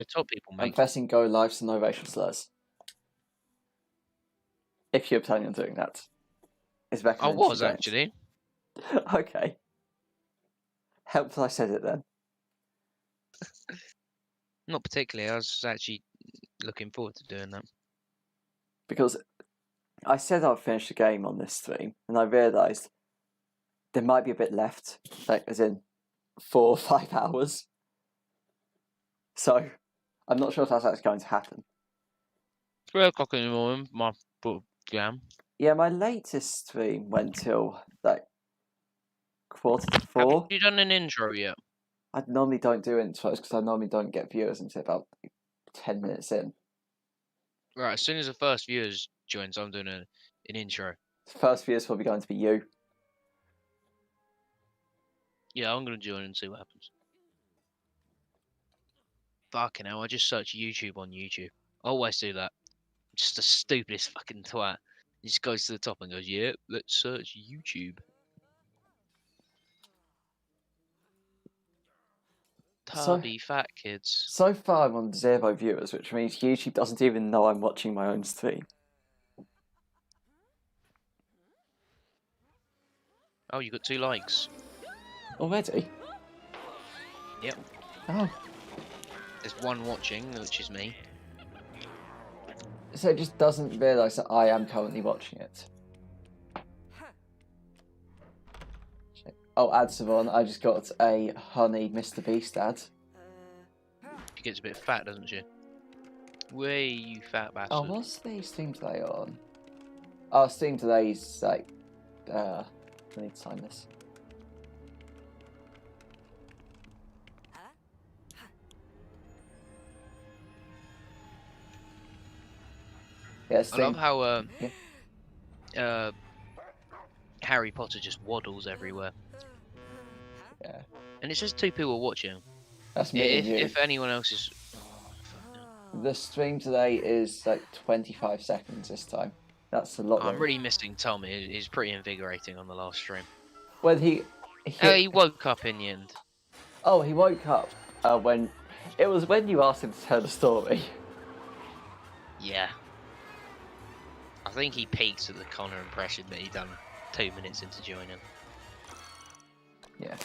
The top people, I'm mate. pressing go live so no racial slurs. If you're planning on doing that. It's I recommended was you don't. actually. Okay. Helpful I said it then. Not particularly. I was actually looking forward to doing that. Because I said I'd finish the game on this stream, and I realised there might be a bit left, like as in 4 or 5 hours. So I'm not sure if that's actually going to happen. 3 o'clock in the morning, my jam. Yeah, my latest stream went till like 3:45. Have you done an intro yet? I normally don't do intros because I normally don't get viewers until about 10 minutes in. Right, as soon as the first viewers joins, I'm doing an intro. The first viewers probably going to be you. Yeah, I'm gonna join and see what happens. Fucking hell, I just search YouTube on YouTube. I always do that. Just the stupidest fucking twat. He just goes to the top and goes, "Yep, let's search YouTube." Tubby fat kids. So far I'm on 0 viewers, which means YouTube doesn't even know I'm watching my own stream. Oh, you got 2 likes. Already? Yep. Oh. There's 1 watching, which is me. So it just doesn't realise that I am currently watching it. Oh, ad Savon, I just got a honey Mr. Beast ad. She gets a bit fat, doesn't she? Way, you fat bastard. Oh, what's the Steam Today on? Oh, Steam Today's like, I need to sign this. Yeah, Steam... I love how Harry Potter just waddles everywhere. Yeah. And it's just 2 people watching. That's me and you. If anyone else is... The stream today is like 25 seconds this time. That's a lot. I'm really missing Tom. He's pretty invigorating on the last stream. When he woke up in the end. Oh, he woke up when... It was when you asked him to tell the story. Yeah. I think he peaked at the Connor impression that he done 2 minutes into joining. Yeah.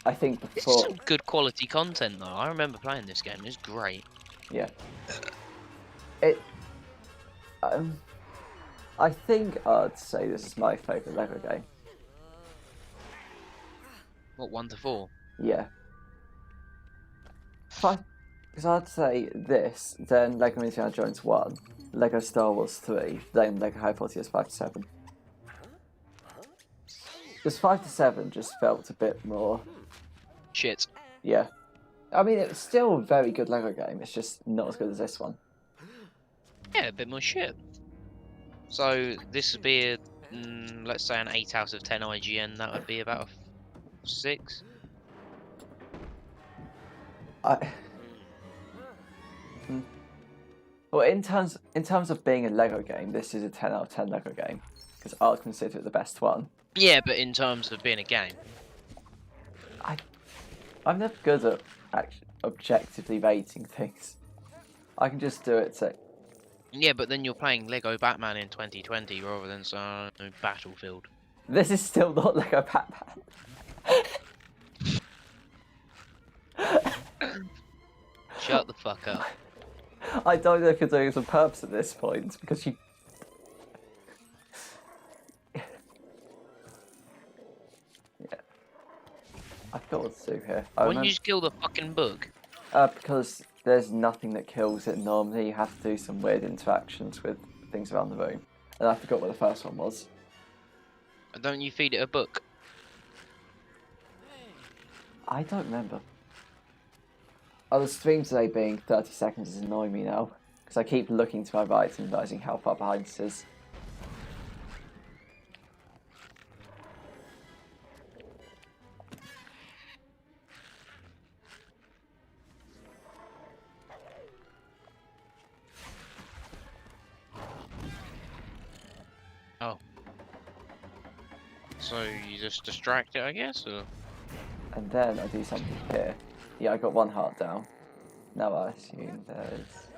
I think before... It's some good quality content though. I remember playing this game. It's great. Yeah. I think I'd say this is my favourite Lego game. What, 1 to 4? Yeah. Because I'd say this, then Lego Indiana Jones 1, Lego Star Wars 3, then Lego Harry Potter is 5 to 7. Because 5 to 7 just felt a bit more... Shit. Yeah. I mean, it's still a very good Lego game, it's just not as good as this one. Yeah, a bit more shit. So, this would be, a, let's say an 8 out of 10 IGN, that would be about a 6? Well, in terms of being a Lego game, this is a 10 out of 10 Lego game, because I'll consider it the best one. Yeah, but in terms of being a game. I'm never good at actually objectively rating things. I can just do it to... Yeah, but then you're playing Lego Batman in 2020 rather than some Battlefield. This is still not Lego Batman. Shut the fuck up. I don't know if you're doing this on purpose at this point, because you... Yeah. I've got what to do here. Why don't you just kill the fucking bug? Because there's nothing that kills it normally. You have to do some weird interactions with things around the room. And I forgot what the first one was. Don't you feed it a book? I don't remember. Oh, the stream today being 30 seconds is annoying me now. Because I keep looking to my right and realising how far behind this is. Oh. So you just distract it, I guess, or? And then I do something here. Yeah, I got 1 heart down. No, I assume there's...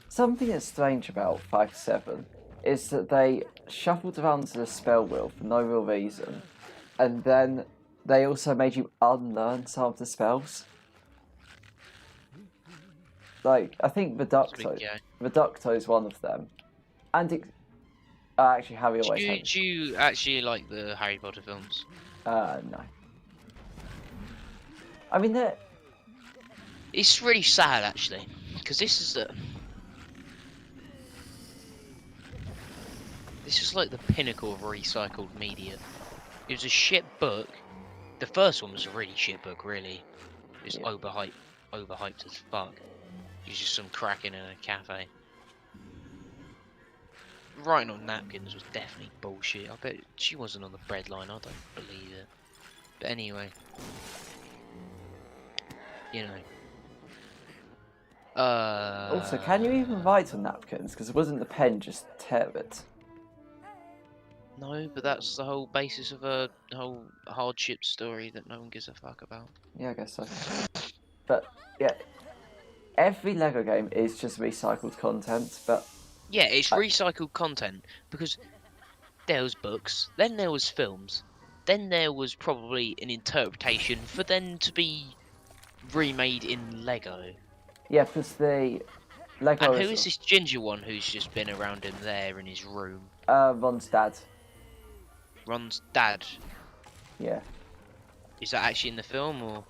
Something that's strange about 5 to 7 is that they shuffled around to the spell wheel for no real reason, and then they also made you unlearn some of the spells. Like, I think Reducto is one of them. And actually, Harry always had... Do you actually like the Harry Potter films? No. I mean, they're... It's really sad, actually, because this is like the pinnacle of recycled media. It was a shit book. The first one was a really shit book, really. It's overhyped as fuck. It was just some cracking in a cafe. Writing on napkins was definitely bullshit. I bet she wasn't on the breadline. I don't believe it. But anyway, you know. Also, can you even write on napkins? Because wasn't the pen just tear it? No, but that's the whole basis of a whole hardship story that no one gives a fuck about. Yeah, I guess so. But yeah, every Lego game is just recycled content. But yeah, it's recycled content because there was books, then there was films, then there was probably an interpretation for them to be remade in Lego. Yeah, because the Lego. And who is this ginger one who's just been around him there in his room? Ron's dad. Ron's dad. Yeah. Is that actually in the film or?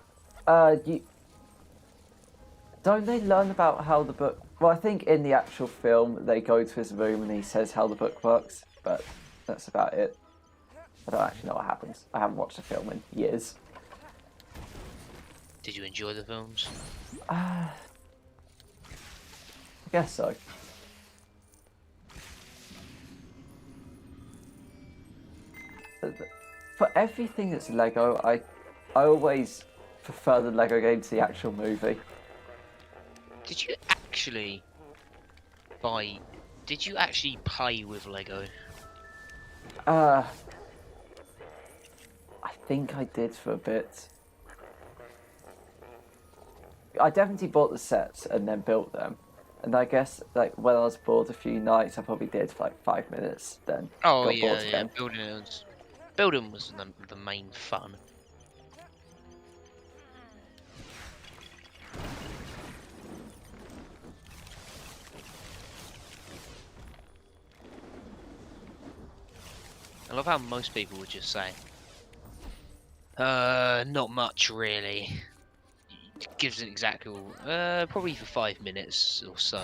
Don't they learn about how the book? Well, I think in the actual film they go to his room and he says how the book works, but that's about it. I don't actually know what happens. I haven't watched the film in years. Did you enjoy the films? I guess so. For everything that's Lego, I always prefer the Lego game to the actual movie. Did you actually buy? Did you actually play with Lego? I think I did for a bit. I definitely bought the sets and then built them. And I guess, like, when I was bored a few nights, I probably did for like 5 minutes, then Oh got yeah, bored yeah. again. Building was the main fun. I love how most people would just say, not much really. Gives an exact, probably for 5 minutes or so.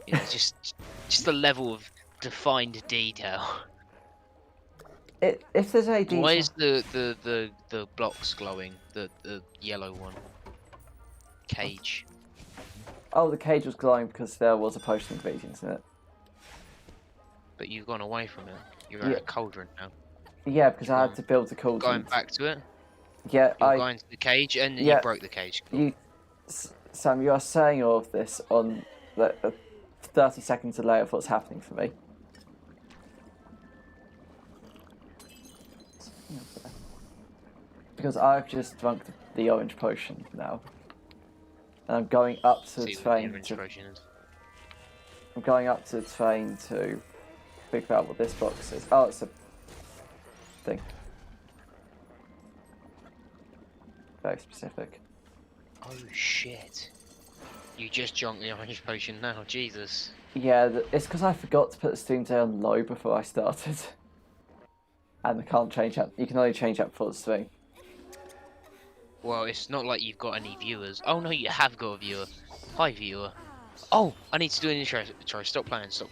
You know, just the level of defined detail. If there's any detail... Why is the blocks glowing? The yellow one. Cage. Oh, the cage was glowing because there was a potion ingredient in it. But you've gone away from it. You're at a cauldron now. Yeah, because I had to build the cauldron. Going back to it? Yeah, You're going to the cage and you broke the cage. Sam, you are saying all of this on the 30 second delay of what's happening for me. Because I've just drunk the orange potion now. And I'm going up to the train I'm going up to the train to figure out what this box is. Oh, it's a thing. Very specific. Oh shit. You just drunk the orange potion now, Jesus. Yeah, it's because I forgot to put the stream day on low before I started. And I can't change that. You can only change that before the stream. Well, it's not like you've got any viewers. Oh no, you have got a viewer. Hi, viewer. Oh, I need to do an intro. Sorry, stop playing. I'm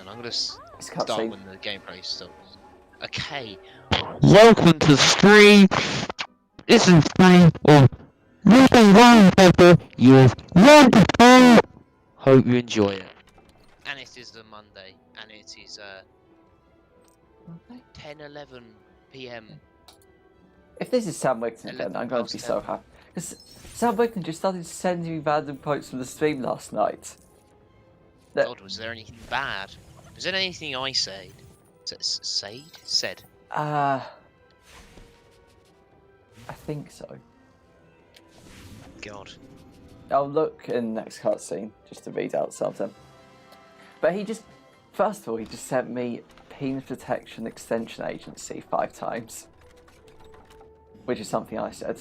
gonna start when the gameplay stops. Okay. Welcome to stream. This is stream of Hope you enjoy it. And it is a Monday, and it is 10:11 p.m. If this is Sam Wigton again, I'm going to be so happy. Because Sam Wigton just started sending me random quotes from the stream last night. God, was there anything bad? Was there anything I said? Said? I think so. God. I'll look in the next cutscene just to read out something. But first of all, he just sent me Penis Protection Extension Agency 5 times. Which is something I said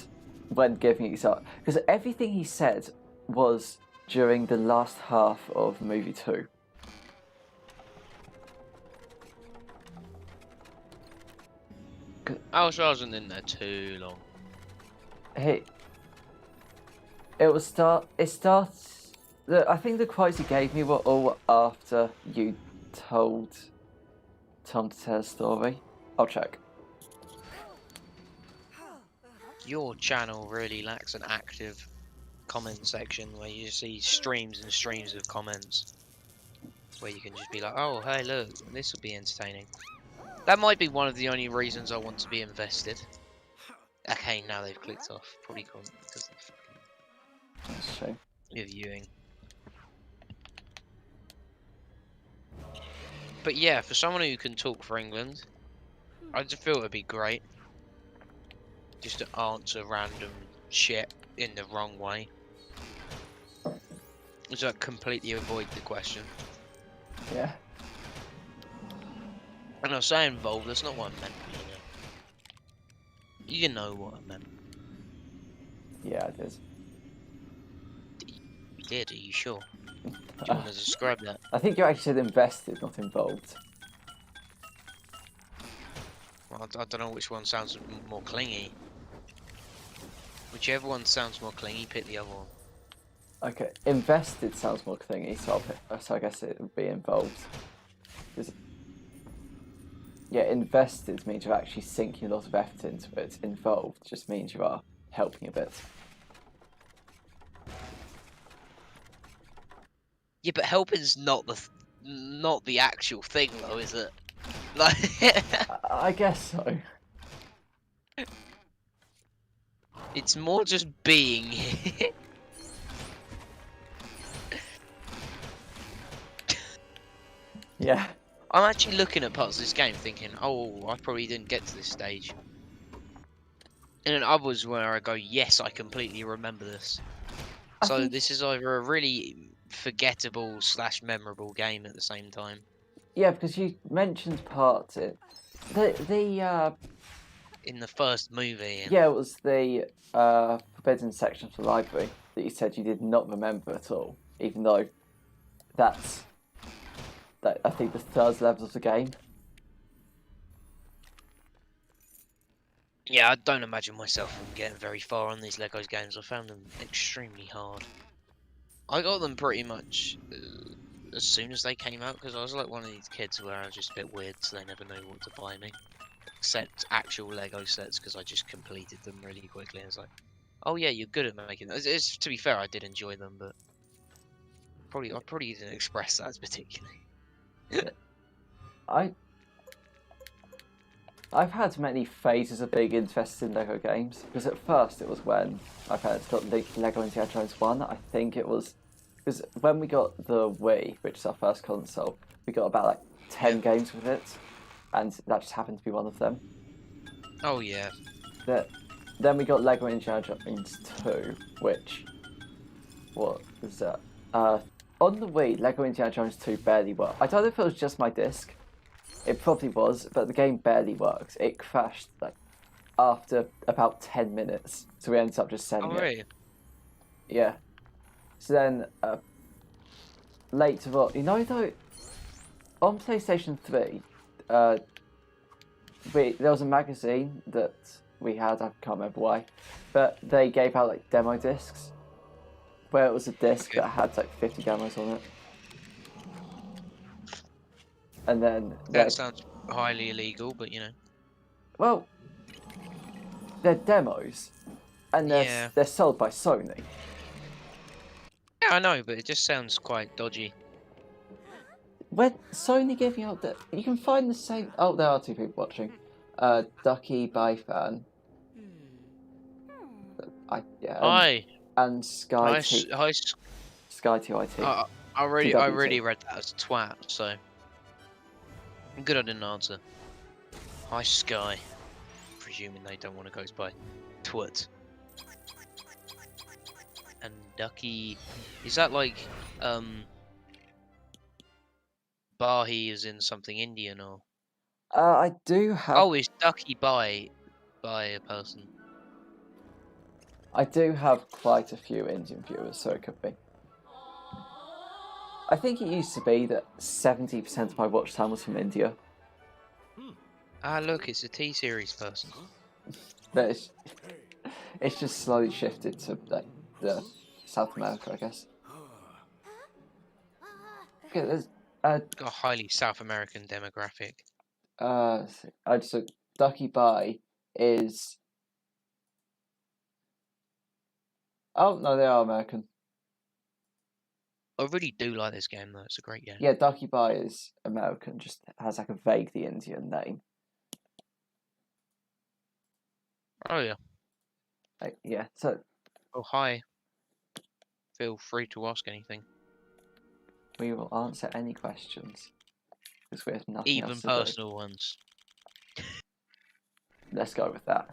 when giving it up. Because everything he said was during the last half of movie 2. I wasn't in there too long. It starts. I think the quotes he gave me were all after you told Tom to tell a story. I'll check. Your channel really lacks an active comment section where you see streams and streams of comments where you can just be like, oh, hey, look, this will be entertaining. That might be one of the only reasons I want to be invested. Okay, now they've clicked off. Probably because That's true. you're viewing. But yeah, for someone who can talk for England, I just feel it'd be great just to answer random shit in the wrong way. Just like completely avoid the question. Yeah. And I say involved, that's not what I meant, you know what I meant. Yeah, it is. You did, are you sure? Do you want to describe that? I think you actually said invested, not involved. Well, I don't know which one sounds more clingy. Whichever one sounds more clingy, pick the other one. Okay, invested sounds more clingy, so I guess it would be involved. Yeah, invested means you're actually sinking a lot of effort into it. Involved just means you are helping a bit. Yeah, but helping's not the actual thing, though, is it? Like, I guess so. it's more just being here. Yeah. I'm actually looking at parts of this game thinking, oh, I probably didn't get to this stage. And then others where I go, yes, I completely remember this. So this is either a really forgettable / memorable game at the same time. Yeah, because you mentioned parts in in the first movie. And... yeah, it was the forbidden section of the library that you said you did not remember at all, even though that's I think the third level of the game. Yeah, I don't imagine myself getting very far on these Legos games. I found them extremely hard. I got them pretty much as soon as they came out because I was like one of these kids where I was just a bit weird, so they never knew what to buy me. Except actual Lego sets because I just completed them really quickly. And it's like, oh yeah, you're good at making them. To be fair, I did enjoy them, but I probably didn't express that particularly. I've had many phases of being interested in Lego games, because at first it was when my parents got Lego Indiana Jones 1. I think it was because when we got the Wii, which is our first console, we got about like 10 games with it, and that just happened to be one of them. Oh yeah. Then we got Lego Indiana Jones 2, which what was that? On the Wii, Lego Indiana Jones 2 barely worked. I don't know if it was just my disc. It probably was, but the game barely worked. It crashed like after about 10 minutes, so we ended up just selling it. Yeah. So then later on, though, on PlayStation 3, there was a magazine that we had. I can't remember why, but they gave out like demo discs, where it was a disc that had like 50 demos on it. And then that sounds highly illegal, but you know. Well, they're demos, and they're sold by Sony. Yeah, I know, but it just sounds quite dodgy. When Sony giving out that, you can find the same. Oh, there are two people watching. Ducky Byfan. Hi. And Sky. Hi. Sky TYT. I really read that as twat, so. Good, I didn't answer. Hi, Sky. Presuming they don't want to go by twat. Ducky. Is that like Bahi is in something Indian or? I do have. Oh, it's Ducky by a person. I do have quite a few Indian viewers, so it could be. I think it used to be that 70% of my watch time was from India. Ah, look, it's a T-Series person. But it's just slowly shifted to like the South America, I guess. Okay, there's Got a highly South American demographic. I just look, Ducky Bye is. Oh no, they are American. I really do like this game though. It's a great game. Yeah, Ducky Bye is American. Just has like a vaguely Indian name. Oh yeah. Yeah. So. Oh hi. Feel free to ask anything. We will answer any questions because we have nothing Even else to personal ones. Let's go with that.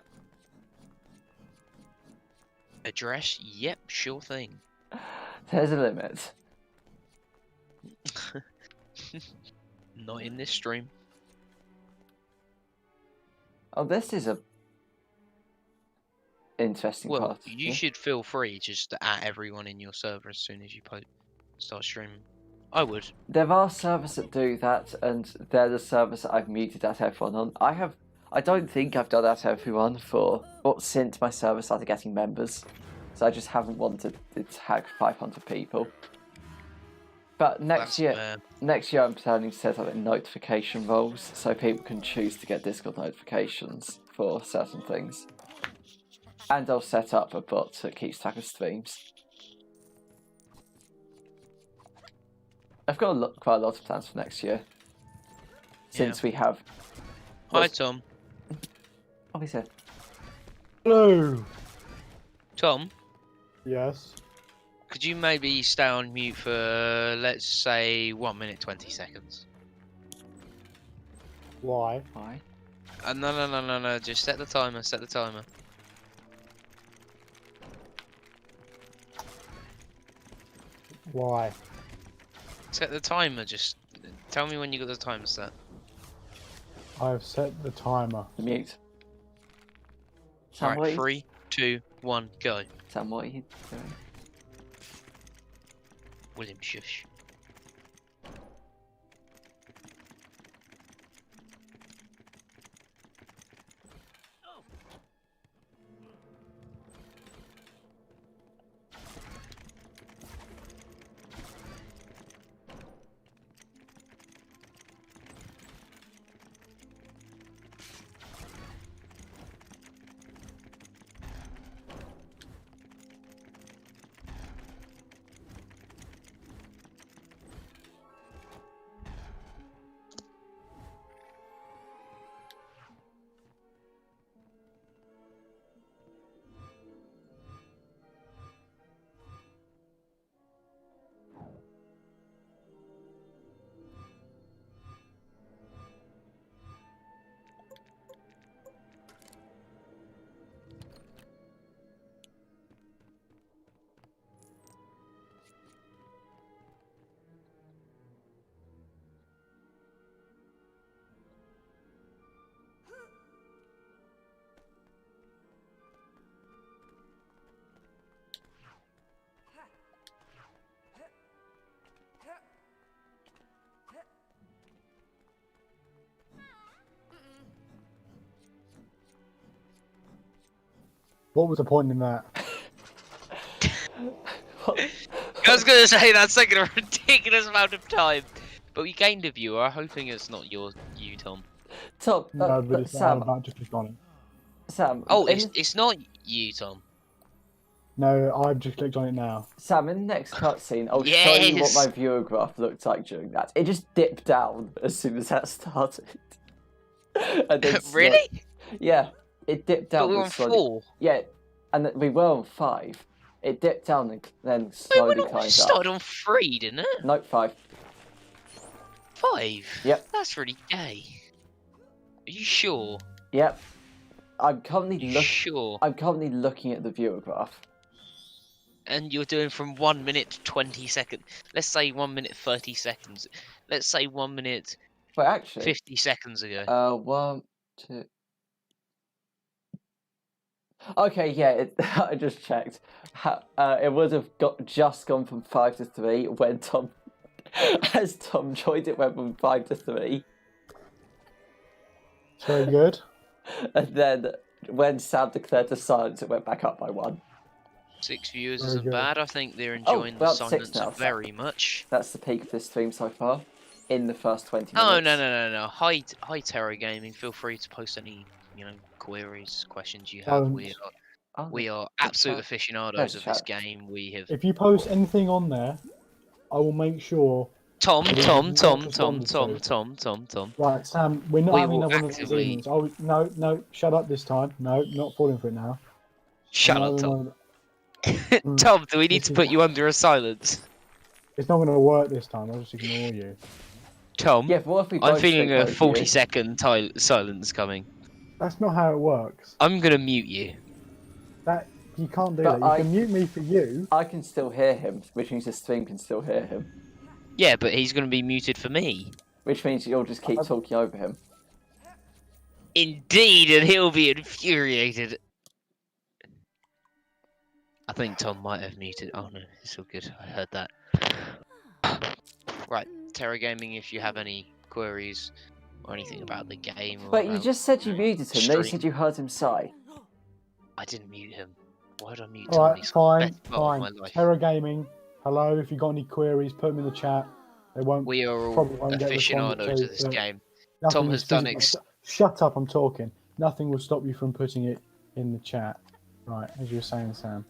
Address? Yep, sure thing. There's a limit. Not in this stream. Oh, this is a interesting Well, part. you should feel free just to at everyone in your server as soon as you start streaming. I would. There are servers that do that, and they're the servers that I've muted at everyone on. I don't think I've done that to everyone since my server started getting members. So I just haven't wanted to tag 500 people. But next year I'm planning to set up notification roles so people can choose to get Discord notifications for certain things. And I'll set up a bot that keeps track of streams. I've got quite a lot of plans for next year. Since we have... Hi, Tom. Oh, he's here. Hello. Tom? Yes? Could you maybe stay on mute for, let's say, 1 minute 20 seconds? Why? Why? No. Just set the timer. Why? Set the timer. Just tell me when you got the timer set. I've set the timer. Mute. Sam, Alright, 3, 2, 1, go. Sam, what are you doing? William, shush. What was the point in that? I was gonna say that's taking a ridiculous amount of time, but we gained a viewer. I'm hoping it's not you, Tom. Tom, No, but it's Sam. about to click on it. Sam. Oh, it's not you, Tom. No, I've just clicked on it now. Sam, in the next cutscene, I'll show you what Yes! my viewer graph looked like during that. It just dipped down as soon as that started. And then Really? Yeah, it dipped down. But we were on 4. Yeah, and we were on 5. It dipped down and then Wait, slowly we climbed up. started on 3, didn't it? Nope, 5. 5? Yep. That's really gay. Are you sure? Yep. I'm currently You sure? I'm currently looking at the viewer graph. and you're doing from 1 minute to 20 seconds. Let's say 1 minute 30 seconds. Let's say 1 minute But actually, 50 seconds ago. 1, 2. Okay, yeah, I just checked. It would have just gone from 5 to 3 when Tom, as Tom joined, it went from 5 to 3, It's very good. and then when Sam declared the silence, it went back up by 1. 6 viewers Very isn't good. bad. I think they're enjoying the about 6 silence now, very much. That's the peak of this stream so far. In the first 20 Oh minutes. no. Hi Terror Gaming. Feel free to post any queries, questions you have. Silence. We are the absolute chat. aficionados There's of this chat. game. We have If you post anything on there, I will make sure. Tom. Right, Sam, we're not We having will another one of these actively- evenings. Oh, no, shut up this time. No, not falling for it now. Shut No, up, Tom. no, Mm, Tom, do we need this to is- put you under a silence? It's not going to work this time. I'll just ignore you. Tom, Yeah, but what if we I'm both feeling speak a over 40-second silence coming. That's not how it works. I'm gonna mute you. That you can't do But that. You can mute me for you. I can still hear him, which means the stream can still hear him. Yeah, but he's gonna be muted for me. Which means you'll just keep talking over him. Indeed, and he'll be infuriated. I think Tom might have muted. Oh no, it's all good. I heard that. Right, Terra Gaming, if you have any queries or anything about the game or But you about- just said you muted him, then you stream. said you heard him sigh. I didn't mute him. Why would I mute Tom? Alright, He's the fine, best part of fine. my life. Terra Gaming, hello. If you got any queries, put them in the chat. They won't. We are all probably won't get responded aficionados to, of this but game. nothing Tom is has done physical- Shut up! I'm talking. Nothing will stop you from putting it in the chat. Right, as you were saying, Sam.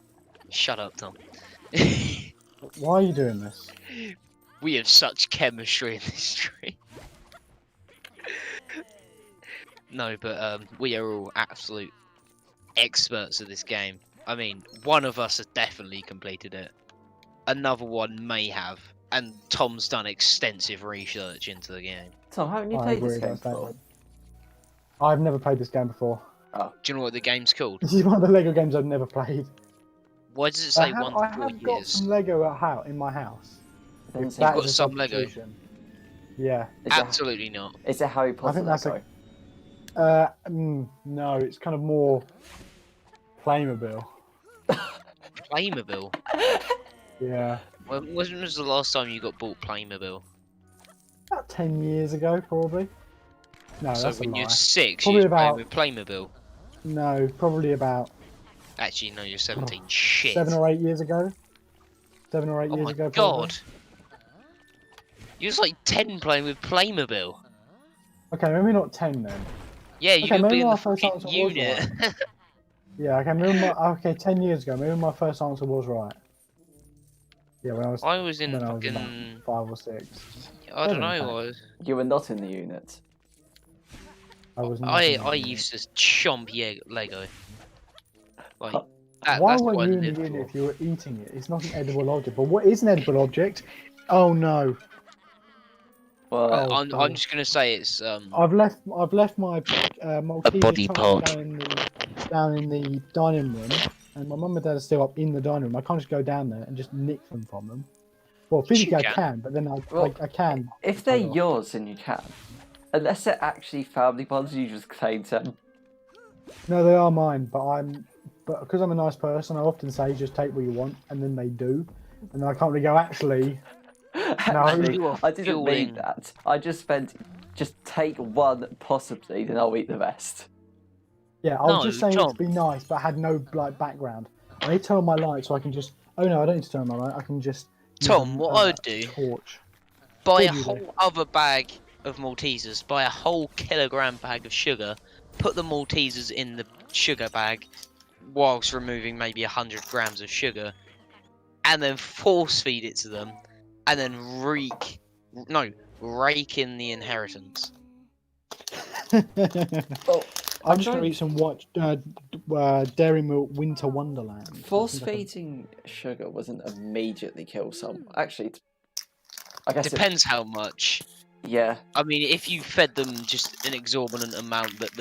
Shut up, Tom. Why are you doing this? We have such chemistry in this stream. No, but we are all absolute experts of this game. I mean, one of us has definitely completed it. Another one may have. And Tom's done extensive research into the game. Tom, haven't you I played agree this with game that before? statement. I've never played this game before. Do you know what the game's called? This is one of the Lego games I've never played. Why does it say 1 to 4 I have got years? some Lego in my house. Doesn't If seem- that got is a some Lego? substitution. Yeah. Absolutely not. Is it Harry Potter think that's Lego? No, it's kind of more Playmobil. Playmobil? Yeah. When was the last time you got bought Playmobil? About 10 years ago, probably. No, So that's a when lie. you're 6, Probably you were playing about- with Playmobil. No, probably about Actually, no, you're 17. Shit. 7 or 8 years ago. 7 or 8 Oh years my ago, probably. god. You was like 10 playing with Playmobil. Okay, maybe not 10 then. Yeah, you Okay, could be maybe in my the first fucking answer was unit. Yeah, okay, okay, 10 years ago, maybe my first answer was right. Yeah, when I was, I was in when I was about fucking... 5 or 6. I don't seven, know. in You were not in the unit. I was not I in the used to chomp Lego. Like, that, Why that's were what I you in lived the unit for. if you were eating it? It's not an edible object. But what is an edible object? Oh no! Well, Oh, I'm God. just gonna say it's I've left my Malteser body chocolate part. down in the dining room, and my mum and dad are still up in the dining room. I can't just go down there and just nick them from them. Well, physically I can. can, but then Well, I can. if they're Oh. yours, then you can. Unless they're actually family bonds, you just claim them. No, they are mine, but because I'm a nice person, I often say just take what you want, and then they do, and then I can't really go actually. Actually, You are I didn't mean fueling- that. I just meant just take one possibly, then I'll eat the rest. Yeah, I was No, just saying it Tom. to be nice, but I had no background. I need to turn on my light so I can just. Oh no, I don't need to turn on my light. I can just. use Tom, a- what a I'd do, Torch. buy a What do you do? whole other bag of Maltesers, buy a whole kilogram bag of sugar, put the Maltesers in the sugar bag, whilst removing maybe 100 grams of sugar, and then force feed it to them, and then rake in the inheritance. Oh, I'm just gonna trying- eat some Dairy Milk Winter Wonderland. I Force think I can- feeding sugar wasn't immediately kill some. Actually, I guess Depends how much. yeah. I mean, if you fed them just an exorbitant amount that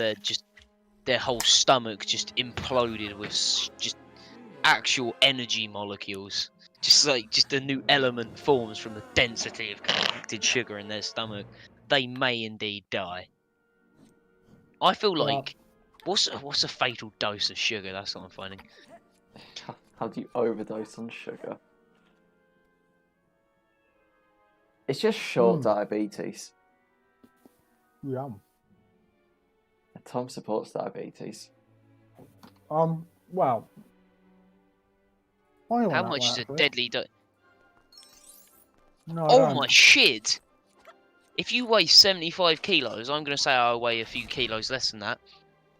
their whole stomach just imploded with just actual energy molecules. Just a new element forms from the density of compacted sugar in their stomach, they may indeed die. I feel Yeah. like what's a fatal dose of sugar? That's what I'm finding. How do you overdose on sugar? It's just short diabetes. Yum. Tom supports diabetes. Well. I How want much that is a one, actually. deadly dose? No, I Oh don't. my shit! If you weigh 75 kilos, I'm going to say I weigh a few kilos less than that.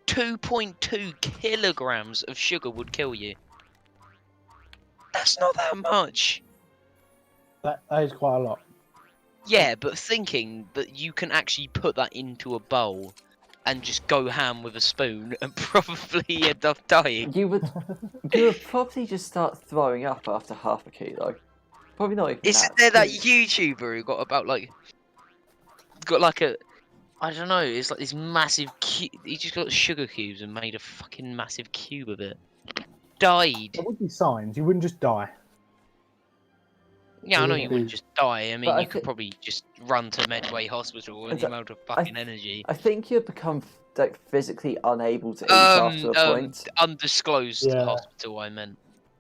2.2 kilograms of sugar would kill you. That's not that much. That is quite a lot. Yeah, but thinking that you can actually put that into a bowl and just go ham with a spoon and probably end up dying. You would probably just start throwing up after half a kilo. Probably not even Isn't there that YouTuber who got about like a I don't know, it's like this massive cube. He just got sugar cubes and made a fucking massive cube of it. Died. There would be signs. You wouldn't just die. Yeah, I know wouldn't you wouldn't be- just die. I mean, But I you could thi- probably just run to Medway Hospital with the amount of fucking energy. I think you'd become like physically unable to eat after a point. Undisclosed Yeah. hospital. I meant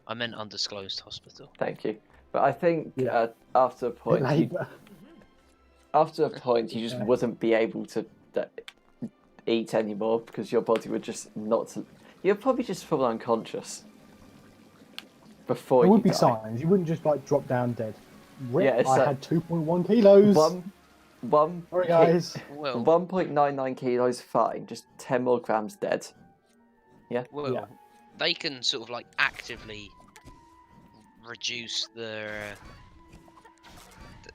undisclosed hospital. Thank you. But I think Yeah. after a point, Labour. you just Yeah. wouldn't be able to eat anymore because your body would just not. You'd probably just fall unconscious before There you would be die. signs. You wouldn't just like drop down dead. Rip, Yeah, it's I like- had 2.1 kilos. One Sorry, guys. Well, 1.99 kilos, fine. Just 10 more grams dead. well, Yeah. they can sort of like actively reduce their.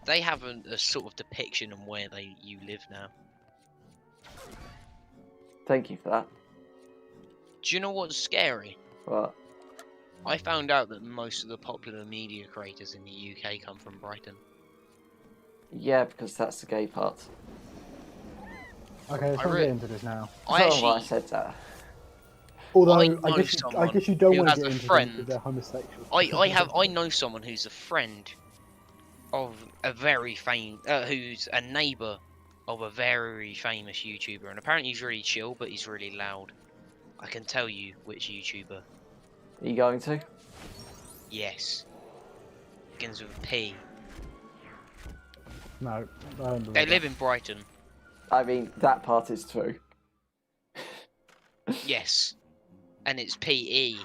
They have a sort of depiction on where you live now. Thank you for that. Do you know what's scary? But I found out that most of the popular media creators in the UK come from Brighton. yeah, because that's the gay part. Okay, let's I not re- get into this now. I I don't know why I actually, said that. Although I I, know guess someone you don't who want has to a get into friend- them because they're homosexual. I know someone who's a friend of a very who's a neighbour of a very famous YouTuber, and apparently he's really chill, but he's really loud. I can tell you which YouTuber. Are you going to? Yes. Begins with a P. No, I don't believe They that. live in Brighton. I mean, that part is true. Yes. And it's PE.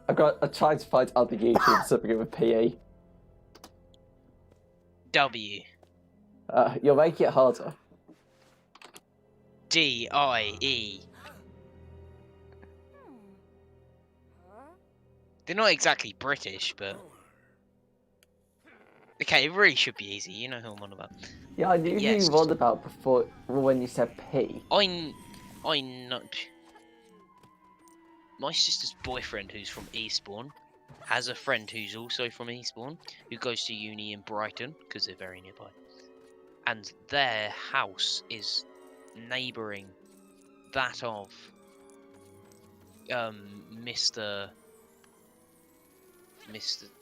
I tried to find other YouTubers that begin with PE. W. You'll make it harder. DIE. They're not exactly British, but okay, it really should be easy. You know who I'm on about. Yeah, I knew who Yes. you were on about before when you said P. I know. My sister's boyfriend, who's from Eastbourne, has a friend who's also from Eastbourne, who goes to uni in Brighton because they're very nearby, and their house is neighbouring that of Mr.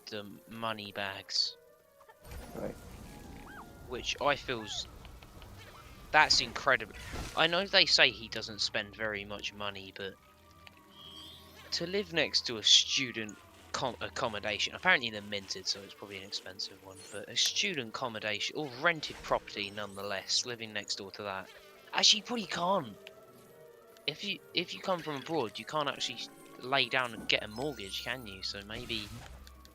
the Moneybags, Right. which I feels that's incredible. I know they say he doesn't spend very much money, but to live next to a student accommodation, apparently they're minted, so it's probably an expensive one, but a student accommodation or rented property nonetheless, living next door to that, actually you probably can't. If you come from abroad, you can't actually lay down and get a mortgage, can you? So maybe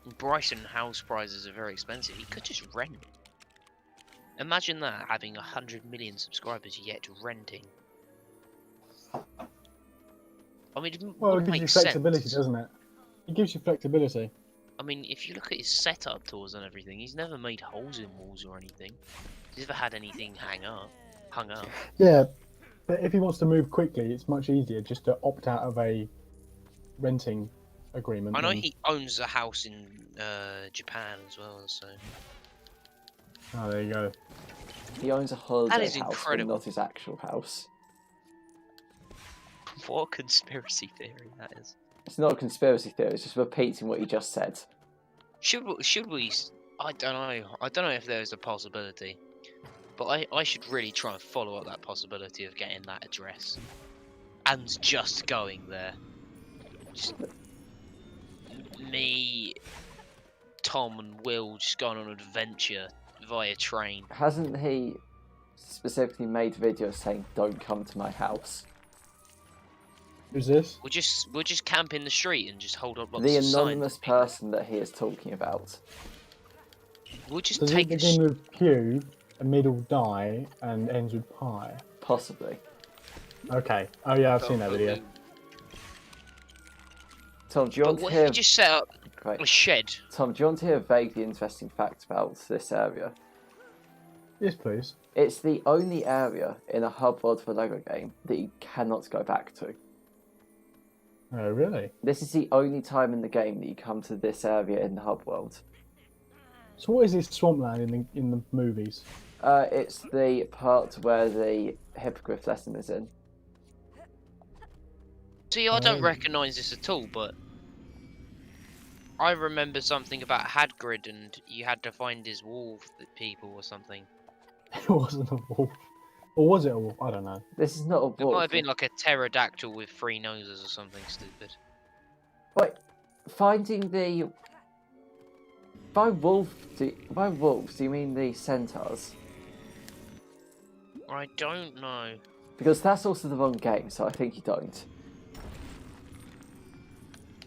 in Brighton house prices are very expensive. You could just rent. Imagine that, having 100 million subscribers yet renting. I mean, Well, it would gives make you flexibility, sense. doesn't it? It gives you flexibility. I mean, if you look at his setup tours and everything, he's never made holes in walls or anything. He's never had anything hung up. Yeah, but if he wants to move quickly, it's much easier just to opt out of a renting agreement. I know than- he owns a house in Japan as well, so Oh, there you go. He owns a holiday is house, but incredible. not his actual house. What a conspiracy theory that is. It's not a conspiracy theory. It's just repeating what you just said. Should we? I don't know. I don't know if there's a possibility, but I should really try and follow up that possibility of getting that address and just going there. Just me, Tom, and Will just going on an adventure via train. Hasn't he specifically made videos saying, "Don't come to my house"? Who's this? We'll just camp in the street and just hold up lots The of signs. anonymous person that he is talking about. We'll just Does take it begin with Q, a middle die, and ends with pi? Possibly. Okay. Oh yeah, I've seen that video. Tom, do you But want to what hear? if we just set up Great. a shed? Tom, do you want to hear a vaguely interesting fact about this area? Yes, please. It's the only area in a hub world for a Lego game that you cannot go back to. Oh really? This is the only time in the game that you come to this area in the hub world. So what is this swampland in the movies? It's the part where the hippogriff lesson is in. See, I don't Oh. recognise this at all, but I remember something about Hagrid and you had to find his wolf people or something. It wasn't a wolf. Or was it a wolf? I don't know. This is not a It wolf. might have been like a pterodactyl with 3 noses or something stupid. Wait, finding the... By wolves, do you mean the centaurs? I don't know. Because that's also the wrong game, so I think you don't.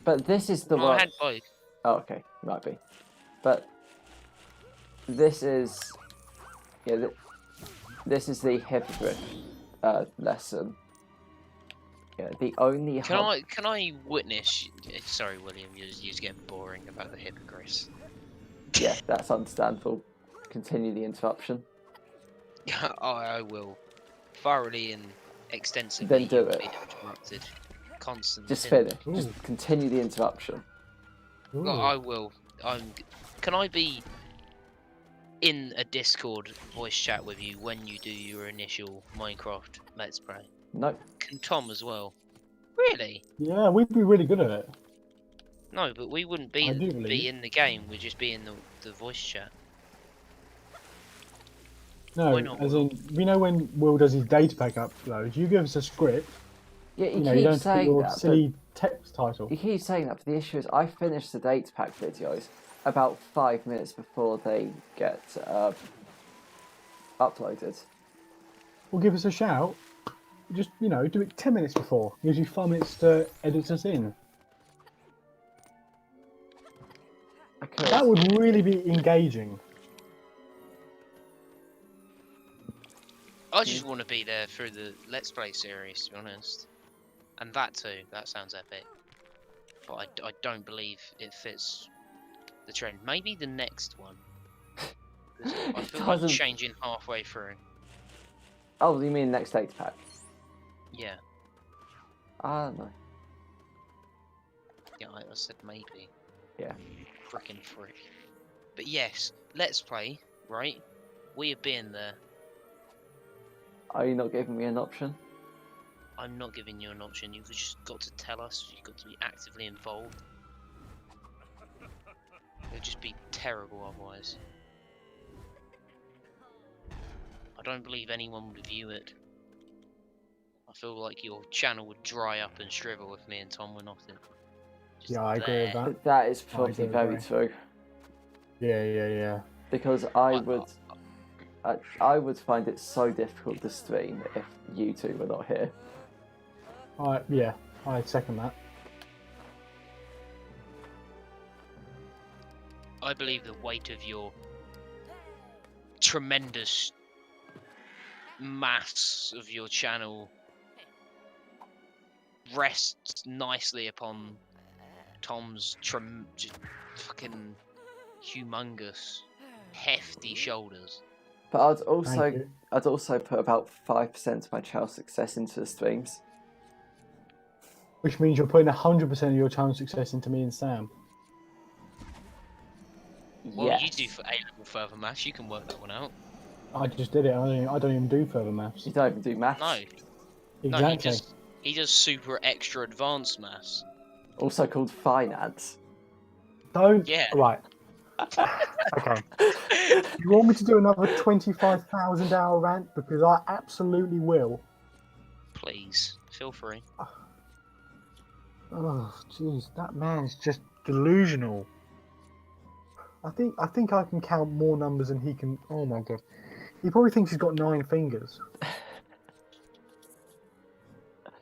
But this is the No, one... I had both. Oh, okay, might be. But this is... Yeah, this is the hippogriff lesson. Yeah, the only Can I witness? Sorry, William, you're getting boring about the hippogriffs. Yeah, that's understandable. Continue the interruption. I will thoroughly and extensively Then do it. be interrupted. Constantly. Just finish. Ooh. Just continue the interruption. Ooh. I will. Can I be in a Discord voice chat with you when you do your initial Minecraft Let's Play? No. Can Tom as well? Really? Yeah, we'd be really good at it. No, but we wouldn't I do be believe. in the game. We'd just be in the voice chat. No, Why not, as Will? in, you know when Will does his data pack uploads, you give us a script, Yeah, you know, you don't keep have to put saying your that. But silly text title. you keep saying that, but the issue is I finished the data pack videos about 5 minutes before they get uploaded. Or give us a shout. Just, you know, do it 10 minutes before. Gives you 5 minutes to edit us in. I could. That would really be engaging. I just want to be there through the Let's Play series, to be honest. And that too. That sounds epic. But I don't believe it fits the trend. Maybe the next one. 'Cause I It feel like doesn't- changing halfway through. Oh, you mean next data pack? Yeah. I don't know. Yeah, I said maybe. Yeah. Frickin' frick. But yes, Let's Play, right? We have been there. Are you not giving me an option? I'm not giving you an option. You've just got to tell us. You've got to be actively involved. It would just be terrible otherwise. I don't believe anyone would view it. I feel like your channel would dry up and shrivel if me and Tom were not in. Just Yeah, I agree with there. that. But that is probably do very agree. true. Yeah. Because I would find it so difficult to stream if you two were not here. Yeah, I second that. I believe the weight of your tremendous mass of your channel rests nicely upon Tom's fucking humongous, hefty shoulders. But Thank you. I'd also put about 5% of my channel success into the streams. Which means you're putting 100% of your channel success into me and Sam. Well, Yes. you do for A-level further maths, you can work that one out. I just did it. I don't even do further maths. You don't even do maths. No, Exactly. no, He does super extra advanced maths. Also called finance. Don't. Yeah. Right. Okay. You want me to do another 25,000-hour rant? Because I absolutely will. Please, feel free. Oh, jeez, that man's just delusional. I think I can count more numbers than he can. Oh my god, he probably thinks he's got 9 fingers.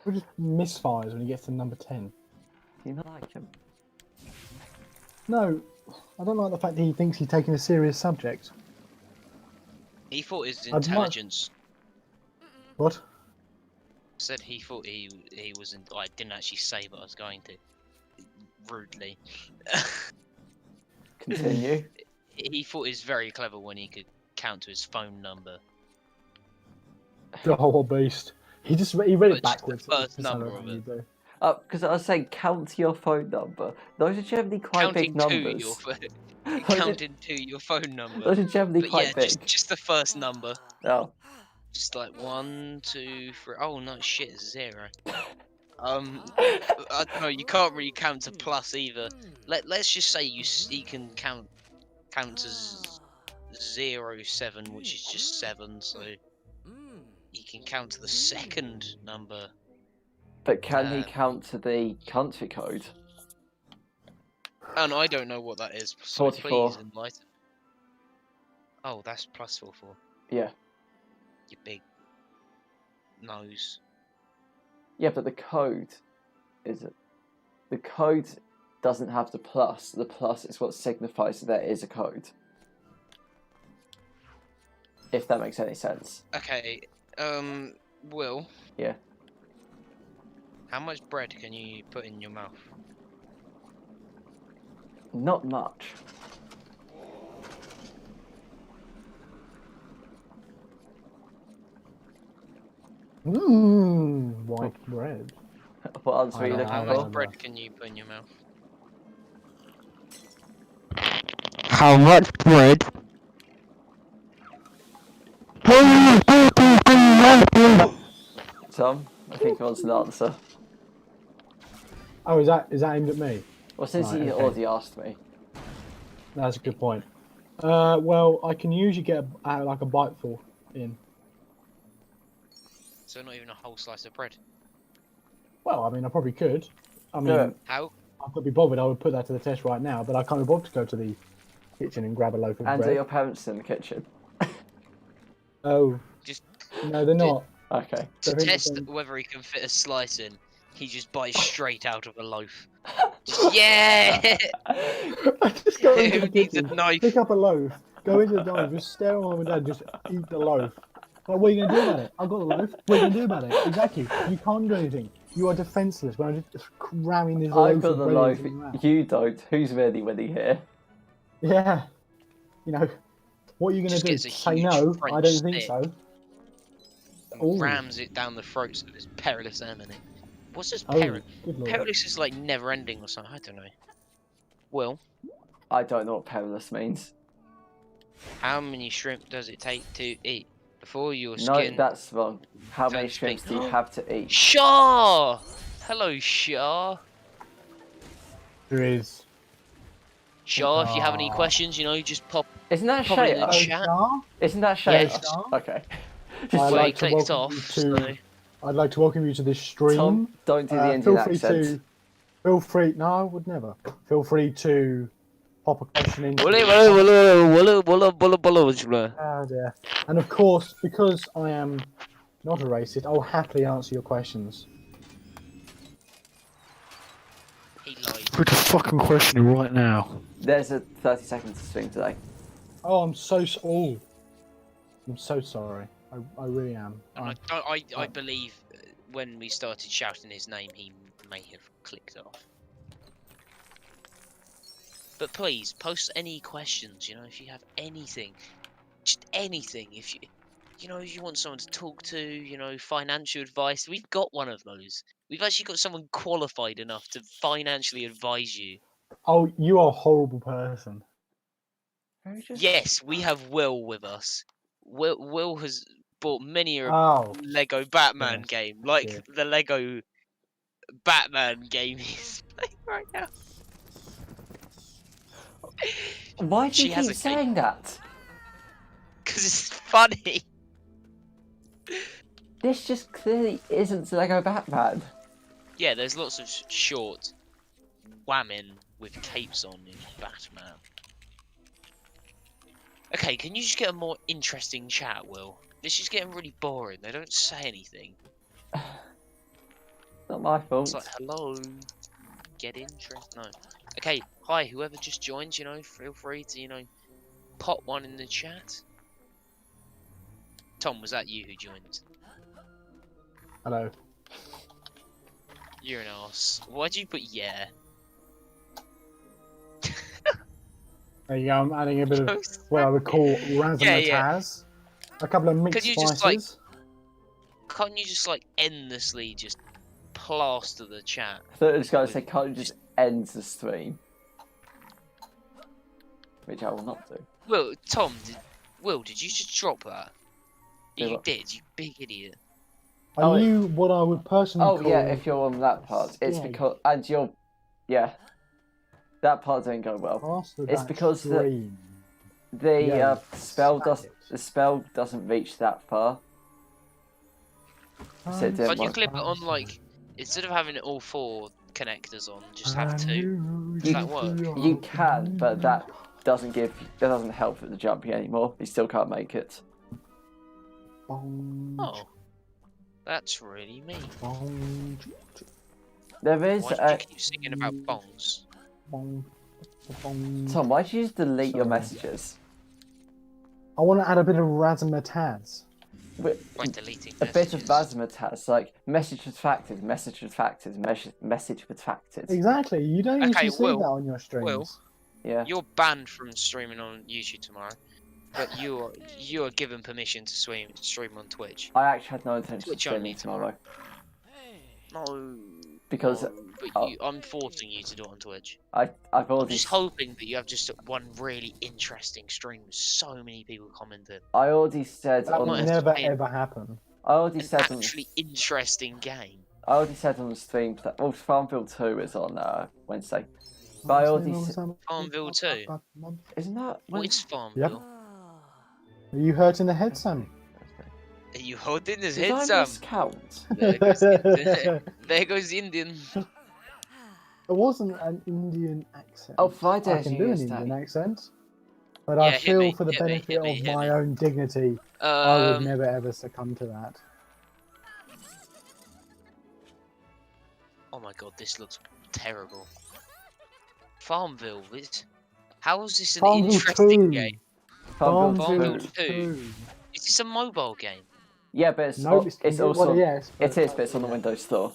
He just misfires when he gets to number 10. Do you not like him? No, I don't like the fact that he thinks he's taking a serious subject. He thought his much- intelligence. What? Said he thought he was in. I didn't actually say, but I was going to. Rudely. Continue. He thought he was very clever when he could count to his phone number. The whole beast. He read But it just the backwards. first It's just number how of you it. do. Because I was saying, count your phone number. Those are generally quite big Counting to numbers. your phone. Those are- Counting to your phone number. Those are generally But quite yeah, big. just the first number. Oh. Just like 1, 2, 3. Oh no, shit, it's 0. I don't know. You can't really count to plus either. Let's just say you can count to 0, 7, which is just 7. So you can count to the second number. But can he count to the country code? And I don't know what that is. So 44. please enlighten. Oh, that's plus 44. Yeah. You big nose. Yeah, but the code is it? The code doesn't have the plus. The plus is what signifies that there is a code. If that makes any sense. Okay. Will. Yeah. How much bread can you put in your mouth? Not much. White bread. What answer are you I looking How don't for? much bread can you put in your mouth? How much bread? Tom, I think he wants an answer. Oh, is that aimed at me? Well, since Right, he okay. already asked me. That's a good point. Well, I can usually get like a biteful in. So not even a whole slice of bread. Well, I mean, I probably could. I mean, Do it. How? I could be bothered. I would put that to the test right now, but I can't be bothered to go to the kitchen and grab a loaf of And are bread. your parents in the kitchen? Oh, Just no, they're not. Okay. to I think test then- whether he can fit a slice in, he just bites straight out of a loaf. Just, yeah! I just go into Who the needs a kitchen, knife? pick up a loaf, go into the dining room, just stare at mum and dad, just eat the loaf. Like, what are you going to do about it? I've got the loaf. What are you going to do about it? Exactly. You can't do anything. You are defenceless when I'm just cramming this loaf I've got of the bread loaf. into your mouth. You don't. Who's really winning here? Yeah. You know, what are you going to Just do? gets a Say huge no? I French don't think stick. so. Ooh. Rams it down the throats of his perilous enemy. What's this Oh, perilous? good lord. Perilous is like never ending or something. I don't know. Well, I don't know what perilous means. how many shrimp does it take to eat before your No, skin? that's wrong. How many turns shrimps pink? do you have to eat? Shaw! Hello, Shaw. There is. Shaw, if you have any Aw. questions, you know, just pop. Isn't that Probably in the Shaya? chat. Shah? Isn't that Yeah, Shaya? Shah? Okay. I'd Well, he like to clicked welcome off. you So. to. I'd like to welcome you to this stream. Tom, don't do the Indian Feel free accent. to. Feel free. No, I would never. Feel free to pop a question in. Oh dear. And of course, because I am not a racist, I'll happily answer your questions. He lied. Put a fucking question right now. There's a 30 seconds to stream today. Oh, I'm so oh, I'm so sorry. I really am. And I believe when we started shouting his name, he may have clicked off. But please post any questions. You know, if you have anything, just anything. If if you want someone to talk to, financial advice. We've got one of those. We've actually got someone qualified enough to financially advise you. Oh, you are a horrible person. Yes, we have Will with us. Will has bought many a Oh, Lego Batman yes, game, like yeah. the Lego Batman game he's playing right now. Why do She you has keep a cape. saying that? Because it's funny. This just clearly isn't Lego Batman. Yeah, there's lots of short women with capes on in Batman. Okay, can you just get a more interesting chat, Will? This is getting really boring. They don't say anything. Not my fault. It's like, hello, get interest. No. Okay, hi, whoever just joined, you know, feel free to, pop one in the chat. Tom, was that you who joined? Hello. You're an arse. Why'd you put yeah? There you go, I'm adding a bit of what I would call razzmatazz. A couple of mixed Could you spices. just, like, Can't you just like endlessly just plaster the chat? I thought I was going to say, can't you just end the stream? Which I will not do. Will, Tom, did you just drop that? Do You what? did, you big idiot. Are Oh, you what I would personally Oh call... yeah, if you're on that part, it's Yeah. because that part didn't go well. Master It's that because stream. The Yeah, spell stack it. doesn't reach that far. So it didn't Can't you work. clip it on like, instead of having it all four connectors on, just have two? Does that work? You can, but that doesn't help with the jumping anymore. You still can't make it. Oh, that's really mean. There is Why did you keep singing about bongs? Tom, why did you just delete your Sorry. messages? I want to add a bit of razzmatazz. By deleting A bit of messages. razzmatazz, like message retracted, message retracted, message retracted. Exactly. You don't Okay, usually see Will, that on your streams. Will. Yeah. You're banned from streaming on YouTube tomorrow, but you are given permission to stream on Twitch. I actually had no intention of Twitch only streaming tomorrow. No, Because no, but oh. I'm forcing you to do it on Twitch. I've I'm already just hoping that you have just one really interesting stream with so many people commenting. I already said That on would might the, have never to pay- ever happen. I already An said on actually interesting game. I already said on the stream that Farmville 2 is on Wednesday. But I already Farmville 2? Isn't that What is Farmville? Are you hurting the head, Sammy? Are you holding his Did head, I Sam? miscount? There goes the, there goes the Indian. It wasn't an Indian accent. Oh, Friday I is can New do an Year's Indian Day. accent. But Yeah, I hit feel me, for the hit me, benefit hit me, of hit my me. own dignity, I would Um, never ever succumb to that. oh my god, this looks terrible. Farmville, how is this an Farmville interesting 2. game? Farmville Farmville 2. 2. Is this a mobile game? Yeah, but it's, No, it's also well, yes, it is, but it's on the Windows Store.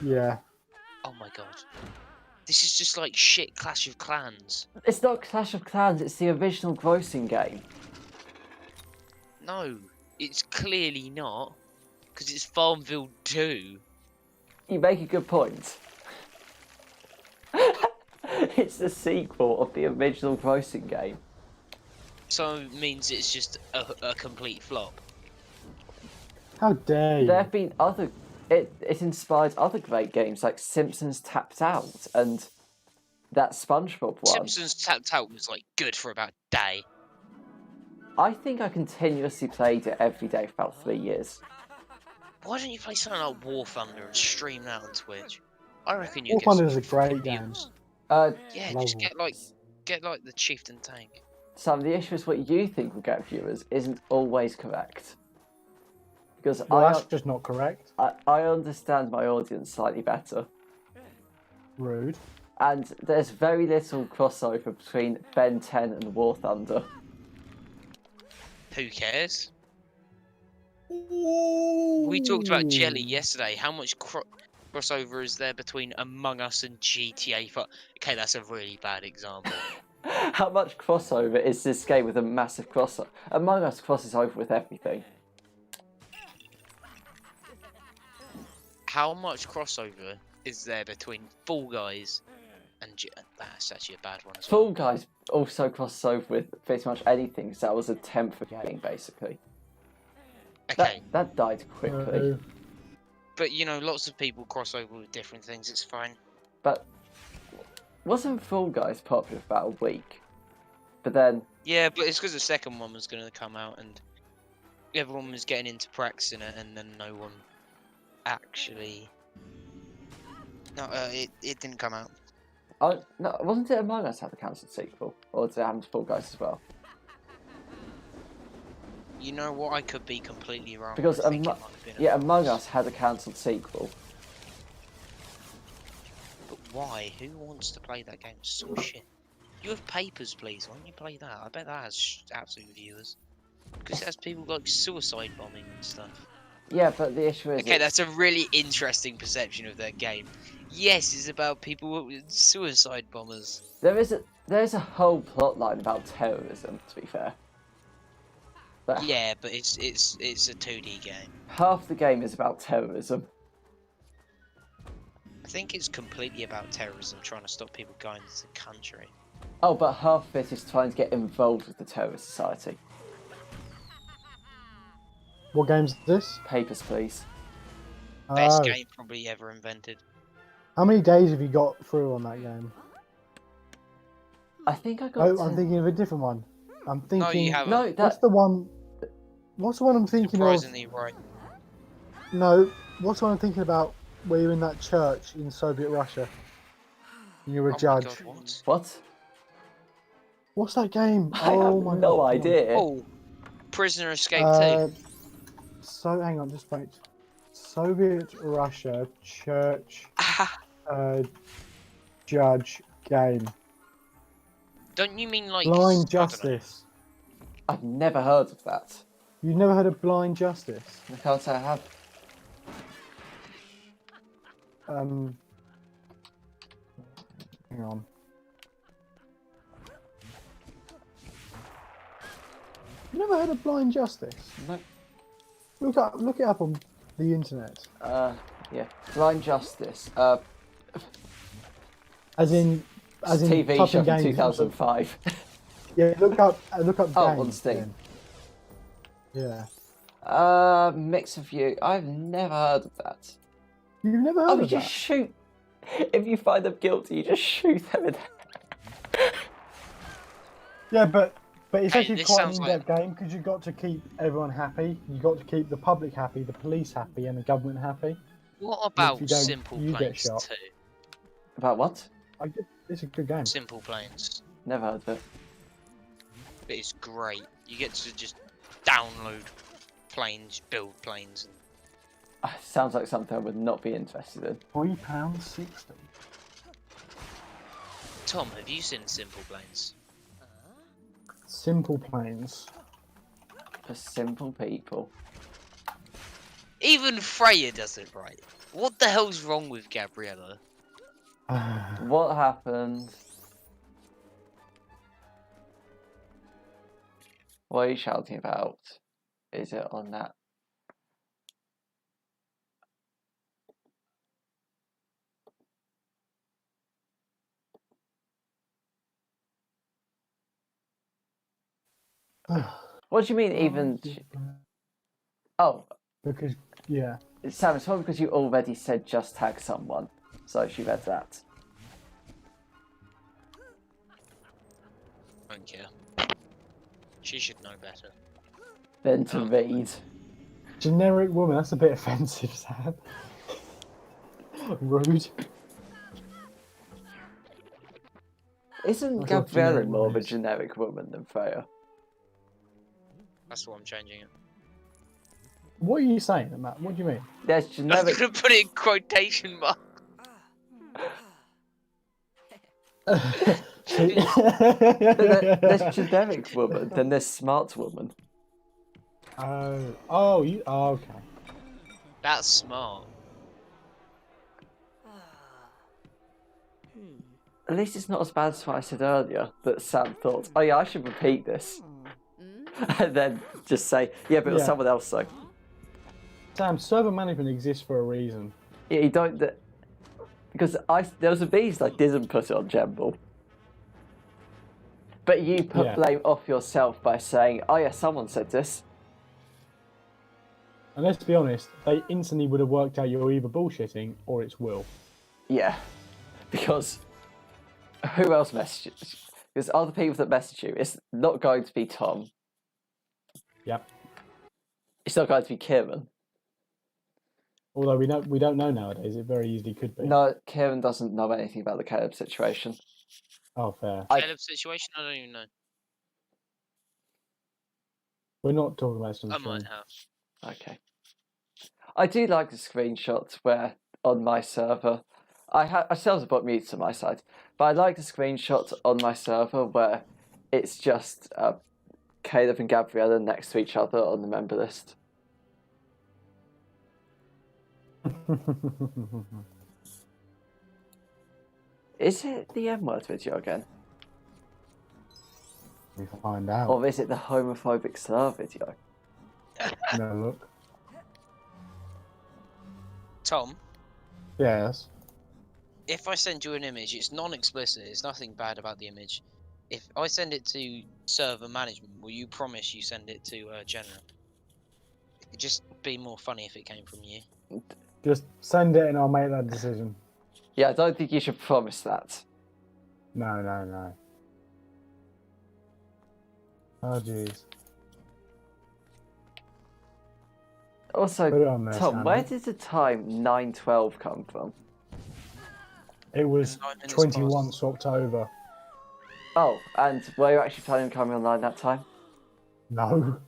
Yeah. Oh my god. This is just like shit Clash of Clans. It's not Clash of Clans. It's the original grossing game. No, it's clearly not. Because it's Farmville 2. You make a good point. It's the sequel of the original grossing game. So it means it's just a complete flop. How dare you? There have been other. It inspired other great games like Simpsons Tapped Out and that SpongeBob one. Simpsons Tapped Out was like good for about a day. I think I continuously played it every day for about 3 years. Why don't you play something like War Thunder and stream that on Twitch? I reckon you War get Thunder some is a great fucking game. views. Yeah, Love just War. get like the Chieftain tank. Sam, the issue is what you think will get viewers isn't always correct. Because Well, that's just not correct. I understand my audience slightly better. Rude. And there's very little crossover between Ben 10 and War Thunder. Who cares? We talked about Jelly Ooh. yesterday. How much crossover is there between Among Us and GTA 5? Okay, that's a really bad example. How much crossover is this game with a massive crossover? Among Us crosses over with everything. How much crossover is there between Fall Guys and that's actually a bad one as well. Fall Guys also crosses over with pretty much anything, so that was a 10th of the game, basically. Okay, That died quickly. But you know, lots of people cross over with different things. It's fine. But wasn't Fall Guys popular for about a week? But then, Yeah, but it's because the second one was going to come out and everyone was getting into practicing it, and then no one actually. No, it didn't come out. no, wasn't it Among Us had a cancelled sequel, or did it happen to Fall Guys as well? You know what? I could be completely wrong. Because I think it might have been yeah, Among Us had a cancelled sequel. But why? Who wants to play that game? It's so shit. You have Papers, Please. Why don't you play that? I bet that has absolute viewers. Because it has people like suicide bombing and stuff. Yeah, but the issue is... Okay, that's a really interesting perception of that game. Yes, it's about people with suicide bombers. There is a whole plot line about terrorism, to be fair. But Yeah, but it's a 2D game. half the game is about terrorism. I think it's completely about terrorism, trying to stop people going into the country. Oh, but half of it is trying to get involved with the terrorist society. What game's this? Papers, Please. Best Oh. game probably ever invented. How many days have you got through on that game? I think I got... Oh, I'm thinking of a different one. I'm thinking. No, you haven't. No, What's that... the one? What's the one I'm thinking of? Surprisingly right. No, what's the one I'm thinking about? Where you're in that church in Soviet Russia. And you're a Oh judge. my God, what? What? What's that game? I oh have my no God. idea. Oh, Prisoner Escape 2. So hang on, just wait. Soviet Russia church judge game. Don't you mean like Blind I don't know. Justice. I've never heard of that. You've never heard of Blind Justice? I can't say I have. Hang on. You never heard of Blind Justice? No. Look it up on the internet. Yeah. Blind Justice. As in TV type show in from games. 2005. Yeah, look up Oh, games. on Steam. then. Yeah. Mix of you. I've never heard of that. You've never heard Oh, of you that? just shoot. If you find them guilty, you just shoot them in the... Yeah, but it's Hey, actually this quite an sounds in-depth game because you've got to keep everyone happy. You've got to keep the public happy, the police happy, and the government happy. What about you don't, Simple you get Planes shot. 2? About what? It's a good game. Simple Planes. Never heard of it. It's great. You get to just download planes, build planes. Sounds like something I would not be interested in. £3.60. Tom, have you seen Simple Planes? Simple Planes. For simple people. Even Freya does it right. What the hell's wrong with Gabriella? What happened? What are you shouting about? Is it on that? What do you mean even... Oh, Because, yeah. Sam, it's probably because you already said just tag someone. So she read that. Don't care. She should know better. Then to read. Generic woman, that's a bit offensive, Sam. Rude. Isn't I thought Gabriella generic more of a woman is- generic woman than Freya? That's why I'm changing it. What are you saying, Matt? What do you mean? There's I'm generic... gonna put it in quotation marks. There's generic woman, then there's smart woman. okay. That's smart. At least it's not as bad as what I said earlier, that Sam thought, oh yeah, I should repeat this. And then just say, yeah, but it was Yeah. someone else though. Sam, server management exists for a reason. Yeah, you don't... Because there was a reason I didn't put it on Gemble. But you put Yeah. blame off yourself by saying, oh yeah, someone said this. And let's be honest, they instantly would have worked out you're either bullshitting or it's Will. Yeah, because who else messages? Because other people that message you, it's not going to be Tom. Yep. It's not going to be Kieran. Although we don't know nowadays, it very easily could be. No, Kieran doesn't know anything about the Caleb situation. Oh, fair. Caleb situation? I don't even know. We're not talking about I something. might have. Okay. I do like the screenshots where on my server, I still have bot mutes on my side, but I like the screenshots on my server where it's just Caleb and Gabriella next to each other on the member list. Is it the M-word video again? We find out. Or is it the homophobic slur video? No, look. Tom, Yes. if I send you an image, it's non-explicit. It's nothing bad about the image. If I send it to server management, will you promise you send it to general? It'd just be more funny if it came from you. Just send it and I'll make that decision. Yeah, I don't think you should promise that. No. Oh, jeez. Also, Put it on there, Tom, Sam. where did the time 9:12 come from? It was 9 minutes 21 past. October. Oh, and were you actually planning on coming online that time? No.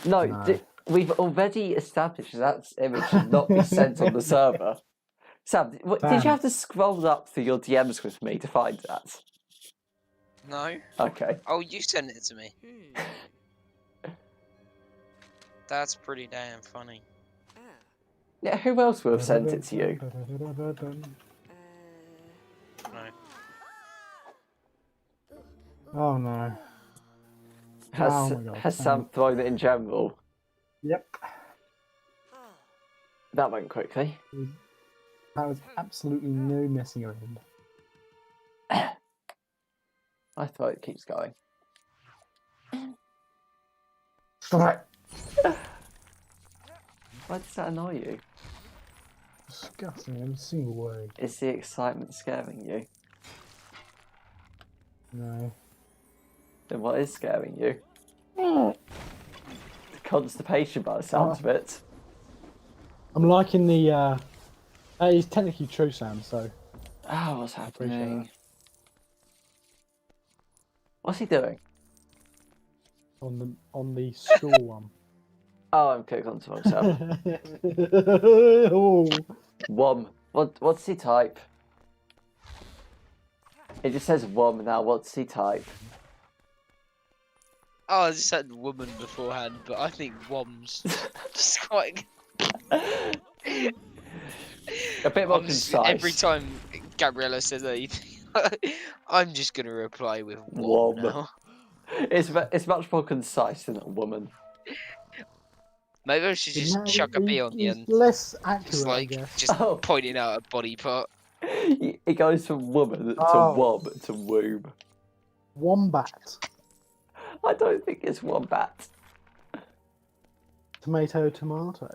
No, No. we've already established that image should not be sent on the server. Sam, did you Sam. have to scroll up through your DMs with me to find that? No? Okay. Oh, you sent it to me. That's pretty damn funny. Yeah, who else would have sent it to you? No. Oh no. Has, Oh my God, has Sam. Sam thrown it in general? Yep. That went quickly. That was absolutely no messing around. I thought it keeps going. Stop it. Why does that annoy you? Disgusting in a single word. Is the excitement scaring you? No. Then what is scaring you? Constipation by the sounds of it. I'm liking the. That is technically true, Sam. So Oh, what's appreciate happening? What's he doing? on the school one. Oh, I'm clicked onto myself. Oh. Wom. What's he type? It just says Wom now. What's he type? Oh, I just said woman beforehand, but I think Wom's just quite. A bit more concise. Every time Gabriella says anything, I'm just gonna reply with Wom. Wom now. It's much more concise than a woman. Maybe I should just chuck a B on the It's end. less accurate, Just I like, guess. just Oh. pointing out a body part. It goes from woman to Oh. wob to womb. Wombat. I don't think it's wombat. Tomato. Tomato.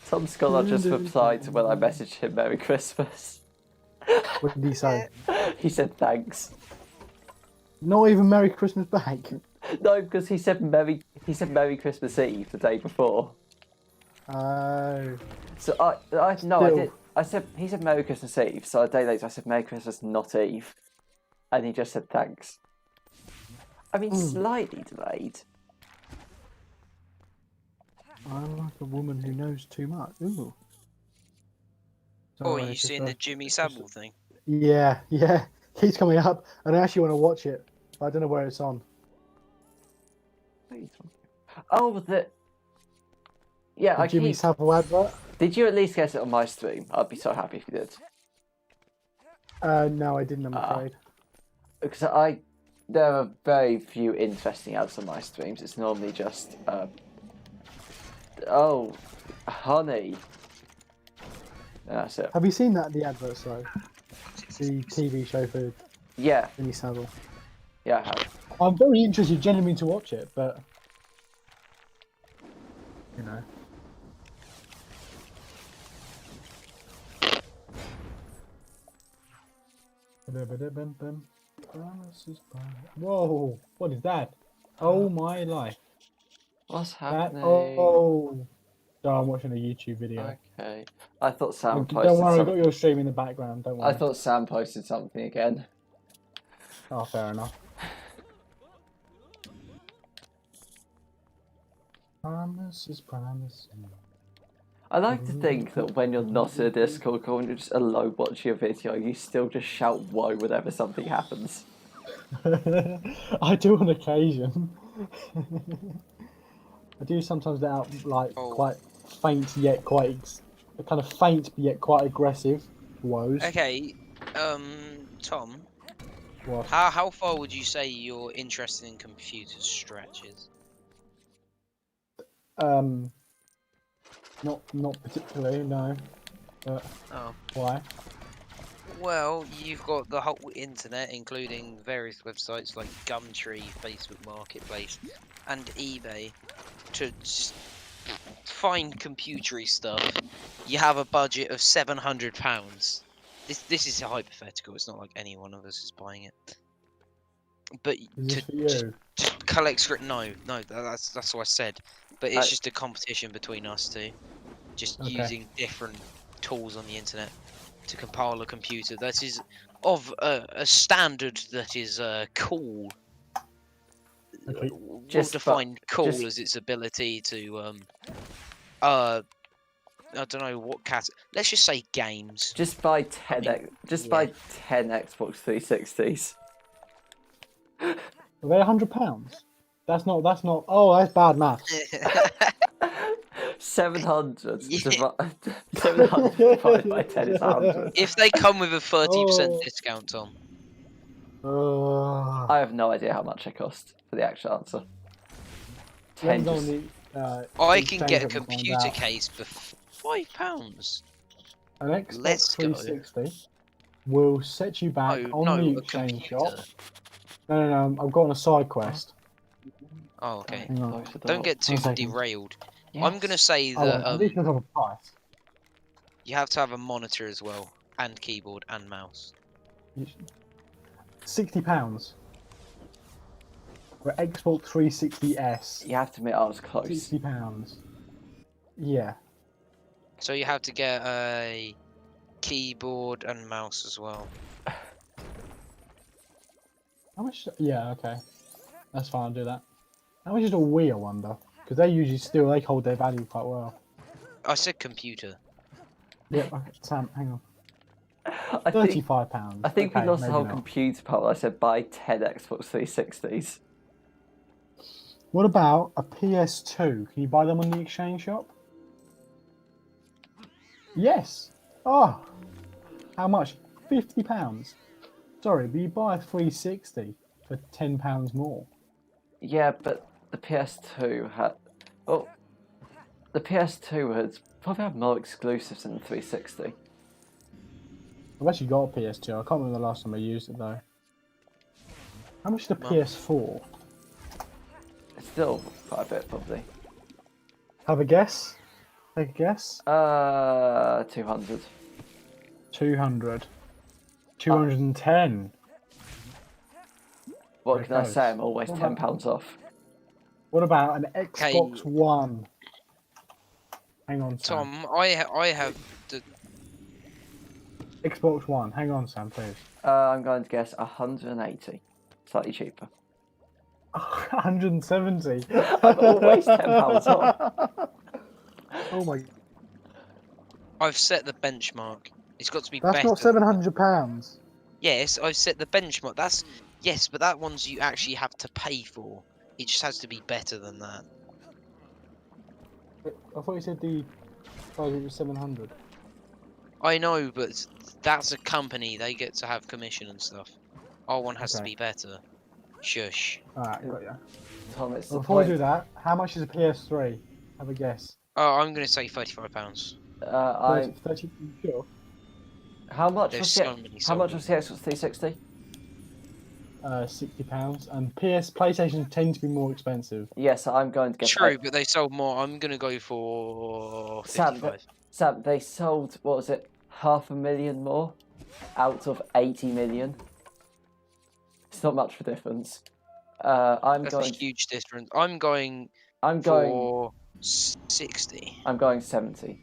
Tom Scholar just replied to when I messaged him Merry Christmas. What did he say? He said thanks. Not even Merry Christmas back. No, because he said Merry Christmas Eve the day before. Oh. So I Still. did. He said Merry Christmas Eve. So a day later I said Merry Christmas, not Eve, and he just said thanks. I mean, slightly delayed. I'm like a woman who knows too much. Ooh. Oh, Sorry, you it's just seen a- the Jimmy Savile thing? Yeah. Keeps coming up, and I actually want to watch it. But I don't know where it's on. What are you talking about? Oh, yeah. The Jimmy Savile advert? Did you at least get it on my stream? I'd be so happy if you did. No, I didn't, I'm Ah. afraid. Because there are very few interesting ads on my streams. It's normally just, oh, honey. That's it. Have you seen the adverts though? The TV show for Yeah, Jimmy Savile. yeah, I have. I'm very interested, genuinely, to watch it, but you know. Whoa! What is that? Oh my life! What's That happening? oh! So I'm watching a YouTube video. Okay. I thought Sam posted Don't worry, I got something. your stream in the background. Don't worry. I thought Sam posted something again. Oh, fair enough. Promises, promises. I like to think that when you're not in a Discord call and you're just alone watching a video, you still just shout "whoa" whenever something happens. I do on occasion. I do sometimes let out like Oh. quite faint yet quite kind of faint but yet quite aggressive woes. Okay, Tom, What? how far would you say your interest in computers stretches? Not particularly, no. But Oh. why? Well, you've got the whole internet, including various websites like Gumtree, Facebook Marketplace, and eBay, to find computery stuff. You have a budget of £700. This is a hypothetical. It's not like any one of us is buying it. But Is this to for you? just collect script, no, that's what I said. But it's I- just a competition between us two, just Okay. using different tools on the internet to compile a computer that is of a standard that is cool. Okay. We'll Just define cool just- as its ability to I don't know what let's just say games. Just buy 10. Buy 10 Xbox 360s. Are they £100? That's not. Oh, that's bad math. 700. Yeah. 700 divided by 10 is 100. If they come with a 30% Oh. discount, Tom. Uh, I have no idea how much they cost for the actual answer. 10 depends on just... the, I can get a exchange rate to find computer out. case for £5. An Xbox Let's go. 360 will set you back No, on no, the a exchange computer. shop. No, I've got on a side quest. Oh, okay. Hang on. Close the Don't door. get too 1 second. derailed. Yes. I'm gonna say Oh, that I need to look up a price. you have to have a monitor as well, and keyboard and mouse. £60 for Xbox 360S. You have to admit I was close. £60. Yeah. So you have to get a keyboard and mouse as well. How much? Yeah, okay. That's fine. I'll do that. How much is a Wii? I wonder, because they hold their value quite well. I said computer. Yeah. Okay, Sam, hang on. I think, £35. I think we Okay, lost the maybe whole not. computer part. I said buy 10 Xbox 360s. What about a PS2? Can you buy them on the exchange shop? Yes. Oh, how much? £50. Sorry, but you buy a 360 for £10 more. Yeah, but the PS2 had... Oh, the PS2 has probably had more exclusives than the 360. I've actually got a PS2. I can't remember the last time I used it though. How much is the Well- PS4? It's still quite a bit, probably. Have a guess. Take a guess. 200. 200. 210. What Very can I close. say? I'm always What £10 off. What about an Xbox One? Hang on, Sam. Tom, I have the Xbox One. Hang on, Sam, please. I'm going to guess 180. Slightly cheaper. 170. I'm always £10 off. Oh my. I've set the benchmark. It's got to be That's better. not £700. Yes, I've set the benchmark. That's yes, but that one's you actually have to pay for. It just has to be better than that. I thought you said the price was 700. I know, but that's a company. They get to have commission and stuff. Our one has to Okay. be better. Shush. Alright, got ya. Tom, it's the Before we do point. that, how much is a PS3? Have a guess. Oh, I'm gonna say £35. I'm. 30, sure. How much There's was so the many How much sold. was the Xbox 360? £60, and PlayStation tend to be more expensive. Yes, I'm going to guess. True, but they sold more. I'm gonna go for Sam, 55. Sam, they sold, what was it, 500,000 more out of 80 million. It's not much of a difference. That's a huge difference. I'm going I'm going. for 60. I'm going 70.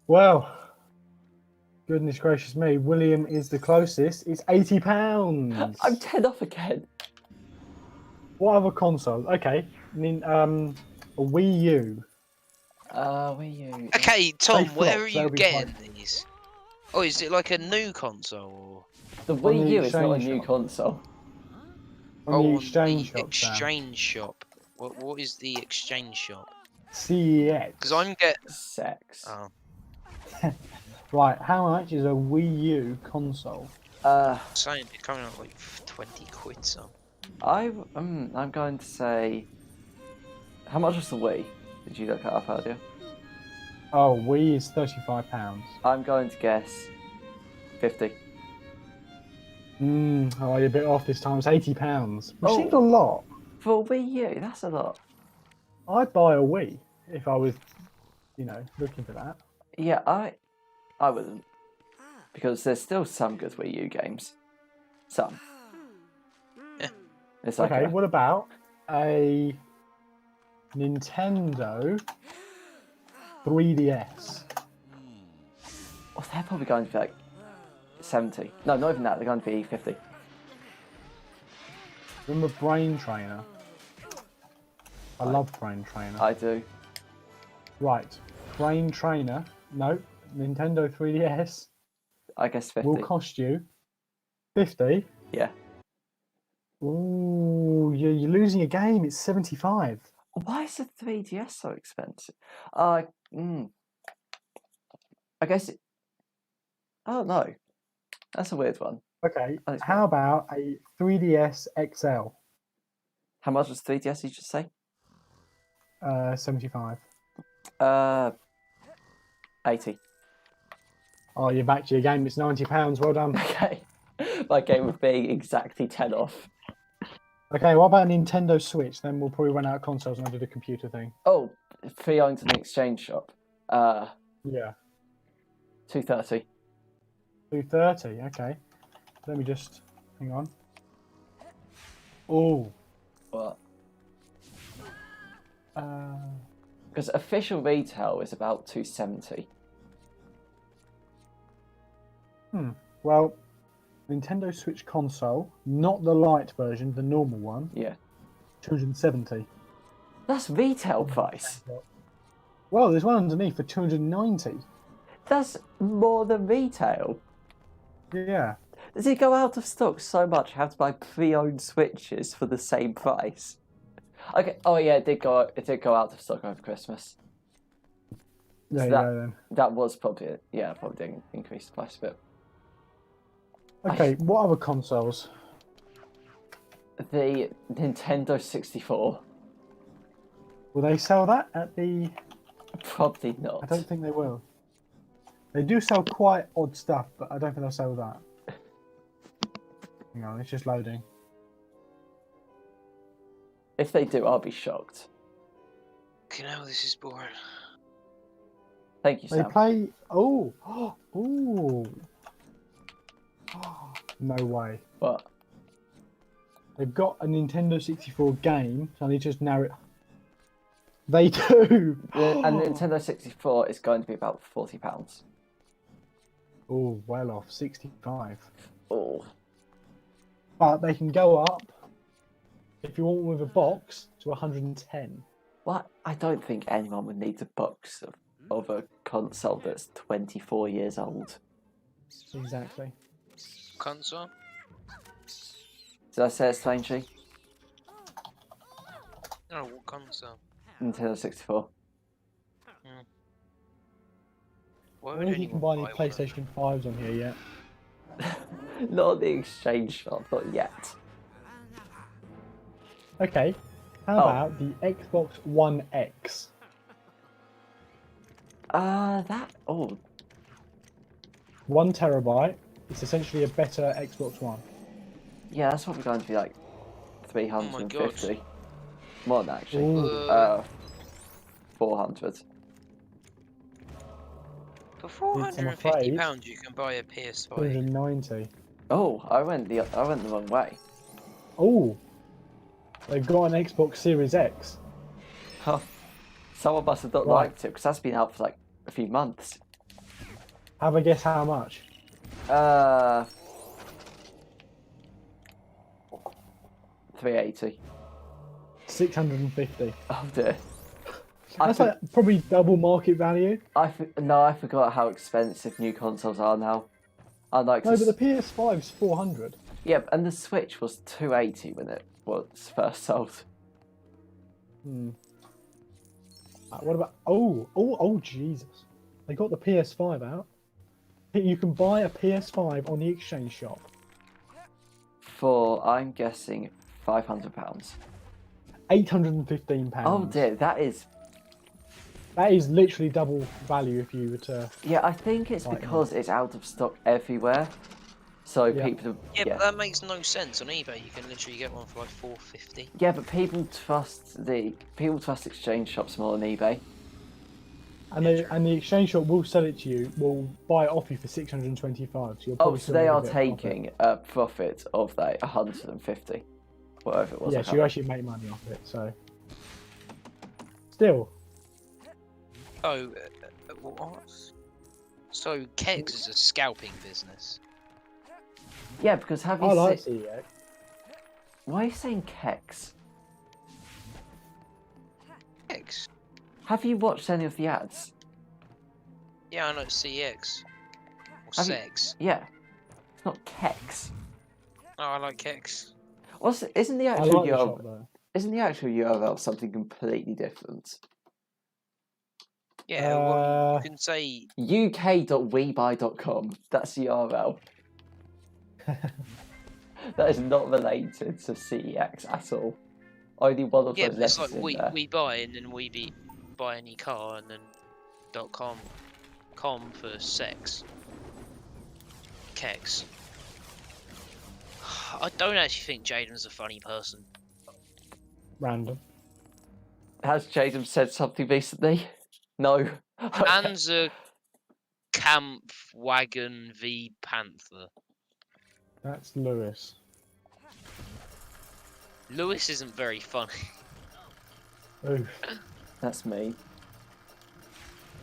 Well, goodness gracious me, William is the closest. It's £80. I'm 10 off again. What other console? Okay, a Wii U. Wii U. Okay, Tom, They where flop, are so you they'll be getting these? Oh, is it like a new console? The On Wii the U is not a exchange new shop. console. On the On exchange the shop, Sam. exchange shop. What is the exchange shop? CEX. Because I'm get. Sex. Oh, Right, how much is a Wii U console? saying it's coming out like 20 quid. So I'm going to say. How much was the Wii? Did you look it up earlier? Oh, Wii is £35. I'm going to guess 50. Oh, you're a bit off this time. It's £80, which Oh. seems a lot. For a Wii U, that's a lot. I'd buy a Wii if I was, looking for that. Yeah, I wouldn't. Because there's still some good Wii U games. Some. Yeah. It's like Okay, what about a Nintendo 3DS? well, they're probably going to be like 70. No, not even that. They're going to be 50. Remember Brain Trainer? I love Brain Trainer. I do. Right, Brain Trainer. No, Nintendo 3DS I guess 50. will cost you 50. Yeah. Ooh, you're losing a game. It's 75. Why is the 3DS so expensive? I guess it. Oh no, that's a weird one. Okay, That's how about a 3DS XL? How much was 3DS? Did you just say? 75. 80. Oh, you're back to your game. It's £90. Well done. Okay. My game would be exactly 10 off. Okay, what about a Nintendo Switch? Then we'll probably run out of consoles and I'll do the computer thing. Oh, pre-owned in the exchange shop. Yeah. 230. 230. Okay. Let me just hang on. Oh. What? Uh, Because official retail is about 270. well, Nintendo Switch console, not the light version, the normal one, Yeah. 270. That's retail price. Well, there's one underneath for 290. That's more than retail. Yeah. Does it go out of stock so much? I have to buy pre-owned Switches for the same price. Okay. Oh yeah, it did go. It did go out of stock over Christmas. There you that- go then. That was probably it. Yeah, probably didn't increase the price a bit. Okay, what other consoles? The Nintendo 64. Will they sell that at the... Probably not. I don't think they will. They do sell quite odd stuff, but I don't think they'll sell that. Hang on, it's just loading. If they do, I'll be shocked. you know, this is boring. Thank you, They Sam. play... Oh! Oh! No way. But They've got a Nintendo 64 game, so I need to just narrow it. They do! and the Nintendo 64 is going to be about £40. Oh, well off. 65. Oh, But they can go up, if you want with a box, to 110. what? I don't think anyone would need a box of a console that's 24 years old. Exactly. Console? Did I say it strangely? No, what console? Nintendo 64. Why I would don't think you can anyone buy any one of PlayStation 5s on here yet. Not the exchange shop, not yet. Okay, how Oh. about the Xbox One X? That. Oh, 1 terabyte. It's essentially a better Xbox One. yeah, that's probably going to be like Oh 350. More than that, actually. Ooh. 400. For I'm afraid- £450, you can buy a PS5. 290. Oh, I went the wrong way. Oh, they've got an Xbox Series X. Huh. Someone must have not Right. liked it because that's been out for like a few months. Have a guess how much? 380. 650. Oh dear. I That's for- like probably double market value. I forgot how expensive new consoles are now. I like No, but the PS5's 400. yeah, and the Switch was 280 when it was first sold. Hmm. What about? Oh, Jesus! They got the PS5 out. You can buy a PS5 on the exchange shop. For I'm guessing £500. £815. Oh dear, that is. That is literally double value if you were to. Yeah, I think it's Right, because it's out of stock everywhere. So Yeah. people. Yeah, but that makes no sense. On eBay, you can literally get one for like £450. Yeah, but people trust exchange shops more than eBay. And the exchange shop will sell it to you. Will buy it off you for 625. So you'll Oh, probably so still they make a are bit of profit. taking a profit of that 150, whatever it was. I Yeah, so can't you actually make money off it. So still, Oh, what? So Kegs is a scalping business. Yeah, because have you I like seen? CEX. Why are you saying Kex? Kegs? Have you watched any of the ads? Yeah, I know CX. Or Have you- Sex. Yeah, it's not Kex. Oh, I like Kegs. Isn't the I actual like the URL? shop though. Isn't the actual URL something completely different? Yeah, well, Uh, you can say uk.webuy.com. That's the URL. That is not related to CEX at all. Only one of yeah, those but it's letters like in there. we buy and then buy any car and then .com for sex. Kegs. I don't actually think Jaden's a funny person. random. Has Jaden said something recently? No. Panzer Kampfwagen v Panther. That's Lewis. Lewis isn't very funny. Oof. That's me.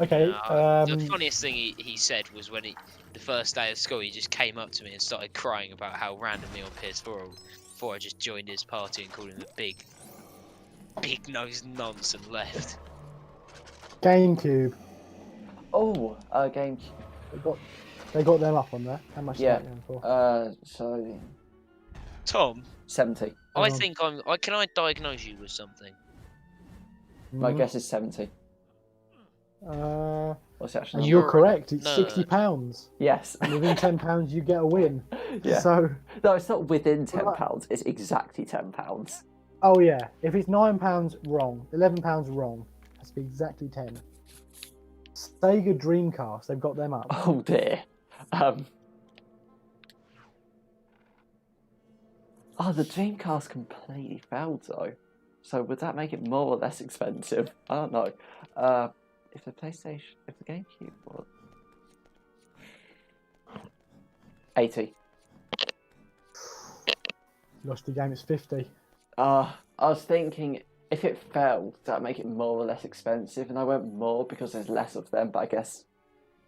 Okay. The funniest thing he said was when the first day of school, he just came up to me and started crying about how randomly on PS4 before I just joined his party and called him a big nosed nonce and left. GameCube. Oh, GameCube. They got them up on there. How much Yeah. is that going for? So Tom, 70. I Um, think can I diagnose you with something? My Mhm. guess is 70. What's it actually? You're You're correct. It's nerd. £60. Yes. Within £10, you get a win. Yeah. So, No, it's not within Well, £10. It's exactly £10. oh yeah, if it's £9 wrong, £11 wrong, it has to be exactly 10. Sega Dreamcast, they've got them up. Oh dear. Oh, the Dreamcast completely failed though. So would that make it more or less expensive? I don't know. If the GameCube was 80. Lost the game, it's 50. I was thinking if it fell, does that make it more or less expensive? And I went more because there's less of them, but I guess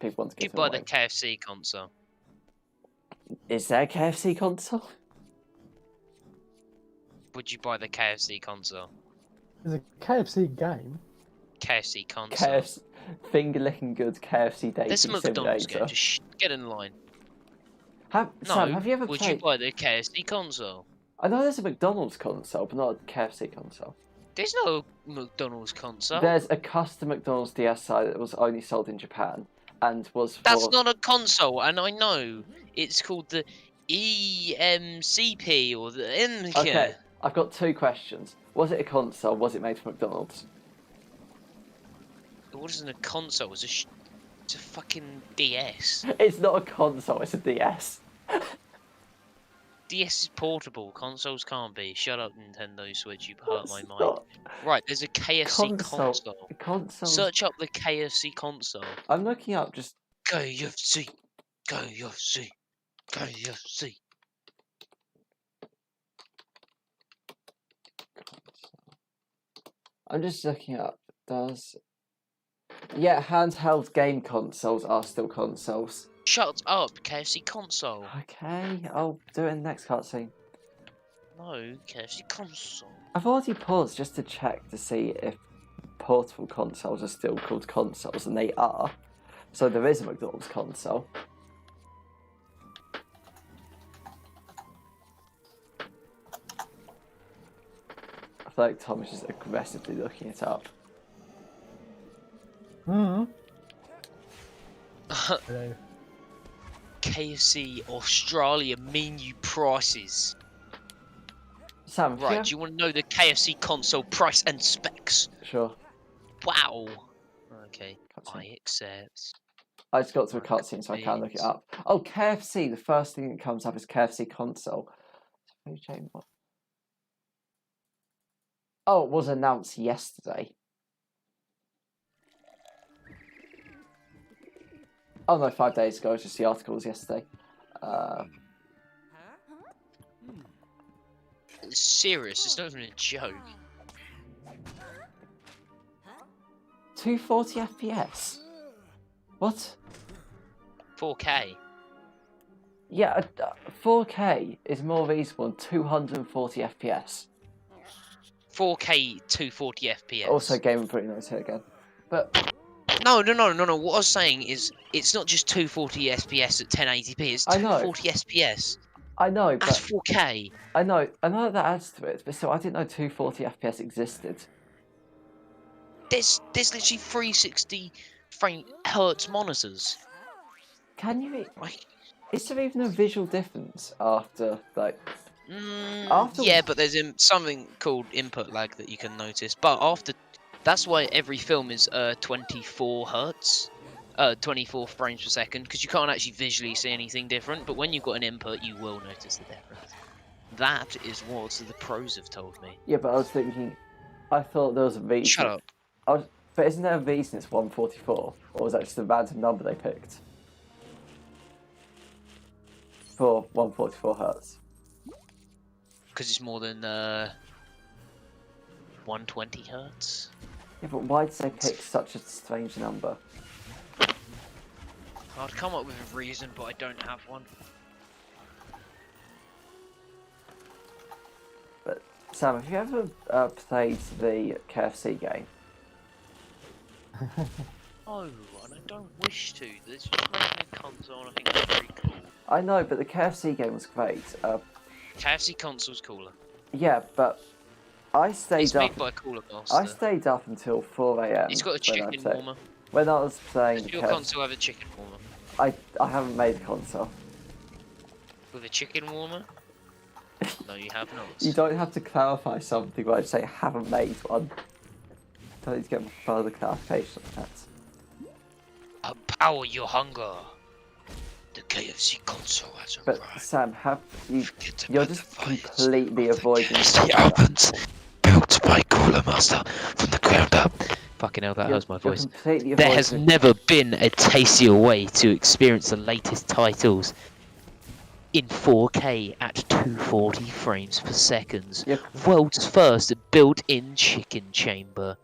people want to You give them buy away. the KFC console. Is there a KFC console? Would you buy the KFC console? There's a KFC game. KFC console. KFC finger licking good KFC dating There's some McDonald's simulator. game. Just get in line. No, Sam, have you ever would played? you buy the KFC console? I know there's a McDonald's console, but not a KFC console. There's no McDonald's console. There's a custom McDonald's DSi that was only sold in Japan and was for... That's not a console, and I know it's called the EMCP or the M. Okay, I've got two questions. Was it a console? Was it made for McDonald's? What isn't a console? It's a fucking DS. It's not a console, it's a DS. DS is portable. Consoles can't be. Shut up, Nintendo Switch. You hurt my It's mind. not Right, there's a KFC console. Consoles. Search up the KFC console. I'm looking up just. KFC. KFC. KFC. I'm just looking up. Yeah, handheld game consoles are still consoles. Shut up, KFC console. Okay, I'll do it in the next cutscene. No, KFC console. I've already paused just to check to see if portable consoles are still called consoles, and they are. So there is a McDonald's console. I feel like Thomas is aggressively looking it up. Hello. KFC Australia menu prices. Sam, Right, do you want to know the KFC console price and specs? Sure. Wow. Okay, Cutscene. I accept. I just got to a cutscene, so I can't look it up. Oh, KFC. The first thing that comes up is KFC console. Food chain, what? Oh, it was announced yesterday. Oh no, 5 days ago. It's just the article was yesterday. It's serious, it's not even a joke. 240 FPS. What? 4K. Yeah, 4K is more reasonable than 240 FPS. 4K 240 FPS. Also, Game of Bruno's here again. But No. What I was saying is, it's not just 240 FPS at 1080p. It's I know. 240 FPS. I know, That's but 4K. I know that adds to it. But still, I didn't know 240 FPS existed. There's literally 360 hertz monitors. Can you? Like, Is there even a visual difference after like? After- yeah, but there's something called input lag that you can notice. But after, that's why every film is 24 hertz, 24 frames per second, because you can't actually visually see anything different. But when you've got an input, you will notice the difference. That is what the pros have told me. Yeah, but I was thinking, I thought there was a reason. Shut up. But isn't there a reason it's 144, or was that just a random number they picked for 144 hertz? Because it's more than 120 hertz. Yeah, but why did they pick such a strange number? I'd come up with a reason, but I don't have one. But Sam, have you ever played the KFC game? Oh, and I don't wish to. This is making a console, and I think it's very cool. I know, but the KFC game was great. KFC console's cooler. Yeah, but I stayed It's up. made by Cooler Master. I stayed up until 4 a.m. It's got a chicken warmer. When I was playing Does the your KFC, console have a chicken warmer? I haven't made a console. With a chicken warmer? No, you have not. You don't have to clarify something when I say haven't made one. Don't need to get further clarification on that. Empower your hunger. The KFC console has But arrived. Sam, have you? Forget You're about just the fires completely of the avoiding. KFC ovens built by Cooler Master from the ground up. Fucking hell, that hurts my You're voice. completely There has avoiding. never been a tastier way to experience the latest titles in 4K at 240 frames per second. Yep. World's first built-in chicken chamber.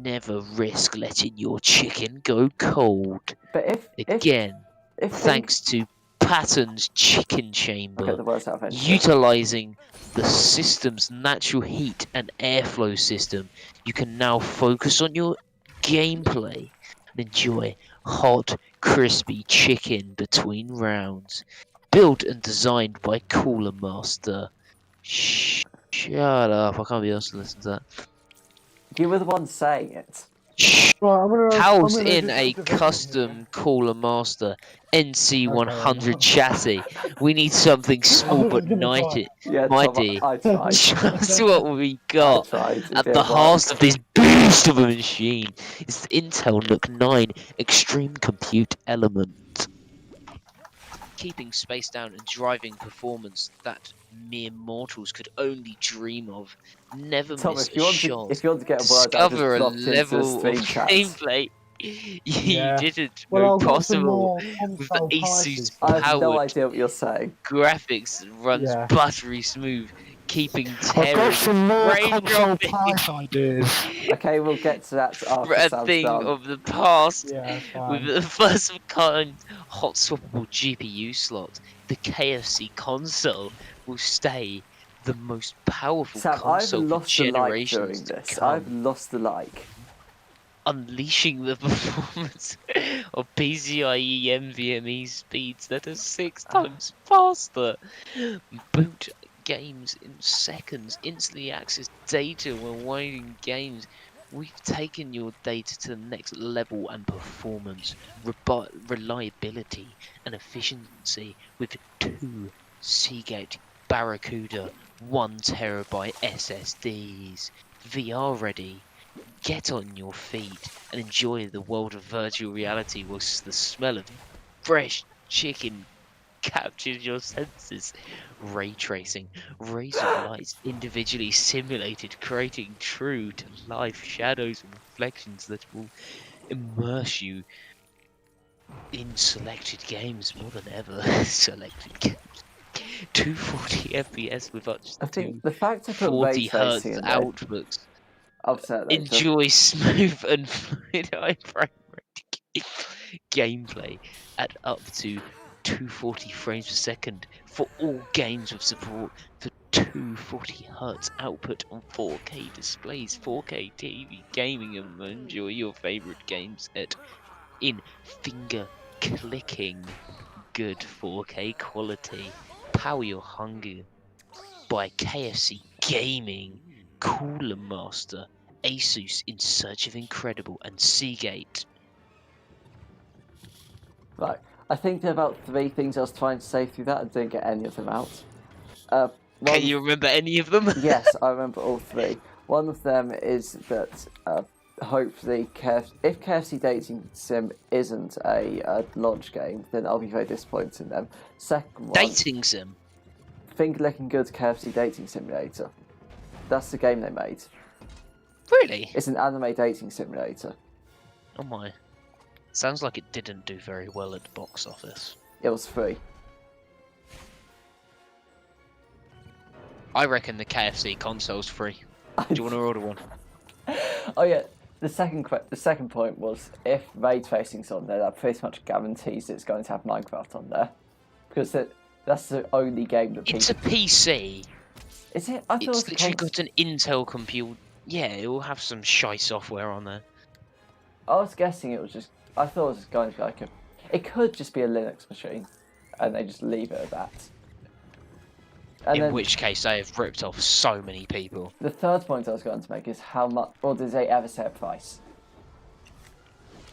Never risk letting your chicken go cold. But if Again, if thanks to Pattern's chicken I'll chamber, get the words out eventually. utilizing the system's natural heat and airflow system, you can now focus on your gameplay and enjoy hot, crispy chicken between rounds. Built and designed by Cooler Master. Shut up, I can't be asked to listen to that. You were the one saying it. Right, House I'm gonna in do a some development custom Cooler Master NC100 Okay, chassis. We need something here. small I was but gonna try. mighty. Yeah, Tom, Mighty. I tried. Just what we I got. tried. It At the didn't heart work. of this beast of a machine is the Intel NUC 9 Extreme Compute Element. Keeping space down and driving performance that mere mortals could only dream of. Never Tom, miss if a you want shot. to, if you want to get a word out, just Discover a drop it into the level of stream chat. gameplay you Yeah. didn't Well, know I've got some possible more with the console Asus prices. I have no powered idea what you're saying. graphics runs Yeah. buttery smooth, keeping I've tearing got some more frame console dropping. price ideas. Okay, we'll get to that after A Sam's thing done. of the past. Yeah, that's With fine. the first of kind hot swappable GPU slot, the KFC console will stay the most powerful Sam, I've console for lost the like generations during to this. come. I've lost the like. Unleashing the performance of PCIe NVMe speeds that are 6 times faster. Boot games in seconds, instantly access data when winding games. We've taken your data to the next level and performance, reliability and efficiency with 2 Seagate Barracuda 1TB SSDs. VR ready. Get on your feet and enjoy the world of virtual reality whilst the smell of fresh chicken captures your senses. Ray tracing, rays of light individually simulated, creating true to life shadows and reflections that will immerse you in selected games more than ever. Selected games. 240 FPS with up I to think the fact I put ray 40 hertz tracing in there outputs. upset later. Enjoy smooth and fluid high frame rate gameplay at up to 240 frames per second for all games with support for 240 hertz output on 4K displays, 4K TV gaming, and enjoy your favorite games in finger clicking good 4K quality. Power your hunger by KFC Gaming, Cooler Master, Asus in Search of Incredible, and Seagate. Right. I think there are about 3 things I was trying to say through that and didn't get any of them out. One, Can you remember any of them? yes, I remember all 3. One of them is that hopefully, if KFC Dating Sim isn't a launch game, then I'll be very disappointed in them. Second one, Dating Sim. Finger Licking Good KFC Dating Simulator. That's the game they made. Really? It's an anime dating simulator. Oh my. Sounds like it didn't do very well at the box office. It was free. I reckon the KFC console's free. Do you want to order one? Oh yeah, the second point was if ray tracing's on there, that pretty much guarantees it's going to have Minecraft on there, because that's the only game that It's a PC. Is it? I thought it was It's literally got an Intel computer. Yeah, it will have some shy software on there. I was guessing it was just. I thought it was going to be like a. It could just be a Linux machine, and they just leave it at that. And In then which case, they have ripped off so many people. the third point I was going to make is how much, or did they ever say a price?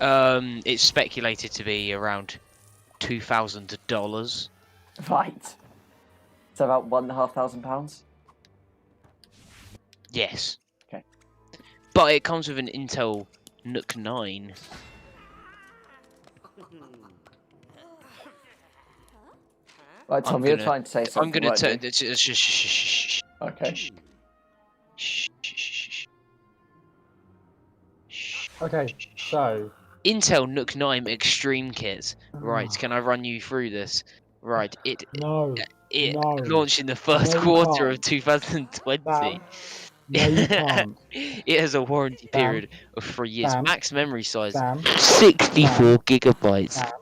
It's speculated to be around $2,000. Right. So about £1,500. Yes. Okay. But it comes with an Intel NUC 9. Right, Tom, I'm you're gonna- trying to say something. I'm gonna weren't turn. you? Okay. Okay, so Intel NUC 9 Extreme Kit. Right, can I run you through this? Right, it no, launched in the first No, you quarter can't. of 2020. Bam. No, you can't. It has a warranty Bam. period of 3 years. Bam. Max memory size Sam, 64 gigabytes.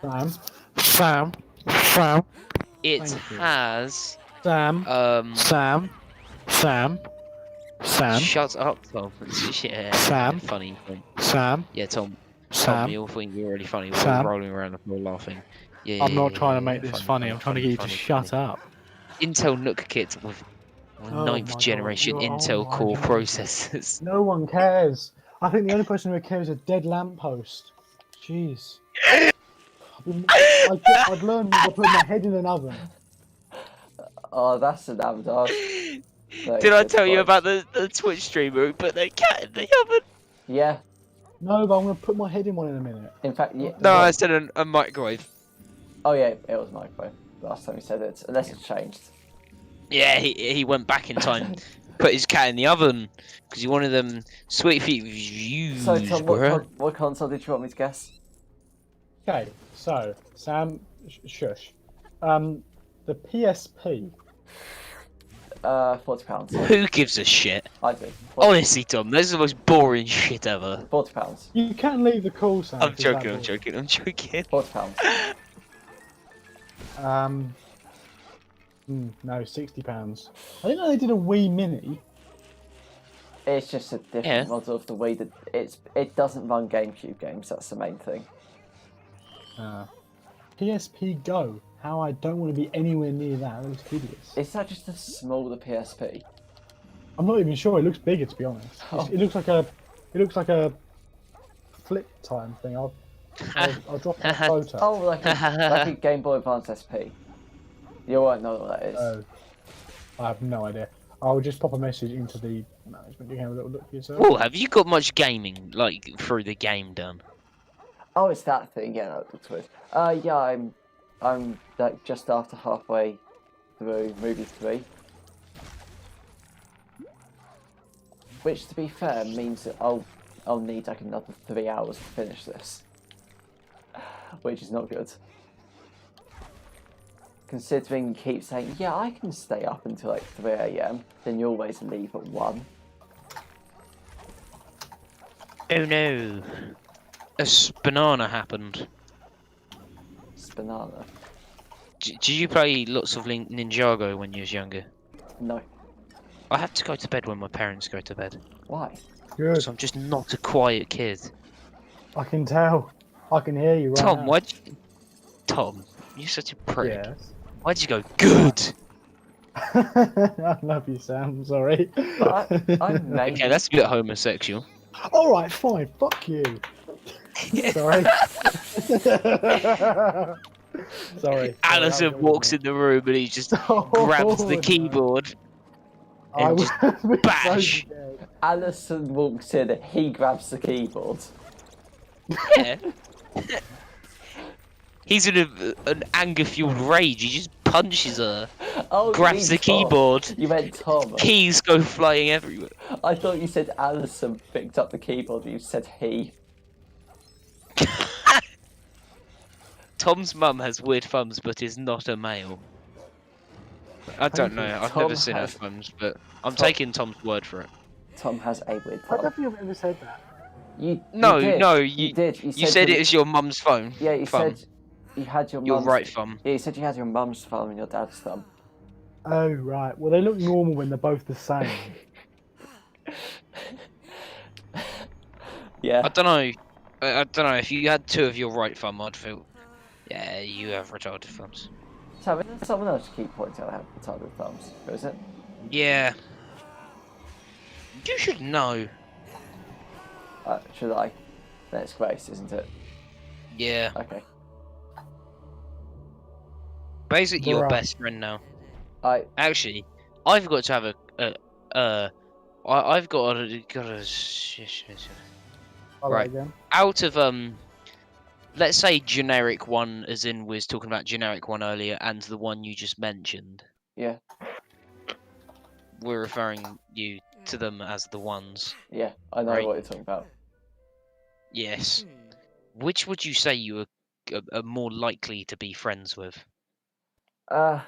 Sam, Sam, It Thank you. has Sam, Sam, Shut up, Tom. Yeah, Sam. funny. Sam, Yeah, Tom. Sam. We all think you're really funny. We're all Sam. rolling around the floor laughing. Yeah, I'm yeah, not yeah, trying to yeah, make yeah, this funny, I'm trying to get you to shut up. Intel NUC kit with Oh 9th my God, generation you're- oh Intel my Core God. processors. no one cares. I think the only person who would care is a dead lamppost. Jeez. I'd learn by putting my head in an oven. Oh, that's an Avatar. Did I tell you about the Twitch streamer who put their cat in the oven? Yeah. No, but I'm going to put my head in one in a minute. In fact, yeah. No, I said a microwave. Oh yeah, it was microwave. Last time you said it, unless it's changed. Yeah, he went back in time, put his cat in the oven because he wanted them sweet feet views. So Tom, what console did you want me to guess? Okay, so Sam, shush. The PSP. £40. Who gives a shit? I do. Honestly, Tom, this is the most boring shit ever. £40. You can leave the call, Sam. I'm joking. I'm joking. £40. No, £60. I didn't know they did a Wii Mini. It's just a different model of the way that it doesn't run GameCube games. That's the main thing. PSP Go. How I don't want to be anywhere near that. That looks hideous. Is that just a smaller PSP? I'm not even sure. It looks bigger, to be honest. Oh. It looks like a flip time thing. I'll drop a photo. Oh, like a Game Boy Advance SP. You won't know what that is. I have no idea. I'll just pop a message into the management. You can have a little look for yourself. Oh, have you got much gaming like through the game done? Oh, it's that thing. Yeah, no, it looks weird. Yeah, I'm like just after halfway through movie 3. Which, to be fair, means that I'll need like another 3 hours to finish this, which is not good. Considering you keep saying, yeah, I can stay up until like 3 AM, then you always leave at 1. Oh no. A banana happened. Banana. Did you play lots of Ninjago when you was younger? No. I have to go to bed when my parents go to bed. Why? Good. So I'm just not a quiet kid. I can tell. I can hear you right Tom, now. why'd you... Tom, you're such a prick. Yes. Why'd you go, good? I love you, Sam. Sorry. I'm mainly... Okay, that's a bit homosexual. Alright, fine. Fuck you. Sorry. Sorry. Alison walks in the room and he just grabs the keyboard and just bash. Alison walks in, he grabs the keyboard. Yeah. He's in an anger-fueled rage. He just punches her, Oh, grabs the keyboard. You meant Tom. Keys go flying everywhere. I thought you said Alison picked up the keyboard, but you said he. Tom's mum has weird thumbs, but is not a male. I don't know. I've never seen her thumbs, but I'm taking Tom's word for it. Tom has a weird I thumb. don't think I've ever said that. You did. You You said it was your mum's phone. Yeah, you thumb. said you had your Your mum's... right thumb. Yeah, you said you had your mum's thumb and your dad's thumb. Oh, right. Well, they look normal when they're both the same. Yeah. I don't know. I don't know. If you had two of your right thumb, I'd feel. Yeah, you have retarded thumbs. So, someone else keep pointing out I have retarded thumbs, is it? Yeah. You should know. Should I? Then it's Grace, isn't it? Yeah. Okay. Basically, your Bruh. best friend now. Actually, I've got to have I've got a Right. Again. out of let's say generic one, as in we was talking about generic one earlier, and the one you just mentioned. Yeah. We're referring you to them as the ones. Yeah, I know Right. what you're talking about. Yes. Which would you say you are more likely to be friends with? I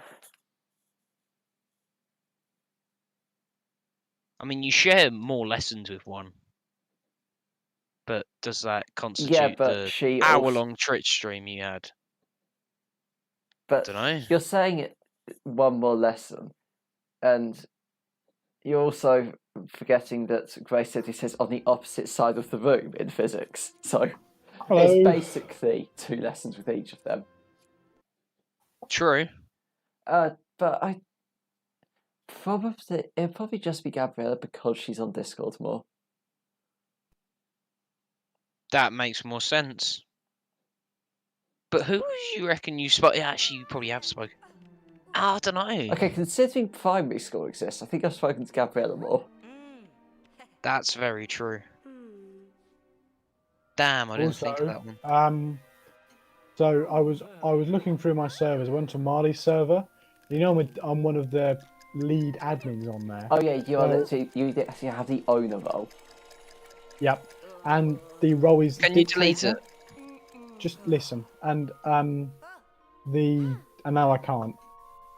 mean, you share more lessons with one. But does that constitute but the she also- hour-long Twitch stream you had? But Don't know. you're saying it one more lesson, and you're also forgetting that Grace said he says on the opposite side of the room in physics. So Hello. it's basically 2 lessons with each of them. True. But it'd probably just be Gabriella because she's on Discord more. That makes more sense. But who do you reckon you spoke? Actually, you probably have spoken. I don't know. Okay, considering primary school exists, I think I've spoken to Gabriella more. That's very true. Damn, I didn't think of that one. So I was looking through my servers. I went to Marley's server. You know, I'm one of the lead admins on there. Oh yeah, you are Well- literally, you actually have the owner role. Yep. And the role is. Can you delete dictator. Just listen. And and now I can't.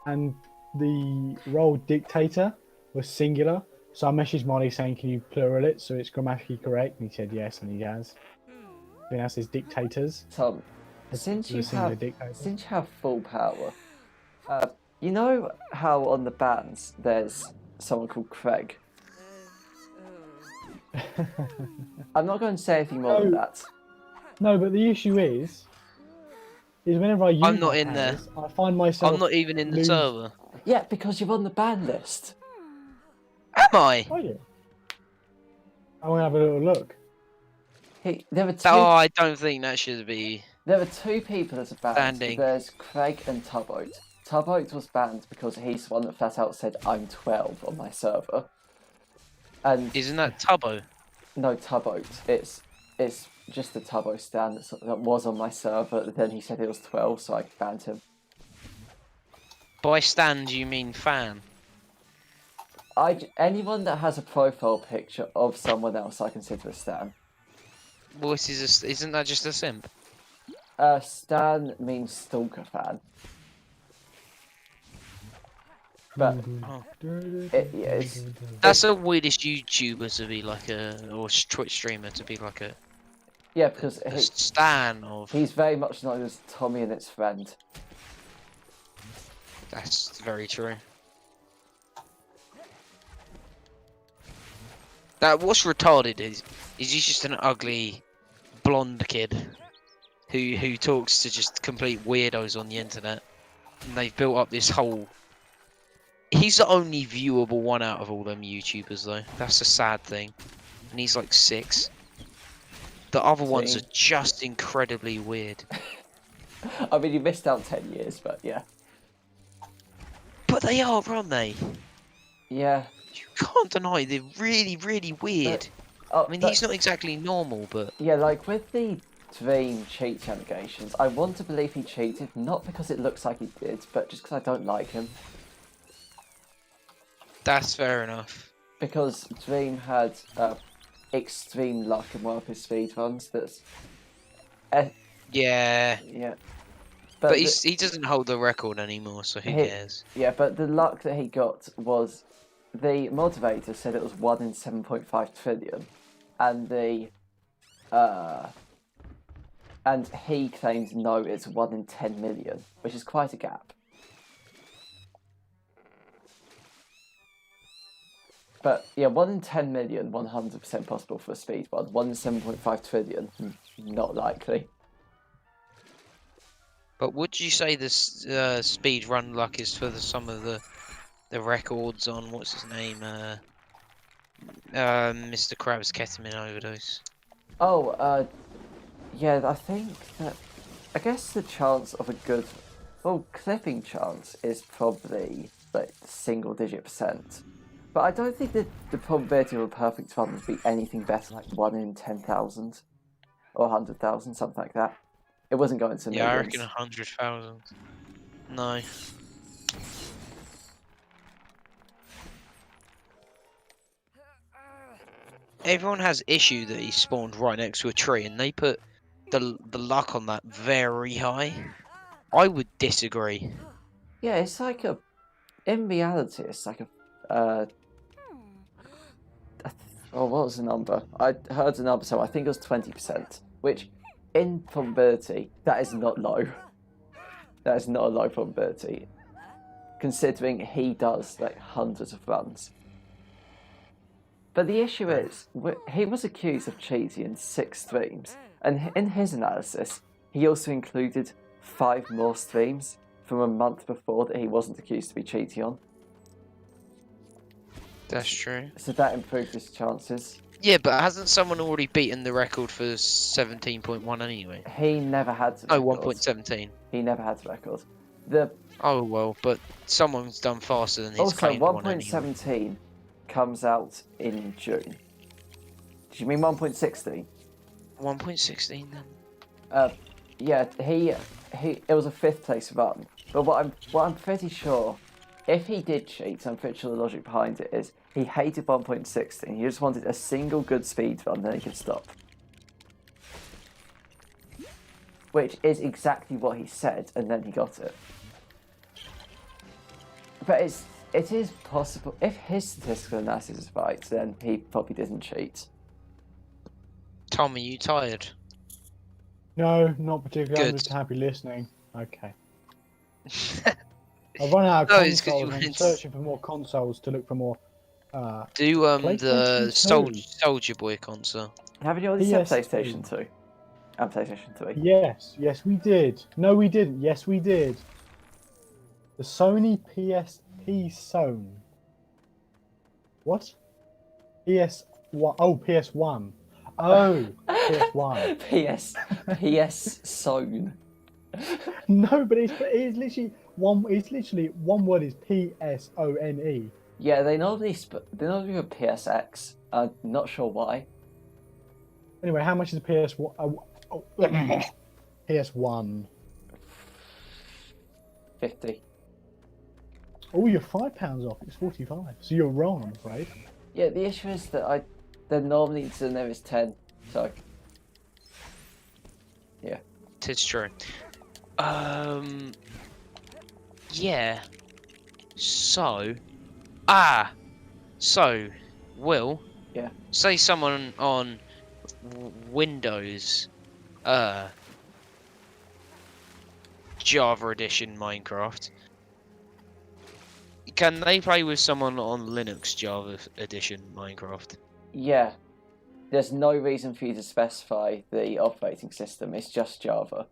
And the role dictator was singular. So I messaged Marley saying, "Can you plural it so it's grammatically correct?" And he said yes, and he has. Then that says dictators. Tom, since So you a singular have dictator. since you have full power, you know how on the bands there's someone called Craig. I'm not going to say anything more than No. that. No, but the issue is whenever I use I'm not my in there. powers, I find myself. I'm not even in the lose- server. Yeah, because you're on the ban list. Am I? Oh yeah. I want to have a little look. There were two. Oh, I don't think that should be. There were two people as a band. Standing. There's Craig and Tubboat. Tubboat was banned because he's the one that flat out said I'm 12 on my server. And Isn't that Tubbo? no, Tubboat. It's just the Tubbo stand that was on my server. Then he said it was 12, so I banned him. By stand, you mean fan? Anyone that has a profile picture of someone else, I consider a stan. Well, isn't that just a simp? Stan means stalker fan. But Oh. it's That's the weirdest YouTuber to be like or Twitch streamer to be like a yeah, because stan of. he's very much known as Tommy and its friend. That's very true. That what's retarded is he's just an ugly blonde kid who talks to just complete weirdos on the internet, and they've built up this whole. He's the only viewable one out of all them YouTubers, though. That's a sad thing, and he's like 6. The other ones are just incredibly weird. I mean, you missed out 10 years, but yeah. But they are, aren't they? Yeah. You can't deny they're really, really weird. I mean, he's not exactly normal, but Yeah, like with the Dream cheat allegations, I want to believe he cheated, not because it looks like he did, but just because I don't like him. that's fair enough. Because Dream had extreme luck in one of his speedruns that's... Yeah, yeah. but he doesn't hold the record anymore, so who cares? Yeah, but the luck that he got was... The motivator said it was 1 in 7.5 trillion, and and he claimed no, it's 1 in 10 million, which is quite a gap. But yeah, 1 in 10 million, 100% possible for a speed run. 1 in 7.5 trillion, not likely. But would you say this speed run luck is for some of the records on what's his name, Mr. Krabs ketamine overdose? Oh, yeah, I think that... I guess the chance of a good... Well, clipping chance is probably, like, single-digit %. But I don't think that the probability of a perfect run would be anything better, like 1 in 10,000 or 100,000, something like that. It wasn't going to Yeah, I millions. reckon 100,000. No. Everyone has issue that he spawned right next to a tree, and they put the luck on that very high. I would disagree. Yeah, it's like a... In reality, it's like a... Oh, what was the number? I heard the number, so I think it was 20%, which, in probability, that is not low. That is not a low probability, considering he does, like, hundreds of runs. But the issue is, he was accused of cheating in 6 streams, and in his analysis, he also included 5 more streams from a month before that he wasn't accused to be cheating on. That's true. So that improved his chances. Yeah, but hasn't someone already beaten the record for 17.1 anyway? He never had the No, record. 1.17. He never had the record. The Oh well, but someone's done faster than he's also claimed one anyway. 1.17 comes out in June. Do you mean 1.16? 1.16 then. Yeah, he it was a 5th place run. But what I'm pretty sure, if he did cheat, I'm pretty sure the logic behind it is he hated 1.16. He just wanted a single good speed run, then he could stop. Which is exactly what he said, and then he got it. But it is possible, if his statistical analysis is right, then he probably didn't cheat. Tom, are you tired? No, not particularly. I'm Good. just happy listening. Okay. I've run out of No, it's 'cause consoles. you I'm went- searching for more consoles to look for more. Do the PlayStation 2. Soldier Boy console. Haven't you already said PS2. PlayStation 2? And PlayStation 3? Yes, we did. No, we didn't. Yes, we did. The Sony PSP Zone. What? PS1. Oh, PS1. Oh, PS1. PS Zone. No, but it's literally one. It's literally one word. Is PSONE. Yeah, they normally go PSX. I'm not sure why. Anyway, how much is a PS1? PS1. 50. Oh, you're £5 off. It's 45. So you're wrong, I'm afraid. Yeah, the issue is that they're normally the nearest 10. So. Yeah. Tis true. Yeah. So. So, Will. Yeah. Say someone on Windows, Java Edition Minecraft. Can they play with someone on Linux Java Edition Minecraft? Yeah. There's no reason for you to specify the operating system. It's just Java.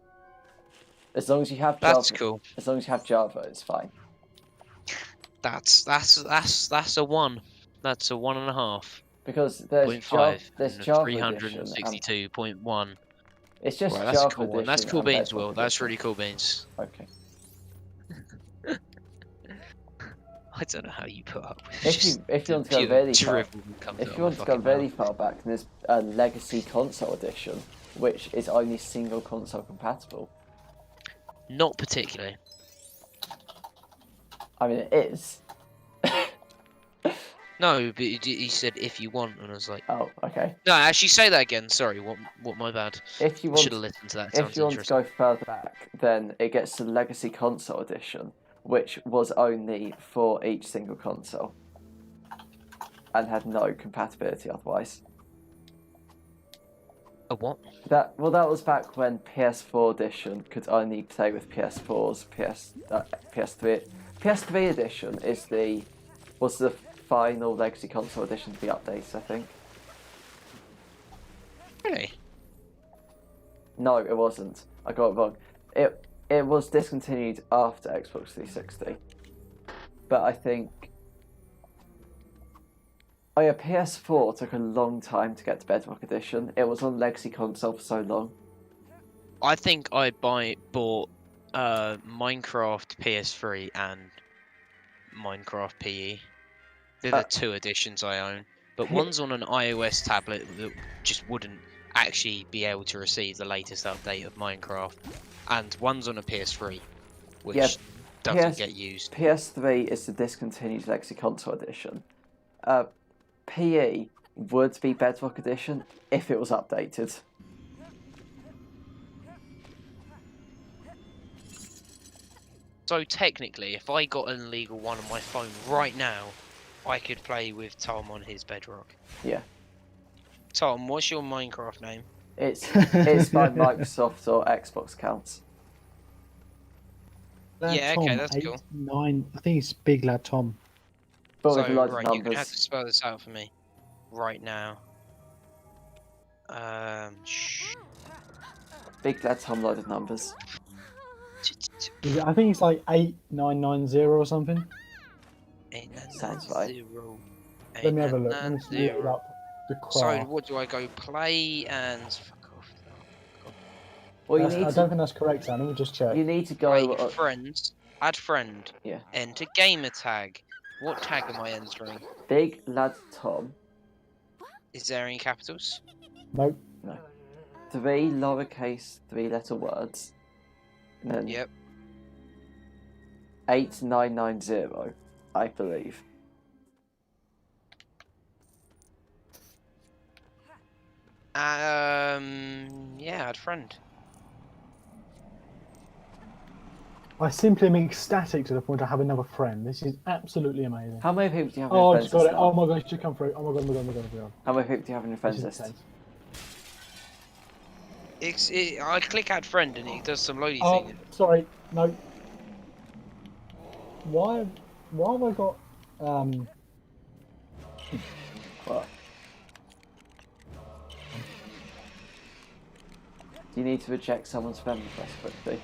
As long as you have Java. That's cool. As long as you have Java, it's fine. That's a 1. That's a 1.5. Because there's 0.5. there's Java 362.1. It's just Right, that's Java a cool one. edition That's cool and beans, Bedrock Will. That's edition. really cool beans. Okay. I don't know how you put up with If you want to go pure really far, drivel that comes if out you want of to my go fucking really mouth. far back, then there's a Legacy Console Edition, which is only single console compatible. Not particularly. I mean, it is. No, but he said if you want, and I was like, Oh, okay. no, actually say that again. Sorry, what my bad. If you I want, should have listened to that. if you want to go further back, then it gets the Legacy Console Edition, which was only for each single console, and had no compatibility otherwise. A what? That was back when PS4 edition could only play with PS4s, PS3. PS3 edition was the final Legacy Console edition to be updated, I think. Really? No, it wasn't. I got it wrong. It was discontinued after Xbox 360. But I think... Oh yeah, PS4 took a long time to get to Bedrock Edition. It was on Legacy Console for so long. I think I bought Minecraft PS3 and Minecraft PE. They're the 2 editions I own. But one's on an iOS tablet that just wouldn't actually be able to receive the latest update of Minecraft. And one's on a PS3, which doesn't get used. PS3 is the discontinued Legacy Console Edition. PE would be Bedrock Edition if it was updated. So technically, if I got an illegal one on my phone right now, I could play with Tom on his Bedrock. Yeah. Tom, what's your Minecraft name? It's by Microsoft or Xbox accounts. Yeah, Tom, okay, that's cool. 9. I think it's Big Lad Tom. But So, with loads right, of you're gonna have to numbers. spell this out for me. Right now. Big Lad Tom load of numbers. I think it's like 8990 or something. Sounds right. Let me have a look. Let me look it up. the craft. So what do I go play and fuck off? Well, you I need don't to. think that's correct, Sam. Let me just check. You need to Play go. friends. Add friend. Yeah. Enter gamer tag. What tag am I entering? Big lad Tom. Is there any capitals? Nope. No. 3 lowercase 3-letter words. And then Yep. 8990, I believe. Yeah, add friend. I simply am ecstatic to the point I have another friend. This is absolutely amazing. How many people do you have in Oh, your I friends just got list it. now? Oh my god, it's just come through. Oh my god, oh my god, oh my god, oh my god. How many people do you have in your This friends is list? intense. I click add friend and it does some loading Oh, thing. sorry. No. Why have I got What? Do you need to reject someone's friend request quickly?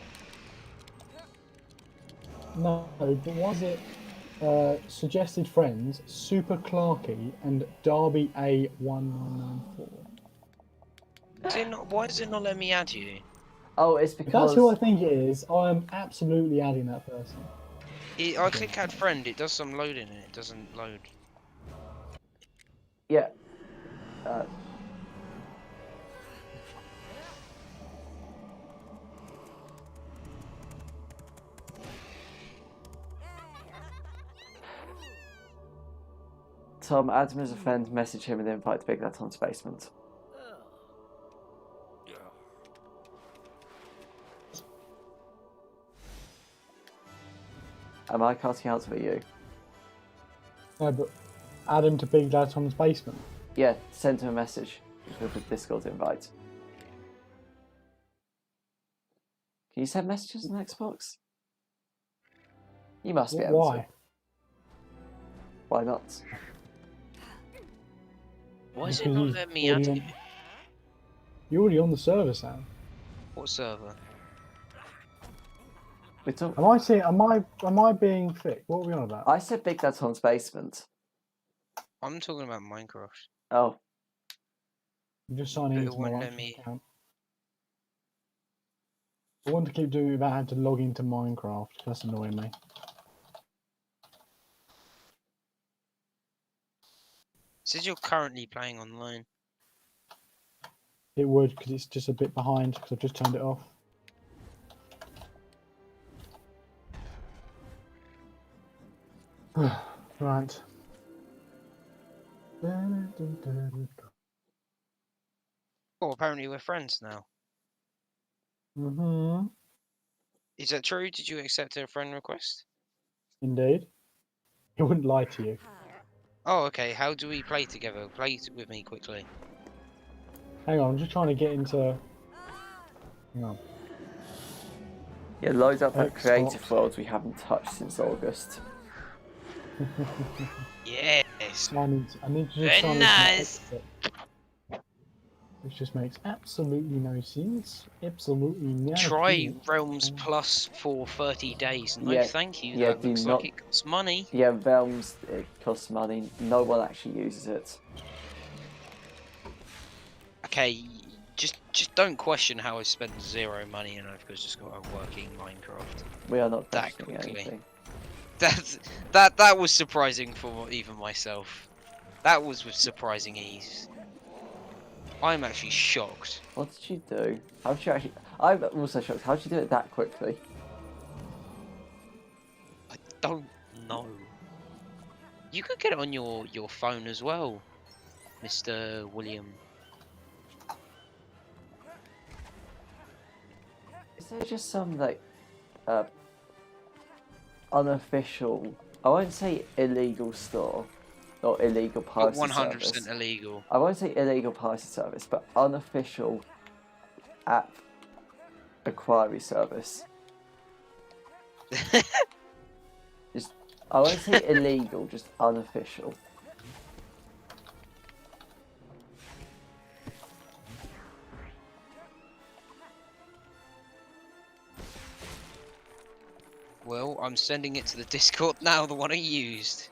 no, but was it suggested friends, Super Clarky and Darby A1994? Why does it not let me add you? Oh, it's If because. that's who I think it is, I am absolutely adding that person. I click add friend, it does some loading and it doesn't load. Yeah. Tom, add him as a friend, message him and invite Big Lad Tom's basement. Am I casting out for you? No, but add him to Big Lad Tom's basement. Yeah, send him a message with the Discord invite. Can you send messages on Xbox? You must be able Why? to. Why not? Why is it Because not he's letting me add already you? on- You're already on the server, Sam. What server? We talk- Am I seeing? Am I being thick? What are we on about? I said Big Lad Tom's basement. I'm talking about Minecraft. Oh, I'm just signing But it into my won't let Microsoft me- account. I want to keep doing it without having to log into Minecraft. That's annoying me. It says you're currently playing online. It would, because it's just a bit behind, because I've just turned it off. Right. Oh, apparently we're friends now. Mm-hmm. Is that true? Did you accept a friend request? Indeed. He wouldn't lie to you. Oh, okay. How do we play together? Play with me quickly. Hang on, I'm just trying to get into... Hang on. yeah, loads up that Xbox. creative world we haven't touched since August. Yes. I need to Very just sign into my nice. Xbox, which just makes absolutely no sense. Absolutely no Try sense. Realms Plus for 30 days. No, Yeah, thank you. yeah, That do looks not- like it costs money. Yeah, Realms, it costs money. No one actually uses it. Okay, just don't question how I spent 0 money and I've just got a working Minecraft. We are not That questioning quickly. anything. That was surprising for even myself. That was with surprising ease. I'm actually shocked. What did you do? How did you actually... I'm also shocked. How did you do it that quickly? I don't know. You could get it on your phone as well, Mr. William. Is there just some, like, unofficial... I won't say illegal store, or illegal But piracy 100% service. illegal. I won't say illegal piracy service, but unofficial app acquiry service. Just, I won't say illegal, just unofficial. Well, I'm sending it to the Discord now, the one I used.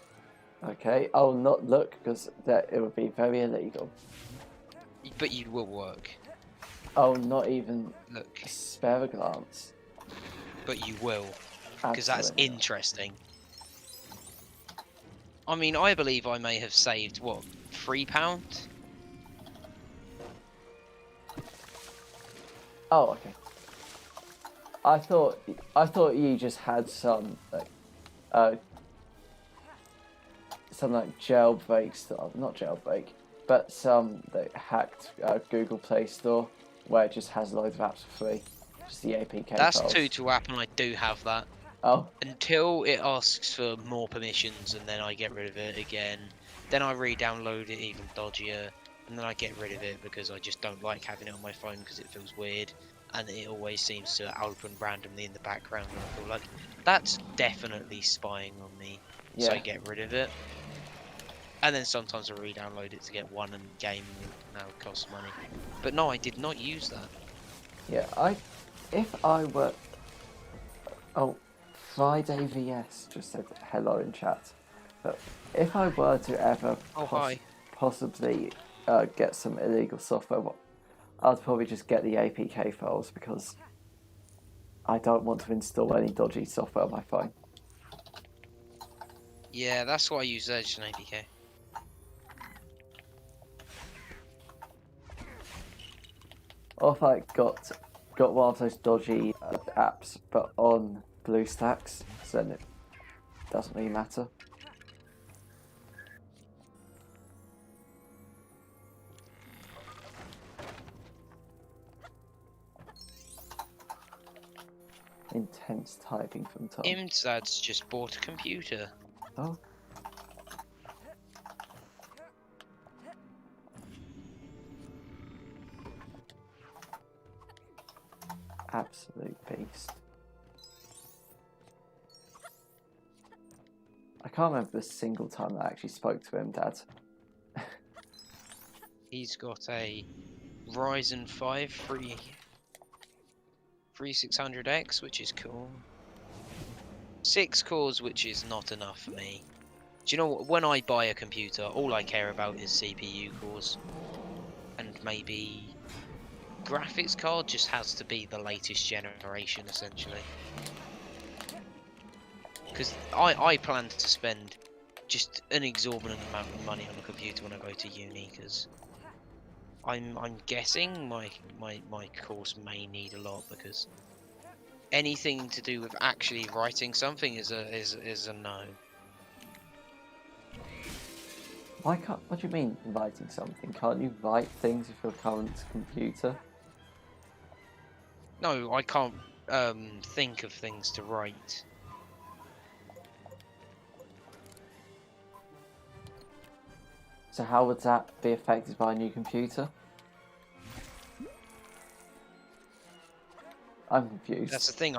Okay, I'll not look because it would be very illegal. But you will work. I'll not even Look, spare a glance. but you will, because that's Absolutely not. interesting. I mean, I believe I may have saved what, £3? Oh, okay. I thought you just had some jailbreak stuff, not jailbreak, but some hacked Google Play Store where it just has loads of apps for free, just the APK That's files. to app, and I do have that. Oh, Until it asks for more permissions, and then I get rid of it again. Then I re-download it even dodgier, and then I get rid of it because I just don't like having it on my phone because it feels weird, and it always seems to open randomly in the background, and I feel like that's definitely spying on me. yeah. So I get rid of it. And then sometimes I re-download it to get one and game now it costs money. But no, I did not use that. Yeah, if I were... Oh, Friday VS just said hello in chat. But if I were to ever Hi. possibly get some illegal software, I'd probably just get the APK files because I don't want to install any dodgy software on my phone. Yeah, that's why I use Edge and APK. Or if I got one of those dodgy apps, but on BlueStacks, so then it doesn't really matter. Intense typing from Tom. Imzad's just bought a computer. Oh. Absolute beast. I can't remember the single time I actually spoke to him, Dad. He's got a Ryzen 5 3600X, which is cool. 6 cores, which is not enough for me. Do you know what? When I buy a computer, all I care about is CPU cores. And maybe graphics card just has to be the latest generation, essentially. Because I plan to spend just an exorbitant amount of money on a computer when I go to uni, because I'm guessing my course may need a lot, because anything to do with actually writing something is a no. Why can't? What do you mean writing something? Can't you write things with your current computer? No, I can't think of things to write. So how would that be affected by a new computer? I'm confused. That's the thing.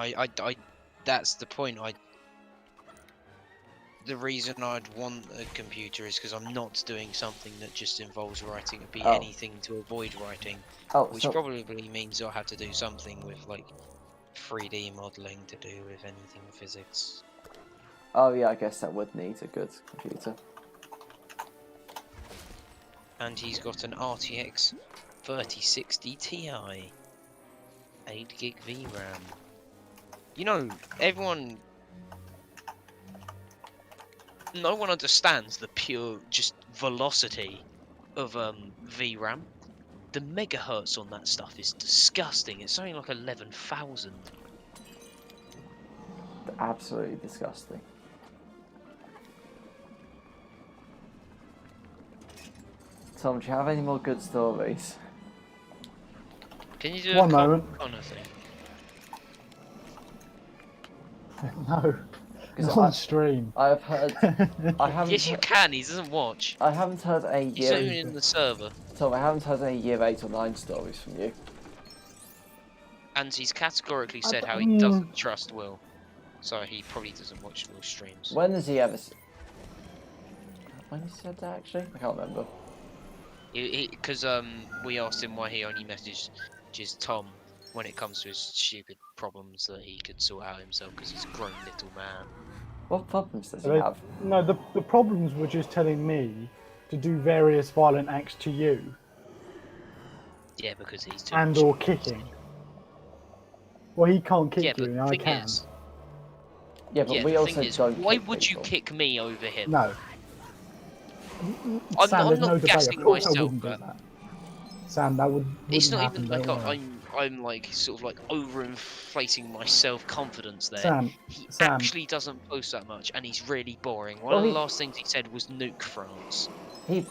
That's the point. The reason I'd want a computer is because I'm not doing something that just involves writing. It'd be anything to avoid writing, which probably means I'll have to do something with like 3D modeling to do with anything physics. Oh yeah, I guess that would need a good computer. And he's got an RTX 3060 Ti, 8GB VRAM. You know, no one understands the pure just velocity of VRAM. The megahertz on that stuff is disgusting. It's something like 11,000. Absolutely disgusting. Tom, do you have any more good stories? Can you do One a moment. kind of thing? No. Not on stream. I have heard. I haven't. Yes, you can. He doesn't watch. I haven't heard a He's not even in the server. Tom, I haven't heard any year 8 or 9 stories from you. And he's categorically said how he doesn't trust Will. So he probably doesn't watch Will's streams. When has he ever... When he said that, actually? I can't remember. Because we asked him why he only messages Tom when it comes to his stupid problems that he could sort out himself, because he's a grown little man. What problems does he They- have? No, the problems were just telling me to do various violent acts to you Yeah, because he's too and much. or kicking. Well, he can't kick Yeah, you, but and the I thing can. is, Yeah, but yeah, we the also thing is, don't why kick would you people. kick me over him? No. I'm Sam, there's not no debate. gassing Of course I myself, wouldn't do but that. Sam, that it's wouldn't not happen. even like Don't worry. I'm like sort of like overinflating my self-confidence there. Sam, He Sam. actually doesn't post that much, and he's really boring. One Well, of the he- last things he said was nuke France. He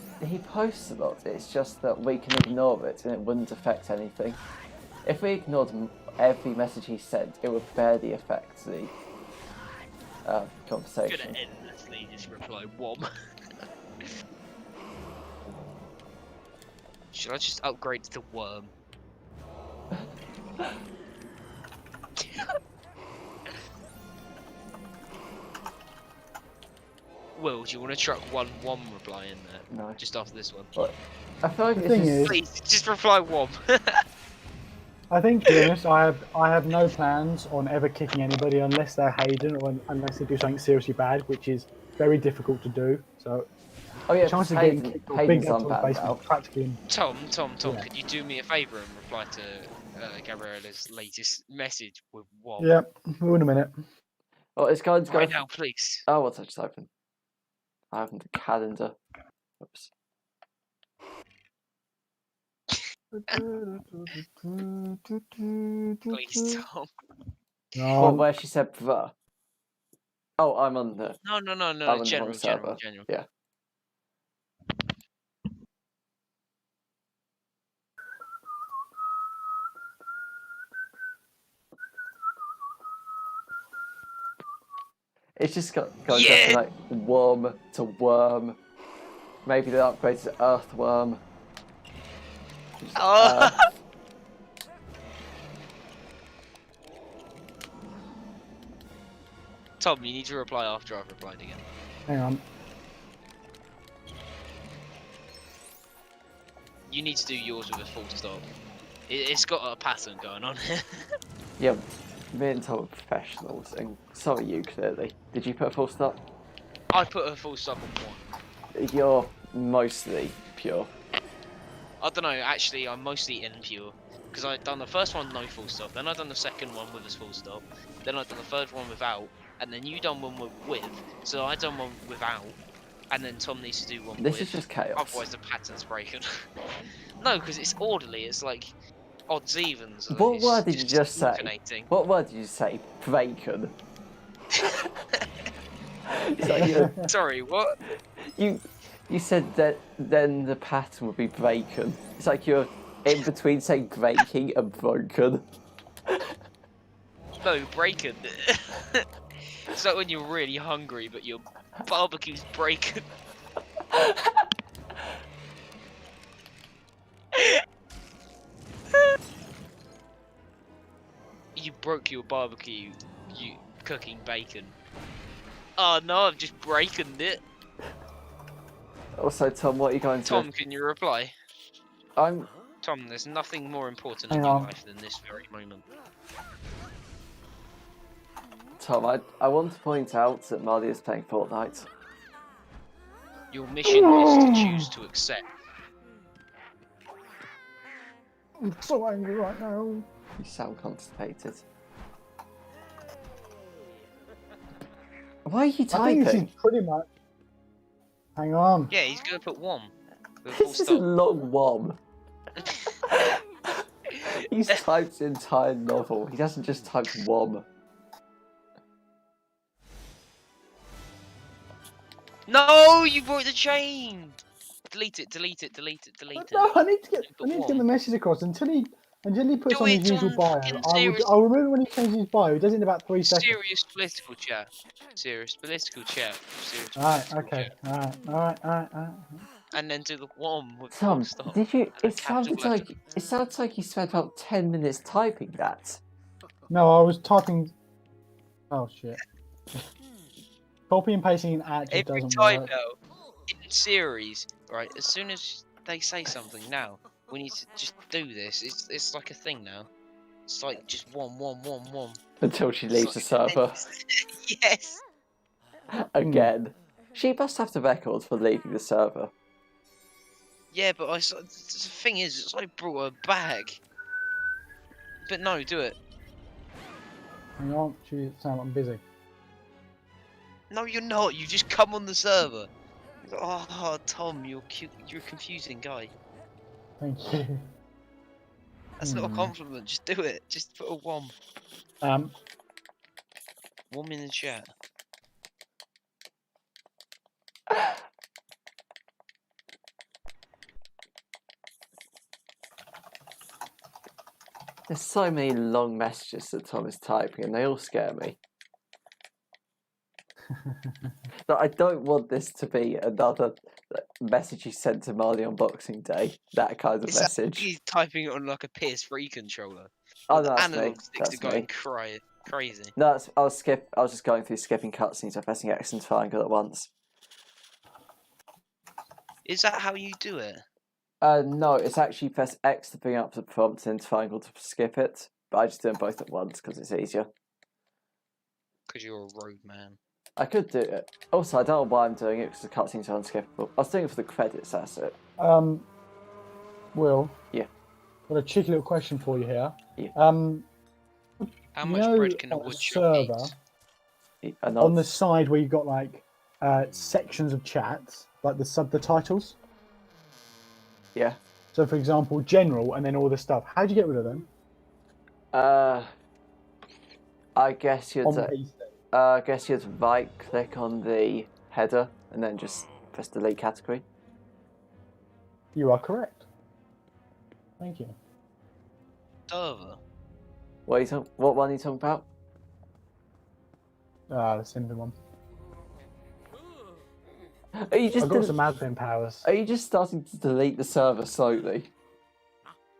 posts a lot. It's just that we can ignore it, and it wouldn't affect anything. If we ignored every message he sent, it would barely affect the I'm conversation. gonna endlessly just reply WOM. Should I just upgrade to Worm? Will, do you want to chuck one WOM reply in there? No. Just after this one. But I feel like The it's thing just... is- Please, just reply WOM. I think, to be honest, I have no plans on ever kicking anybody unless they're Hayden or unless they do something seriously bad, which is very difficult to do. So, Oh yeah, the chance of Hayden, getting kicked or Hayden's being out of the unbanned basement now. is practically. Tom, Yeah. could you do me a favour and reply to Gabriella's latest message with WOM? Yeah, we're in a minute. Oh, it's going to go... Right now, please. Oh, what's I just open? I opened the calendar. Oops. Please, Tom. What, where she said bruh? Oh, I'm on the... No, I'm on the general, wrong server. general. Yeah. It's just going Yeah! from like worm to worm. Maybe they upgrade to earthworm. Oh! Tom, you need to reply after I've replied again. Hang on. You need to do yours with a full stop. It's got a pattern going on here. Yeah, me and Tom are professionals, and so are you clearly. Did you put a full stop? I put a full stop on one. You're mostly pure. I don't know, actually, I'm mostly impure. Because I've done the first one no full stop, then I've done the second one with a full stop, then I've done the third one without, and then you done one with, so I done one without, and then Tom needs to do one This with. is just chaos. Otherwise the pattern's breaking. No, because it's orderly, it's like odds evens. What it's word did you just say? alternating. What word did you say? Bacon. It's like Sorry, what? you said that then the pattern would be bacon. It's like you're in between saying breaking and broken. No, breaking. It's like when you're really hungry, but your barbecue's breaking. You broke your barbecue, you cooking bacon. Oh no, I've just breaking it. Also, Tom, what are you going to... Tom, can you reply? I'm... Tom, there's nothing more important Hang in your on. life than this very moment. Tom, I want to point out that Marley is playing Fortnite. Your mission is to choose to accept. I'm so angry right now. You sound constipated. Why are you I think this typing? is pretty much. Hang on. Yeah, he's gonna put one. With a full This is a stop. long one. He's typed the entire novel. He hasn't just typed WOM. No, you broke the chain. Delete it. Delete it. Delete it. Delete it. No, I need to get But the message across until he puts Do on his it usual on bio. fucking I'll remember when he changes his bio. He does it in about 3 seconds. Serious political chat. Serious political chat. Serious Alright, political okay. chat. Alright. And then do the one with Tom, full stop. did you? and It capital sounded letter. like you spent about 10 minutes typing that. No, I was typing. Oh shit. Copy and pasting an at just Every doesn't time work. now, in series, right? As soon as they say something now, we need to just do this. It's like a thing now. It's like just one. Until she It's leaves the like- server. Yes. Again. She must have the record for leaving the server. Yeah, but the thing is, I brought her back. But no, do it. Hang on, Sam, I'm busy. No, you're not. You just come on the server. Oh, Tom, you're cute. You're a confusing guy. Thank you. That's not a compliment. Just do it. Just put a wom. Wom in the chat. There's so many long messages that Tom is typing, and they all scare me. But I don't want this to be another message he sent to Marley on Boxing Day. That kind of message. He's typing it on like a PS3 controller. Oh, The that's me. analog sticks That's are going me. crazy. No, I was just going through skipping cutscenes by pressing X and triangle at once. Is that how you do it? No, it's actually press X to bring up the prompt and triangle to skip it. But I just do them both at once because it's easier. Because you're a road man. I could do it. Also, I don't know why I'm doing it because the cutscenes are unskippable. I was doing it for the credits, that's it. Will. Yeah. Got a cheeky little question for you here. Yeah. How much bread can a woodchuck eat? On the side where you've got like sections of chats, like the titles. Yeah. So, for example, general and then all this stuff. How do you get rid of them? I guess you'd. On PC. I guess you'd right-click on the header and then just press delete category. You are correct. Thank you. Server. What one are you talking about? The simple one. Are you just I've got some admin powers. Are you just starting to delete the server slowly?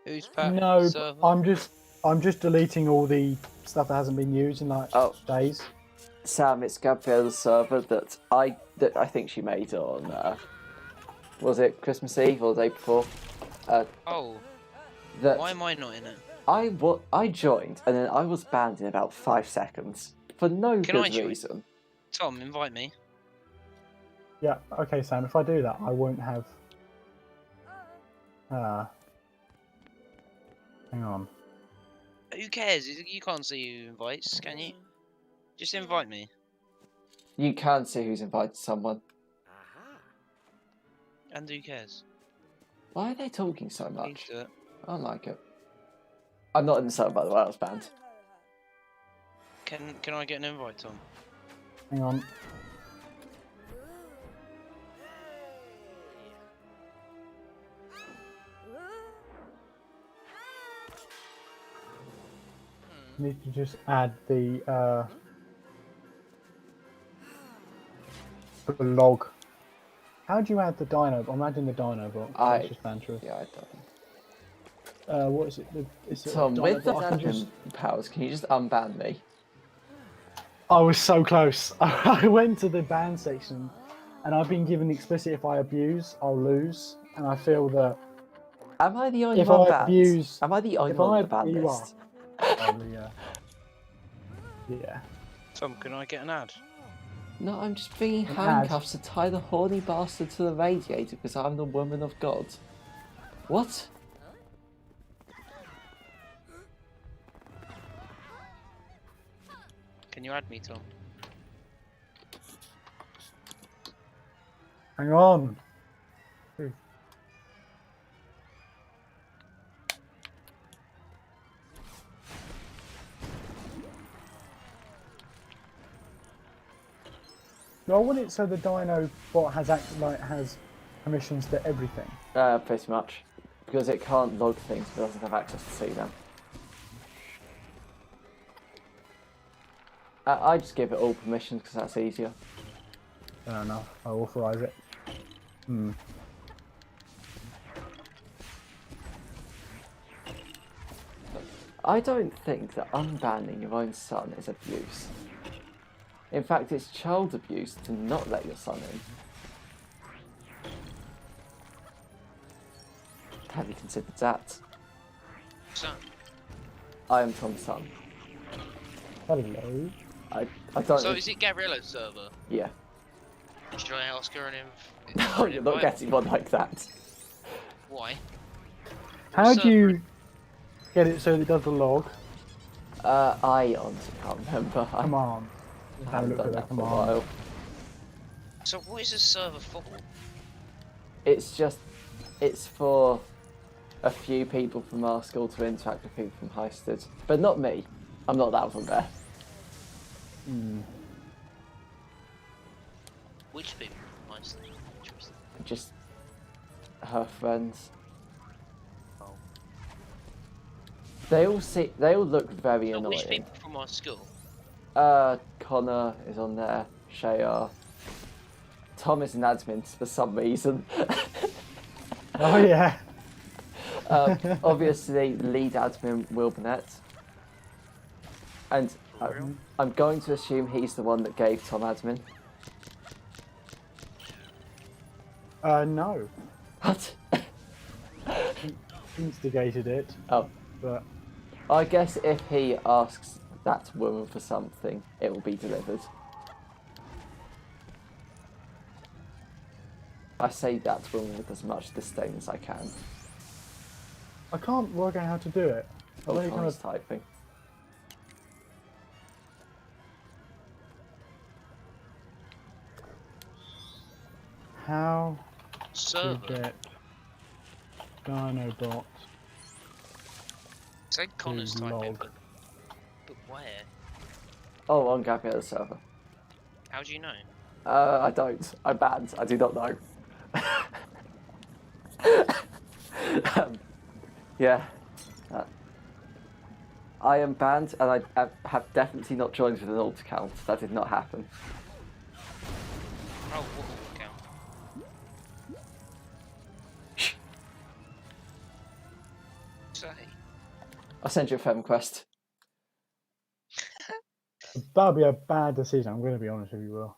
Who's No, server? I'm just deleting all the stuff that hasn't been used in like days. Sam, it's Gabriella's server that I think she made on was it Christmas Eve or the day before? Why am I not in it? I joined and then I was banned in about 5 seconds for no good reason. Tom, invite me. Yeah, okay, Sam. If I do that, I won't have. Hang on. Who cares? You can't see who invites, can you? Just invite me. You can see who's invited someone. And who cares? Why are they talking so much? Do it. I don't like it. I'm not in the server, by the way. I was banned. Can I get an invite, Tom? Hang on. Need to just add the log. How do you add the dino? I'm adding the dino block. That's just Vantress. Yeah, I don't. What is it? Tom, with the admin powers, can you just unban me? I was so close. I went to the ban section, and I've been given explicit: if I abuse, I'll lose. And I feel that. Am I the only one banned? Am I the only one on the ban list? Probably, yeah. Yeah. Tom, can I get an ad? No, I'm just bringing handcuffs to tie the horny bastard to the radiator because I'm the woman of God. What? Can you add me, Tom? Hang on. Do I want it so the Dino bot has has permissions to everything? Pretty much. Because it can't log things, but it doesn't have access to see them. I just give it all permissions because that's easier. Fair enough. I'll authorise it. I don't think that unbanning your own son is abuse. In fact, it's child abuse to not let your son in. Have you considered that? Son. I am Tom's son. Hello. I don't. So is it Gabriella's server? Yeah. Should I ask her an No, you're not getting one like that. Why? How Server do you get it so that it does the log? I honestly can't remember. Come on. I Have a haven't look done at that that for a command. while. So what is a server for? It's for a few people from our school to interact with people from Heisted. But not me. I'm not that from there. Which people? Honestly, interesting. Just her friends. Oh. They all look very So which annoying. people from our school? Connor is on there. Shayar. Tom is an admin for some reason. Oh yeah. Obviously, lead admin Will Burnett. And I'm going to assume he's the one that gave Tom admin. No. What? Instigated it, Oh, but I guess if he asks that woman for something, it will be delivered. I say that woman with as much disdain as I can. I can't work out how to do it. I've only kind Autonomous of typing. how to Server. get Dinobot. Say Connor's typing, log. but where? Oh, on Gabriella's server. How do you know? I don't. I'm banned. I do not know. Yeah. I am banned, and I have definitely not joined with an alt account. That did not happen. Oh, what account? Say. I'll send you a friend request. That'd be a bad decision. I'm going to be honest with you, Will.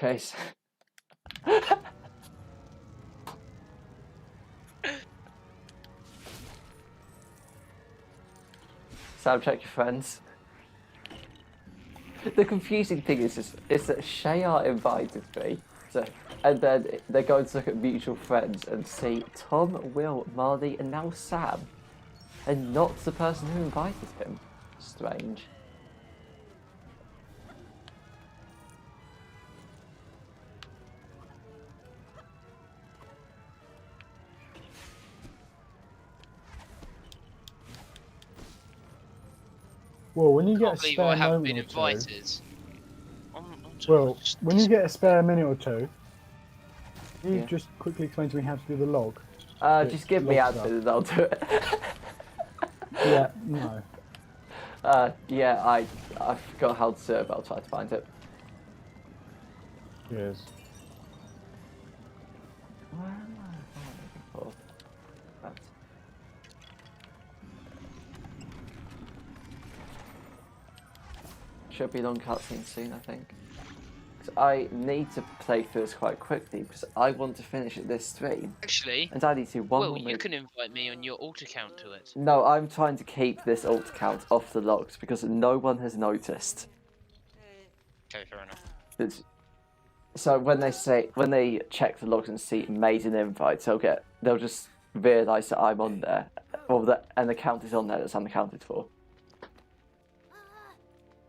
Okay. Sam, check your friends. The confusing thing is that Shayar invited me, and then they're going to look at mutual friends and see Tom, Will, Marley, and now Sam, and not the person who invited him. Strange. Well, when you get a Can't believe I spare haven't been moment or two, invited. well, when you get a spare minute or two, you Yeah. just quickly explain to me how to do the log. Just give me logs admin up. and I'll do it. Yeah, no. Yeah, I forgot how to do it, but I'll try to find it. Yes. Where am I looking for? That. Should be long cutscene soon, I think. 'Cause I need to play through this quite quickly because I want to finish it this stream, Actually, and I need to do one Will, more you move. can invite me on your alt account to it. No, I'm trying to keep this alt account off the logs because no one has noticed. Okay, fair enough. It's, so when they check the logs and see made an invite, they'll just realise that I'm on there, or that an account is on there that's unaccounted for.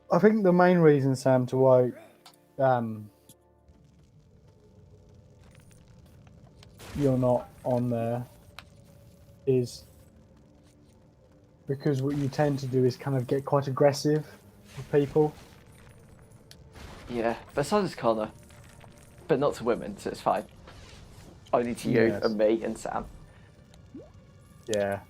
I think the main reason, Sam, to why you're not on there is because what you tend to do is kind of get quite aggressive with people. Yeah, but so does Connor, but not to women, so it's fine. Only to you Yes. and me and Sam. Yeah.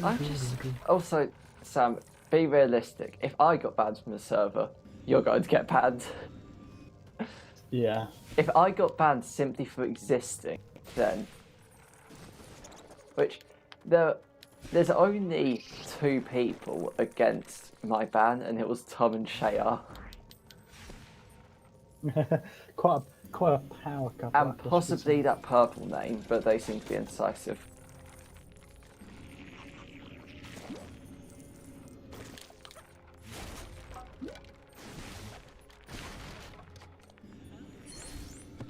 I'm just also, Sam, be realistic. If I got banned from the server, you're going to get banned. Yeah. If I got banned simply for existing, then... Which, there's only 2 people against my ban, and it was Tom and Shaya. quite a power couple. And possibly that purple name, but they seem to be indecisive.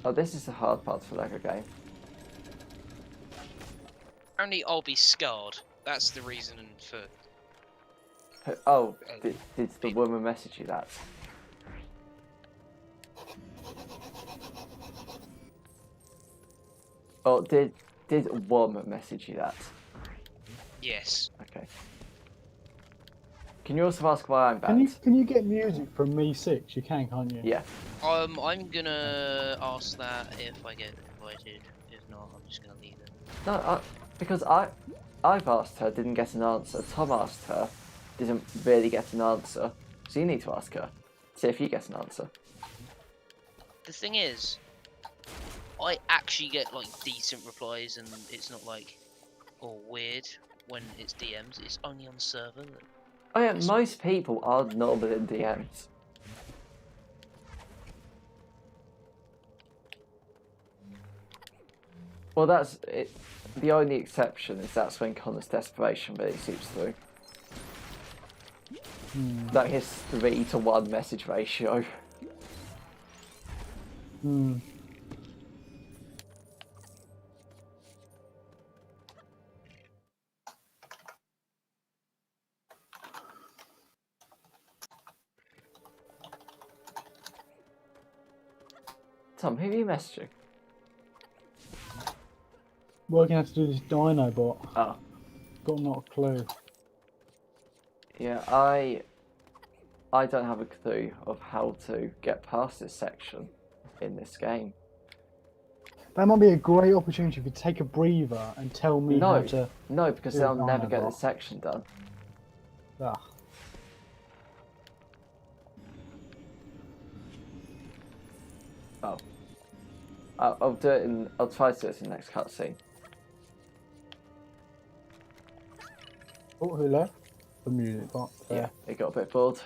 Oh, this is the hard part for Lego game. Apparently, I'll be scarred. That's the reason for. Oh, did the woman message you that? Oh, did a woman message you that? Yes. Okay. Can you also ask why I'm banned? Can you get music from Me6? You can, can't you? Yeah. I'm gonna ask that if I get invited. If not, I'm just gonna leave it. No, because I've asked her, didn't get an answer. Tom asked her, didn't really get an answer. So you need to ask her. See if you get an answer. The thing is, I actually get like decent replies, and it's not like all weird when it's DMs. It's only on the server. Oh yeah, most people are normal in DMs. Well, that's it. The only exception is that's when Connor's desperation really seeps through. Like his 3-to-1 message ratio. Hmm. Tom, who are you messaging? Working out to do this Dino bot. Oh. Got not a clue. Yeah, I don't have a clue of how to get past this section in this game. That might be a great opportunity if you take a breather and tell me how to. No, because do they'll a never Dino get bot. this section done. Ugh. Oh. I'll do it in. I'll try to do it in the next cutscene. Oh, who left? The music bot. Yeah, it got a bit bored.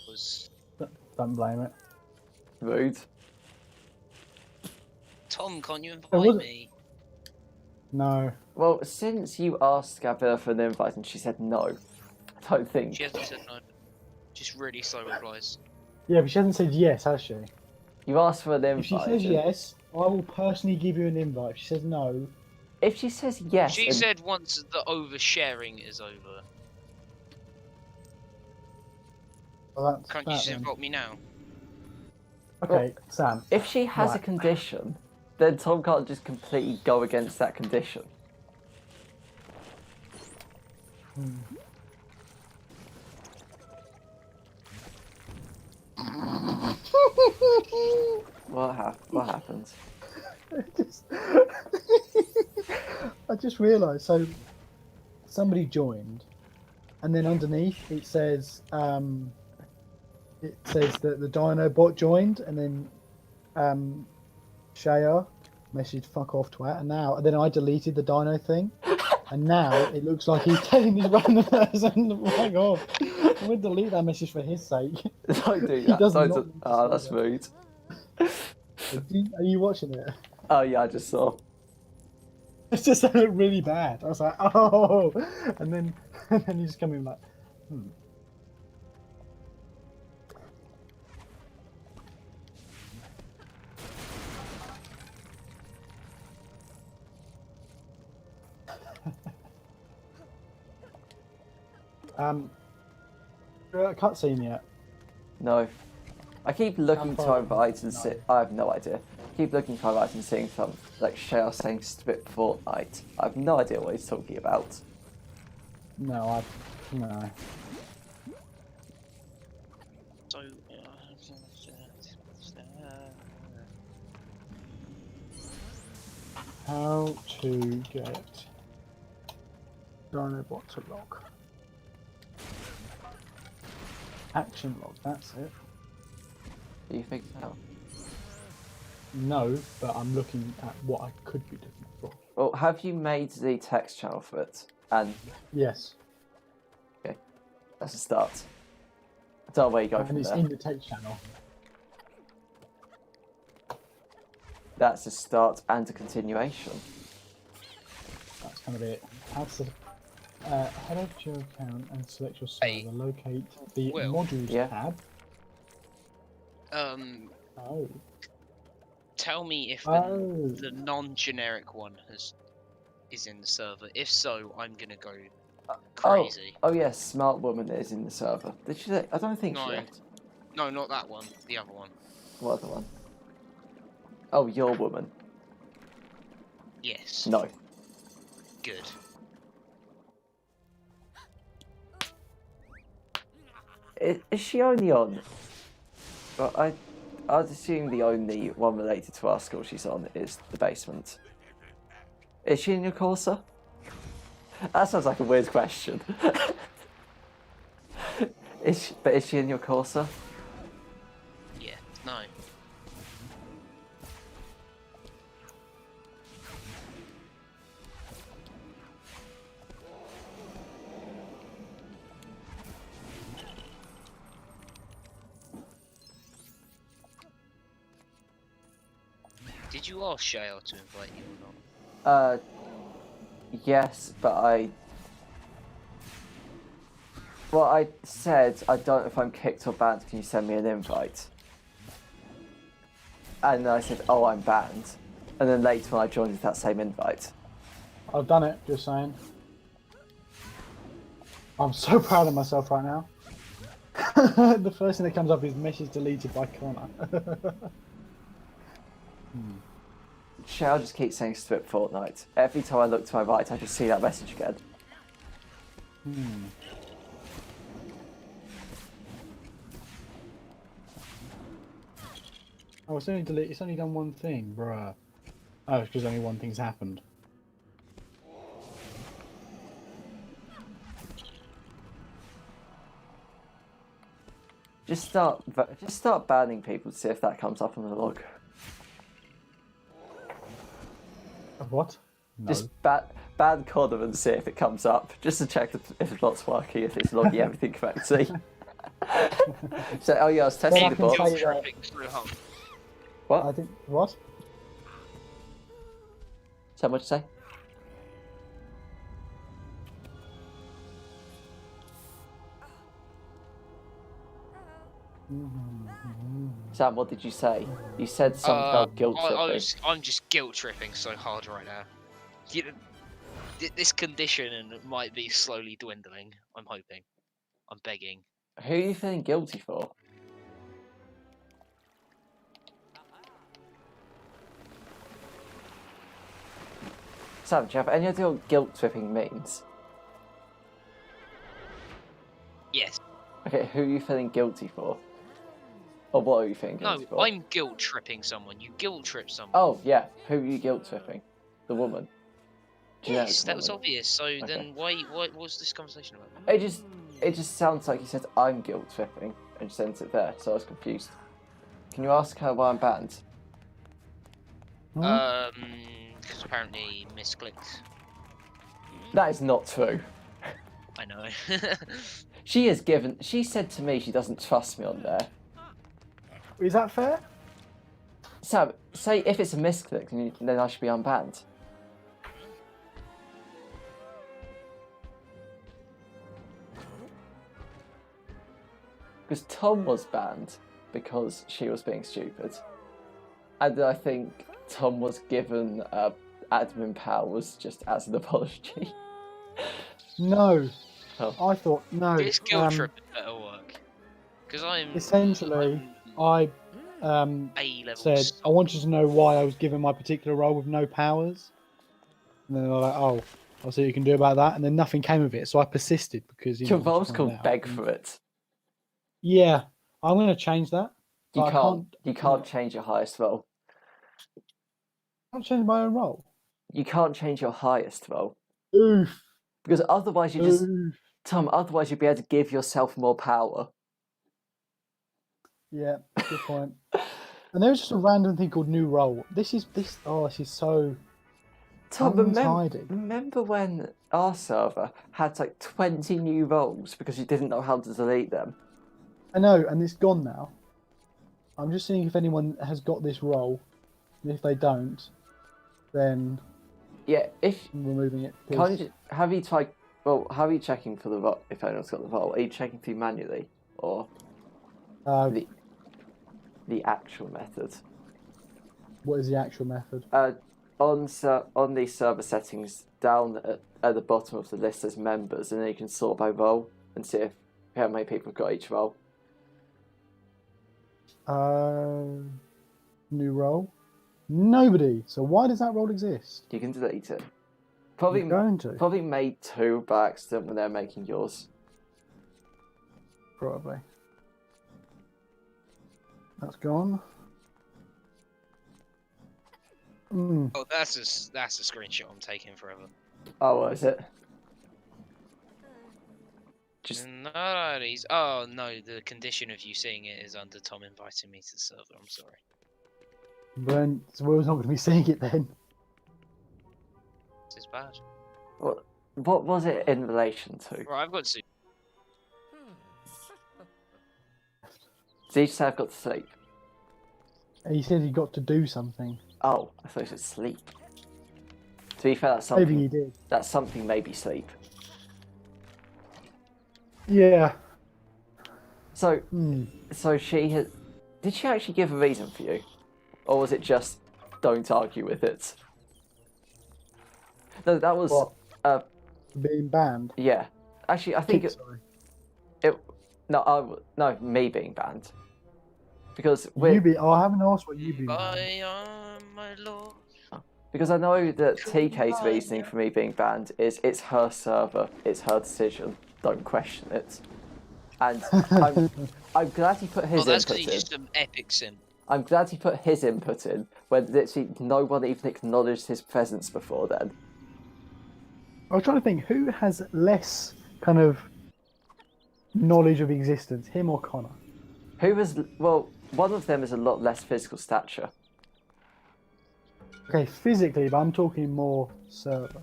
Was Don't blame it. Rude. Tom? Can't you invite wasn't- me? No. Well, since you asked Gabella for an invite and she said no, I don't think. She hasn't said no. Just really slow replies. Yeah, but she hasn't said yes, has she? You asked for an invite. If she says and- yes, I will personally give you an invite. If she says no, If she says yes, She and- said once the oversharing is over. well, that's Can't you that just then. invite me now? Okay, Sam. if she has a Right. condition, then Tom can't just completely go against that condition. What happens? I just realised. So somebody joined, and then underneath it says that the Dino bot joined, and then Shaya messaged "fuck off twat," and then I deleted the Dino thing, and now it looks like he's telling this random person to fuck off. I'm gonna delete that message for his sake. Don't do He that. does Don't not do... need to Oh, say that's that. rude. Are you watching it? Oh yeah, I just saw. It's just that looked really bad. I was like, oh, and then you just come in like, cutscene yet? No. I keep looking to far- invite and no. see. I have no idea. I keep looking to invite and seeing some like Shale saying "Spit Fortnite." I have no idea what he's talking about. No. So. How to get Dinobot to lock? Action log, that's it. Do you think so? No, but I'm looking at what I could be looking for. Well, have you made the text channel for it? And Yes. okay, that's a start. I don't know where you go And from it's there. in the text channel. That's a start and a continuation. That's kind of it. Head over to your account and select your server. Hey. Locate the Will. modules Yeah. tab. Oh. Tell me if Oh. the non-generic one is in the server. If so, I'm gonna go crazy. Oh yes, Smart Woman is in the server. Did she say? I don't think she No. did. No, not that one. The other one. What other one? Oh, Your Woman. Yes. No. Good. Is she only on? Well, I'd assume the only one related to our school she's on is the basement. Is she in your Corsa? That sounds like a weird question. Is she in your Corsa? Yeah. No. Did you ask Shale to invite you or not? Yes, but well, I said I don't know if I'm kicked or banned. Can you send me an invite? And then I said, oh, I'm banned. And then later when I joined with that same invite. I've done it, just saying. I'm so proud of myself right now. The first thing that comes up is message deleted by Connor. Shall just keep saying strip Fortnite. Every time I look to my right, I just see that message again. Oh, it's only delete. It's only done one thing, bruh. Oh, it's because only one thing's happened. Just start banning people to see if that comes up on the log. What? No. Just ban Connor and see if it comes up, just to check if it's not working, if it's logging everything correctly. So, oh yeah, I was testing Well, I the can bot. say that- Traffic through home. What? I think what? So much to say? Sam, what did you say? You said something about guilt tripping. I'm just guilt tripping so hard right now. You know, this condition might be slowly dwindling. I'm hoping. I'm begging. Who are you feeling guilty for? Sam, do you have any idea what guilt tripping means? Yes. Okay, who are you feeling guilty for? Or what are you feeling No, guilty for? I'm guilt tripping someone. You guilt trip someone. Oh, yeah. Who are you guilt tripping? The woman. Generic yes, that was woman. obvious. So Okay. then, what was this conversation about? It just sounds like you said I'm guilt tripping and sent it there, so I was confused. Can you ask her why I'm banned? Because apparently misclicked. That is not true. I know. She said to me she doesn't trust me on there. Is that fair? Sam, say if it's a misclick, then I should be unbanned. Because Tom was banned because she was being stupid. And I think Tom was given admin powers just as an apology. No. Oh. I thought no. This guilt trip better work. Because I'm Essentially, I A level. said I wanted to know why I was given my particular role with no powers, and then they're like, "Oh, I'll see what you can do about that." And then nothing came of it, so I persisted because Your it's role's found called out. beg for it. Yeah, I'm going to change that. You but I can't change your highest role. I can't change my own role. You can't change your highest role. Oof. Because otherwise Oof. Tom, otherwise you'd be able to give yourself more power. Yeah, good point. And there was just a random thing called new role. This is so Tom, untidy. remember when our server had like 20 new roles because you didn't know how to delete them? I know, and it's gone now. I'm just seeing if anyone has got this role. And if they don't, then Yeah, if I'm removing it. have you tried? Well, how are you checking for the role? If anyone's got the role, are you checking through manually or the actual method? What is the actual method? On the server settings, down at the bottom of the list there's members, and then you can sort by role and see how many people have got each role. New role. Nobody. So why does that role exist? You can delete it. You're going to. Probably made 2 by accident when they're making yours. Probably. That's gone. Oh, that's a screenshot I'm taking forever. Oh, what is it? No, he's. Oh no, the condition of you seeing it is under Tom inviting me to the server. I'm sorry. Then so we're not going to be seeing it then. This is bad. What was it in relation to? Right, I've got to. Did you say I've got to sleep? He said he got to do something. Oh, I thought it was sleep. To be fair, that's something. Maybe he did. That's something. Maybe sleep. Yeah. So, so she had. Did she actually give a reason for you, or was it just don't argue with it? No, that was. What? Being banned. Yeah, actually, I think Sorry. No, me being banned. Because I haven't asked what you've been banned. My lord. Because I know that TK's reasoning for me being banned is it's her server, it's her decision. Don't question it. And I'm glad he put his Oh, that's input because he's in. just an epic sim. I'm glad he put his input in when literally no one even acknowledged his presence before then. I was trying to think who has less kind of knowledge of existence, him or Connor? One of them is a lot less physical stature. Okay, physically, but I'm talking more server.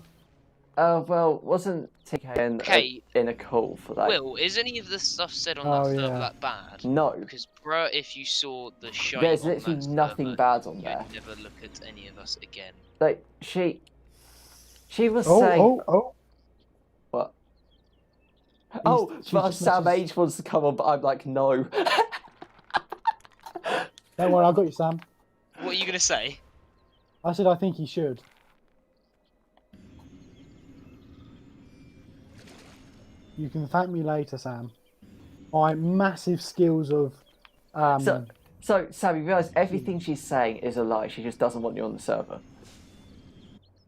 Wasn't TK in a call for that? Will, is any of the stuff said on that server that bad? No. Because, bruh, if you saw the shine There's on literally that nothing server, bad on there. you'd never look at any of us again. Like, she was saying... What? Sam H wants to come on, but I'm like, no. Don't worry, I got you, Sam. What are you going to say? I said I think he should. You can thank me later, Sam. My massive skills of... So, Sam, you realise everything she's saying is a lie. She just doesn't want you on the server.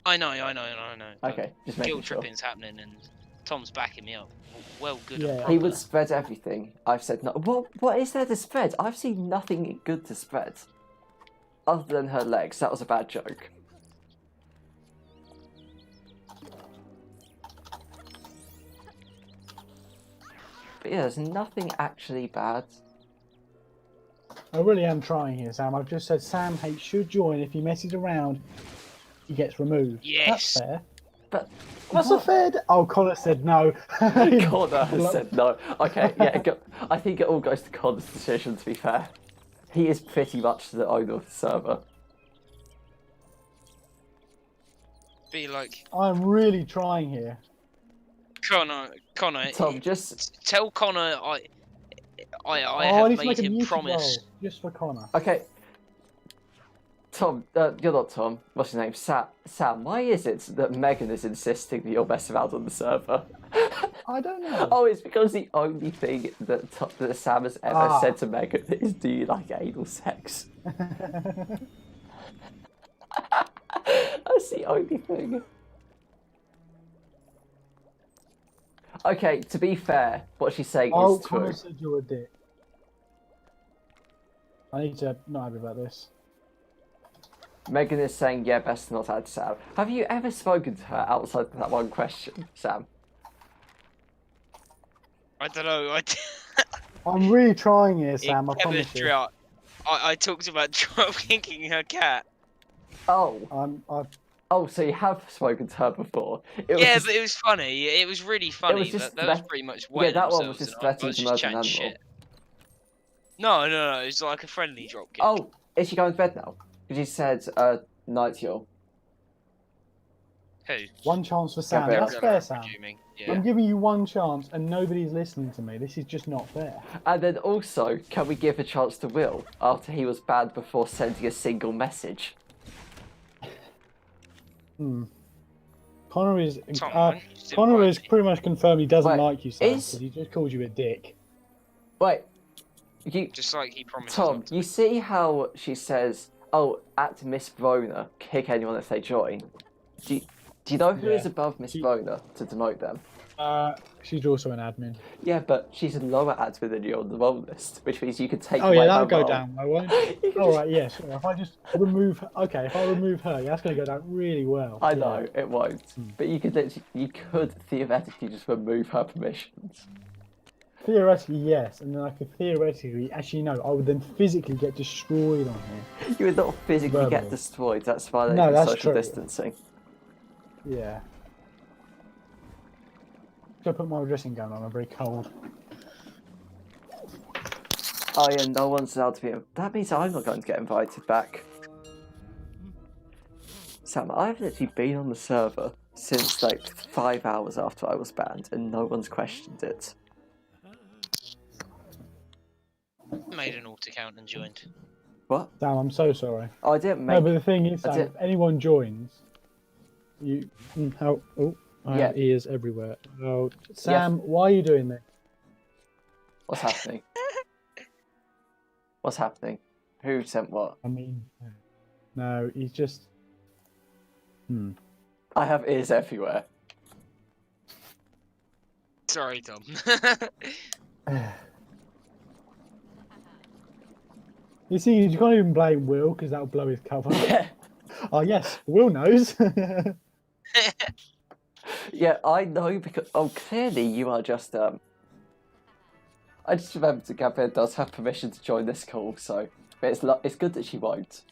I know. Okay, just making guilt sure. tripping's happening and Tom's backing me up. Well, good. Yeah. He would spread everything. I've said no. What is there to spread? I've seen nothing good to spread. Other than her legs. That was a bad joke. But yeah, there's nothing actually bad. I really am trying here, Sam. I've just said Sam H should join. If he messes around, he gets removed. Yes. That's fair. But That's a fair... Oh, Connor said no. Connor has said no. Okay, yeah, I think it all goes to Connor's decision, to be fair. He is pretty much the owner of the server. Be like... I'm really trying here. Connor, Tom, just... tell Connor I I need have to make made a him music promise. roll just for Connor. Okay. Tom, you're not Tom. What's your name? Sam, why is it that Megan is insisting that you're messing around on the server? I don't know. Oh, it's because the only thing that Sam has ever said to Megan is, do you like anal sex? That's the only thing. Okay, to be fair, what she's saying is true. Connor said you're a dick. I need to not happy about this. Megan is saying, yeah, best not add Sam. Have you ever spoken to her outside of that one question, Sam? I don't know. I'm really trying here, Yeah, Sam. I Kevin promise you. Drought. I talked about drop kicking her cat. Oh, I've oh, so you have spoken to her before? It was Yeah, just, but it was funny. It was really funny. just That was threat- pretty much yeah, wetting that one was themselves, just and I threatening was to just murder an chatting animal. shit. No, it was like a friendly drop kick. Oh, is she going to bed now? Because you said night y'all. Who? one chance for Sam. Gabriella. That's fair, I'm Sam. presuming. Yeah. I'm giving you one chance, and nobody's listening to me. This is just not fair. And then also, can we give a chance to Will after he was banned before sending a single message? Connor is Tom, why don't you just Connor invite has me? pretty much confirmed he doesn't Wait, like you, Sam, is- because he just called you a dick. Wait, you, Just like he promised. Tom, you see how she says, "Oh, at Miss Vrona, kick anyone if they join." Do you know who Yeah. is above Miss She- Vrona to demote them? She's also an admin. Yeah, but she's a lower admin than you on the role list, which means you could take Oh away yeah, her that'll go role. down, though, won't it? You could All just- right, yes. If I just remove, if I remove her, yeah, that's going to go down really well. I Yeah. know it won't, but you could theoretically just remove her permissions. Theoretically, yes, and then I could theoretically, actually no, I would then physically get destroyed on here. You would not physically get Verbally. destroyed. That's why they No, do that's social true. distancing. Yeah. Go put my dressing gown on. I'm very cold. Oh yeah, no one's allowed to be. That means I'm not going to get invited back. Sam, I've literally been on the server since like 5 hours after I was banned, and no one's questioned it. Made an alt account and joined. What? Damn, I'm so sorry. Oh, I didn't No, make. but the thing is, I Sam, did- if anyone joins, you how? Oh, I have Yeah. ears everywhere. Oh, Sam, why are you doing this? What's happening? What's happening? Who sent what? I mean, no, he's just. I have ears everywhere. Sorry, Tom. You see, you can't even blame Will because that'll blow his cover. Yeah, Oh yes, Will knows. yeah, I know because clearly you are just I just remembered that Gabrielle does have permission to join this call, so but it's good that she won't.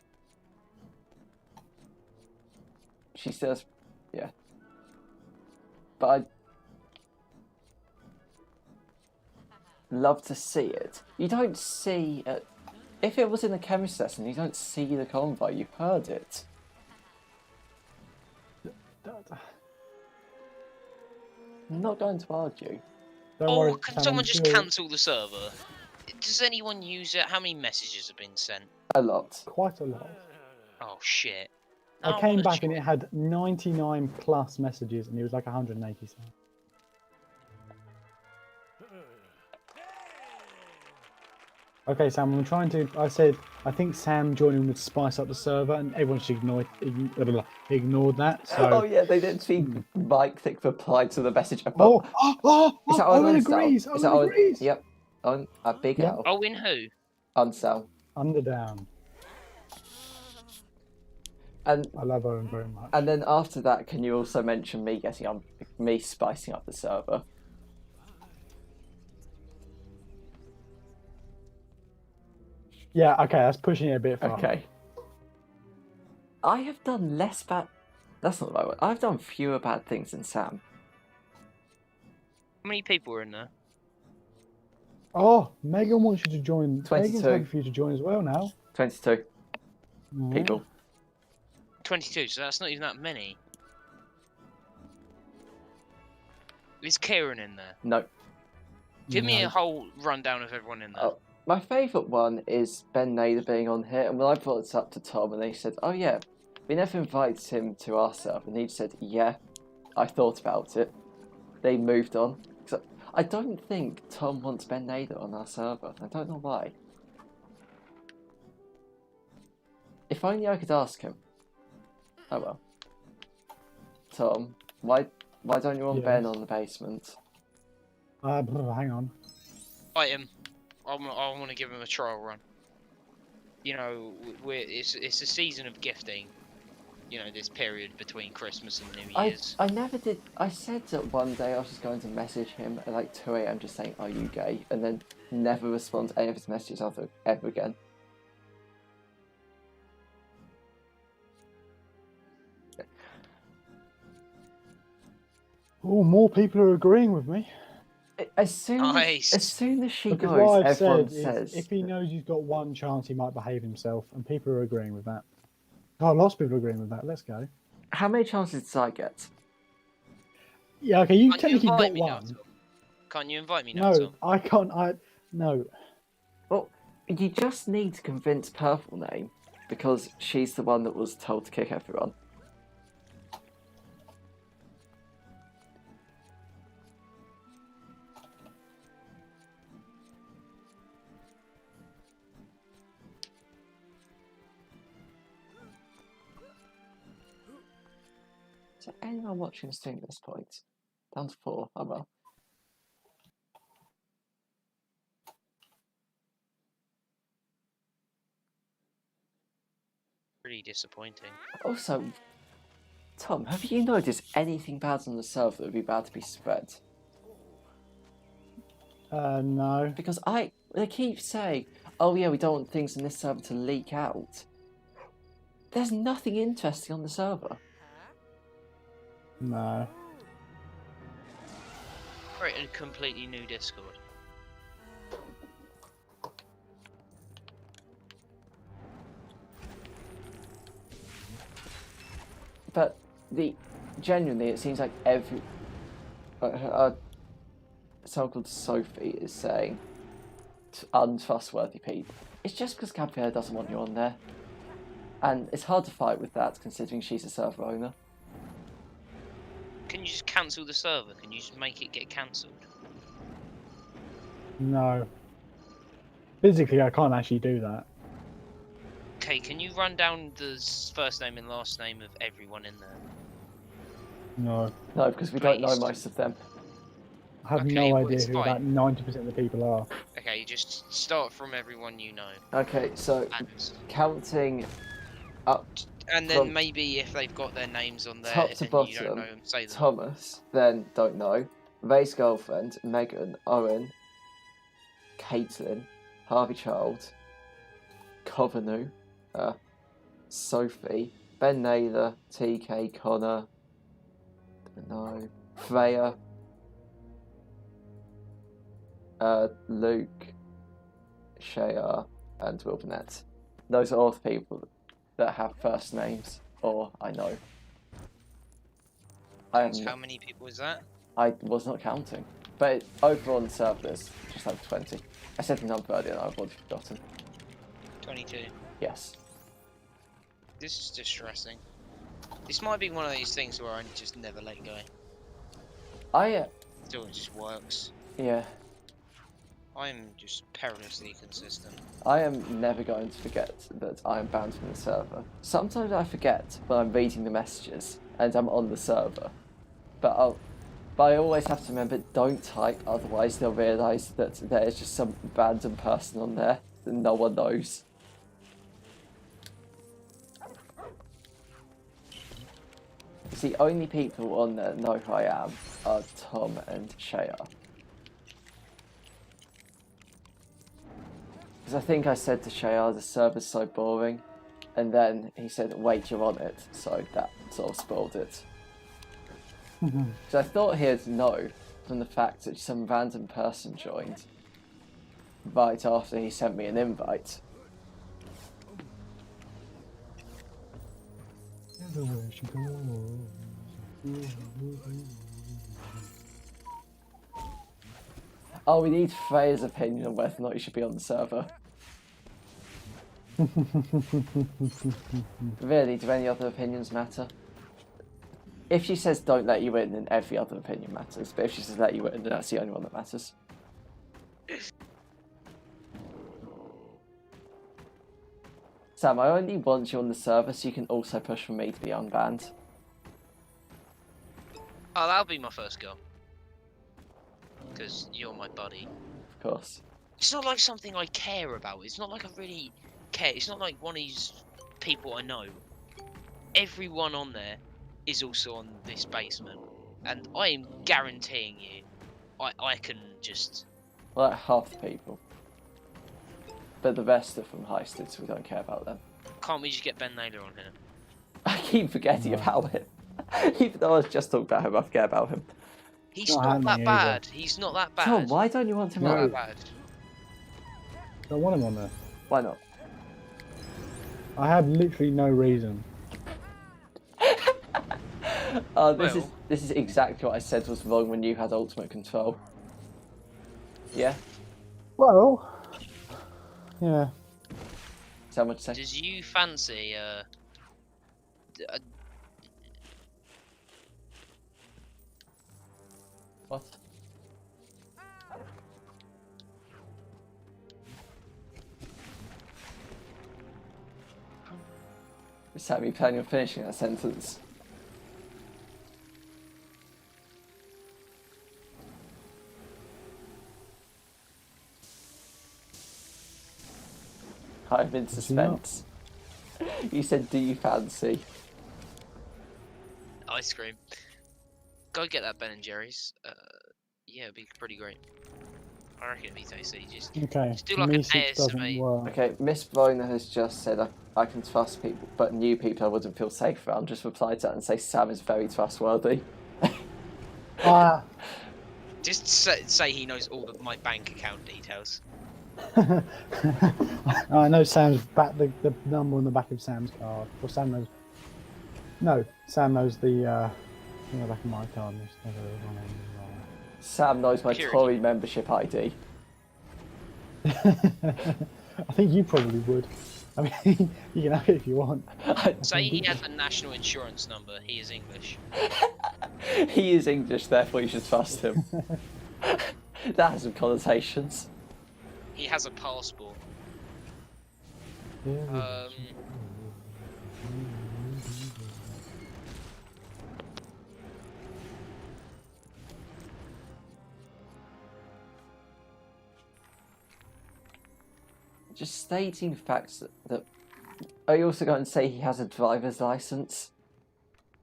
She says, yeah, but I'd love to see it. You don't see it. If it was in the chemist lesson, you don't see the convo. You've heard it. I'm not going to argue. Don't worry, Can Sam, someone I'm just sure- cancel the server? Does anyone use it? How many messages have been sent? A lot. Quite a lot. Oh shit. I came back and it had 99 plus messages, and it was like 187. Okay, Sam, I'm trying to. I said I think Sam joining would spice up the server, and everyone should ignored that. So. Oh yeah, they didn't see Mike Thick replied to the message. Is that Owen Unsell? agrees. Is that Owen agrees. Yep. On a big Yeah. L. Oh, in who? Unsell. Under down. And I love Owen very much. and then after that, can you also mention me me spicing up the server? Yeah, okay, that's pushing it a bit far. Okay. I have done less bad. That's not the right word. I've done fewer bad things than Sam. How many people are in there? Oh, Megan wants you to join. 22. Megan's happy for you to join as well now. 22 Alright. people. 22, so that's not even that many. Is Kieran in there? No. Give me No. a whole rundown of everyone in there. Oh, my favourite one is Ben Nader being on here, and when I brought this up to Tom, and they said, "Oh yeah, we never invited him to our server," and he said, "Yeah, I thought about it." They moved on. So I don't think Tom wants Ben Nader on our server. I don't know why. If only I could ask him. Oh well. Tom, why don't you want Yes. Ben on the basement? Hang on. Fight him. I want to give him a trial run. You know, it's a season of gifting. you know, this period between Christmas and New I Year's. never did. I said that one day I was just going to message him at like 2 a.m. just saying, "Are you gay?" and then never respond to any of his messages ever again. Oh, more people are agreeing with me. As soon Nice. as soon as she Because goes, what I've everyone said is, says, if he knows he's got one chance, he might behave himself, and people are agreeing with that. Oh, lots of people are agreeing with that. Let's go. "How many chances did I get?" Yeah, okay, you Can't technically invite got me now, one. Tom? Can't you invite me now, No, Tom? I can't. No. Well, you just need to convince Purple Name because she's the one that was told to kick everyone. Is there anyone watching the stream at this point? Down to 4. Oh well. Pretty disappointing. Also, Tom, have you noticed anything bad on the server that would be bad to be spread? No. Because they keep saying, "Oh yeah, we don't want things in this server to leak out." There's nothing interesting on the server. No. Create a completely new Discord. But genuinely, it seems like someone called Sophie is saying untrustworthy people. It's just because Gabrielle doesn't want you on there, and it's hard to fight with that considering she's a server owner. Can you just cancel the server? Can you just make it get cancelled? No. Physically, I can't actually do that. Okay, can you run down the first name and last name of everyone in there? No. No, because we don't know Please. most of them. I have Okay, no well, idea it's who fine. about 90% of the people are. Okay, just start from everyone you know. Okay, so And, counting up and then from maybe if they've got their names on there top to and you don't bottom, know them, say them. Thomas, then don't know. Ray's girlfriend, Megan, Owen, Caitlin, Harvey Child, Covenu, Sophie, Ben Naylor, TK, Connor, don't know, Freya, Luke, Shea, and Will Burnett. Those are all the people that have first names, or I know. How many people is that? I was not counting. But overall on the server, there's just over 20. I said the number earlier and I've already forgotten. 22. Yes. This is distressing. This might be one of these things where I just never let go. Still, it just works. Yeah. I'm just perilously consistent. I am never going to forget that I am banned from the server. Sometimes I forget when I'm reading the messages and I'm on the server. But I always have to remember, don't type, otherwise they'll realise that there is just some random person on there that no one knows. The only people on there that know who I am are Tom and Shea. Because I think I said to Shea, the server's so boring, and then he said, wait, you're on it, so that sort of spoiled it. So I thought he'd know from the fact that some random person joined right after he sent me an invite. Oh, we need Freya's opinion on whether or not you should be on the server. Really, do any other opinions matter? If she says don't let you in, then every other opinion matters. But if she says let you in, then that's the only one that matters. Sam, I only want you on the server so you can also push for me to be unbanned. Oh, that'll be my first goal. Because you're my buddy. Of course. It's not like something I care about. It's not like I really care. It's not like one of these people I know. everyone on there is also on this basement, and I am guaranteeing you, I can just. Well, like half the people. But the rest are from Heisted, so we don't care about them. Can't we just get Ben Naylor on here? I keep forgetting about him. Even though I was just talking about him, I forget about him. He's Not not happening that either. bad. He's not that bad. Tom, why don't you want him Not on? that bad. I want him on there. Why not? I have literally no reason. Oh, Well- this is exactly what I said was wrong when you had ultimate control. Yeah? Well, yeah. Is that what you say? Does you fancy What? Sam, you planning on finishing that sentence? I'm in suspense. You said, do you fancy? ice cream? Go get that Ben and Jerry's. Yeah, it'd be pretty great. I reckon it'd be tasty. Just Okay. do like an Me6 doesn't ASMR. work. Okay, Miss Verona has just said I can trust people, but new people I wouldn't feel safe around. Just reply to that and say Sam is very trustworthy. Ah. Just say he knows all of my bank account details. I know Sam's back the number on the back of Sam's card. Or Sam knows. No, Sam knows the thing on the back of my card. And it's never gone anywhere. Sam knows my Security. Tory membership ID. I think you probably would. I mean, you can have it if you want. Say he has a national insurance number. He is English. He is English, therefore you should trust him. That has some connotations. He has a passport. Yeah. Just stating facts that are you also going to say he has a driver's license?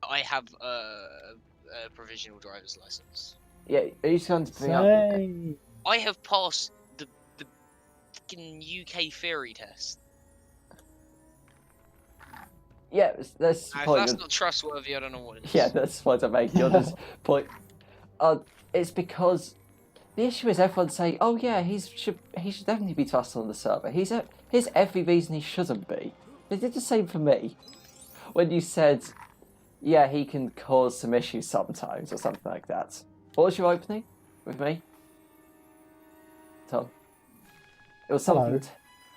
I have a provisional driver's license. Yeah, are you just going to bring up? Say. I have passed the fucking UK theory test. Yeah, that's the Now, if point. that's of- not trustworthy, I don't know what it is. Yeah, that's what I'm making. You're just point. It's because the issue is everyone saying, "Oh yeah, he should definitely be trusted on the server." Here's every reason he shouldn't be. They did the same for me when you said, "Yeah, he can cause some issues sometimes" or something like that. What was your opening with me, Tom? It was something.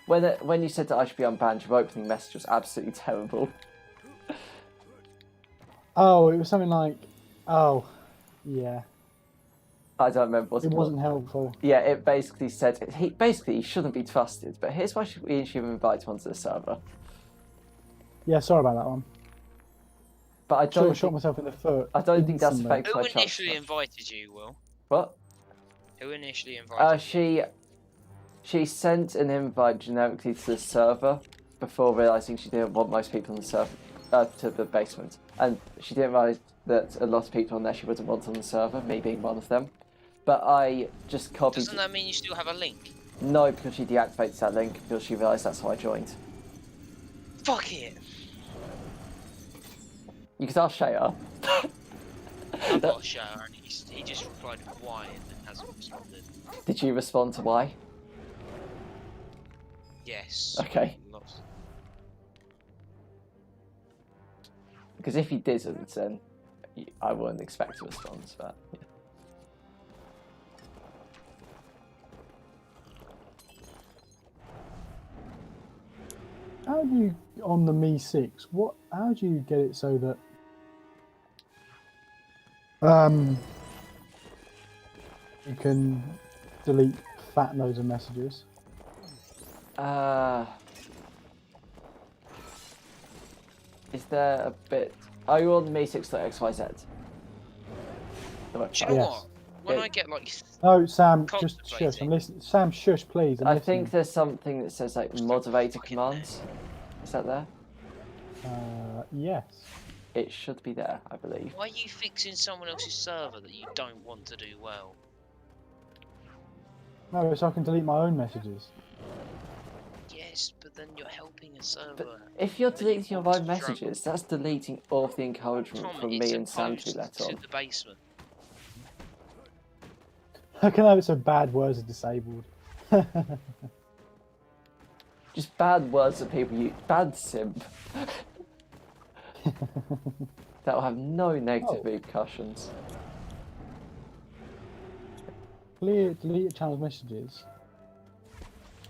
Hello. When you said that I should be unbanned, your opening message was absolutely terrible. Oh, it was something like, oh, yeah. I don't remember what It was. wasn't helpful. Yeah, it basically said he shouldn't be trusted. But here's why we should invite him onto the server. Yeah, sorry about that one. But I Sort of don't. shot Think, myself in the foot. I don't think that's instantly. affects Who my chance. initially invited you, Will? What? Who initially invited you? She sent an invite generically to the server before realizing she didn't want most people on the server to the basement, and she didn't realize that a lot of people on there she wouldn't want on the server, me being one of them. But I just copied. Doesn't that mean you still have a link? No, because she deactivated that link because she realized that's how I joined. Fuck it! You could ask Shaya. I got a shower and he just replied why and then hasn't responded. Did you respond to why? Yes. Okay. Lots. Because if you didn't, then I wouldn't expect a response. But yeah. How do you, on the Mi 6, how do you get it so that you can delete fat loads of messages? Is there a bit? Are you on Me6.xyz? Do you know Yes. what? When Yeah. I get like No, Sam, just Contemplating. shush. I'm listening. Sam, shush, please. I'm I listening. think there's something that says like Just moderator fucking commands. Is that there? Yes. It should be there, I believe. Why are you fixing someone else's server that you don't want to do well? No, so I can delete my own messages. Yes, but then you're helping a But server. if you're that you deleting your want own to drug- messages, that's deleting all of the encouragement Tom, from it's me a and Santi post let to on. the basement. How can I have some bad words are disabled? Just bad words that people use. Bad simp. That will have no negative Oh. repercussions. Clear delete channel messages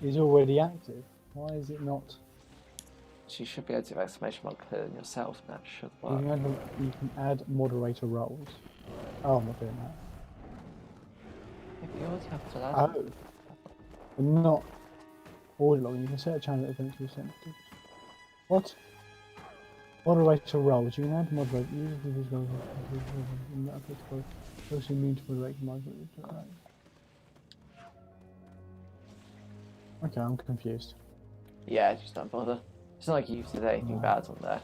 is already active. Why is it not? So you should be able to have exclamation mark clear than yourself, and that should You work. can add moderator roles. Oh, I'm not doing that. If you already have to add Oh. But not audio logging. You can set a channel event to be sent to. What? Moderator roles. You can add moderator. Use roles. Those who mean to moderate moderator. Okay, I'm confused. Yeah, just don't bother. It's not like you did anything bad on there.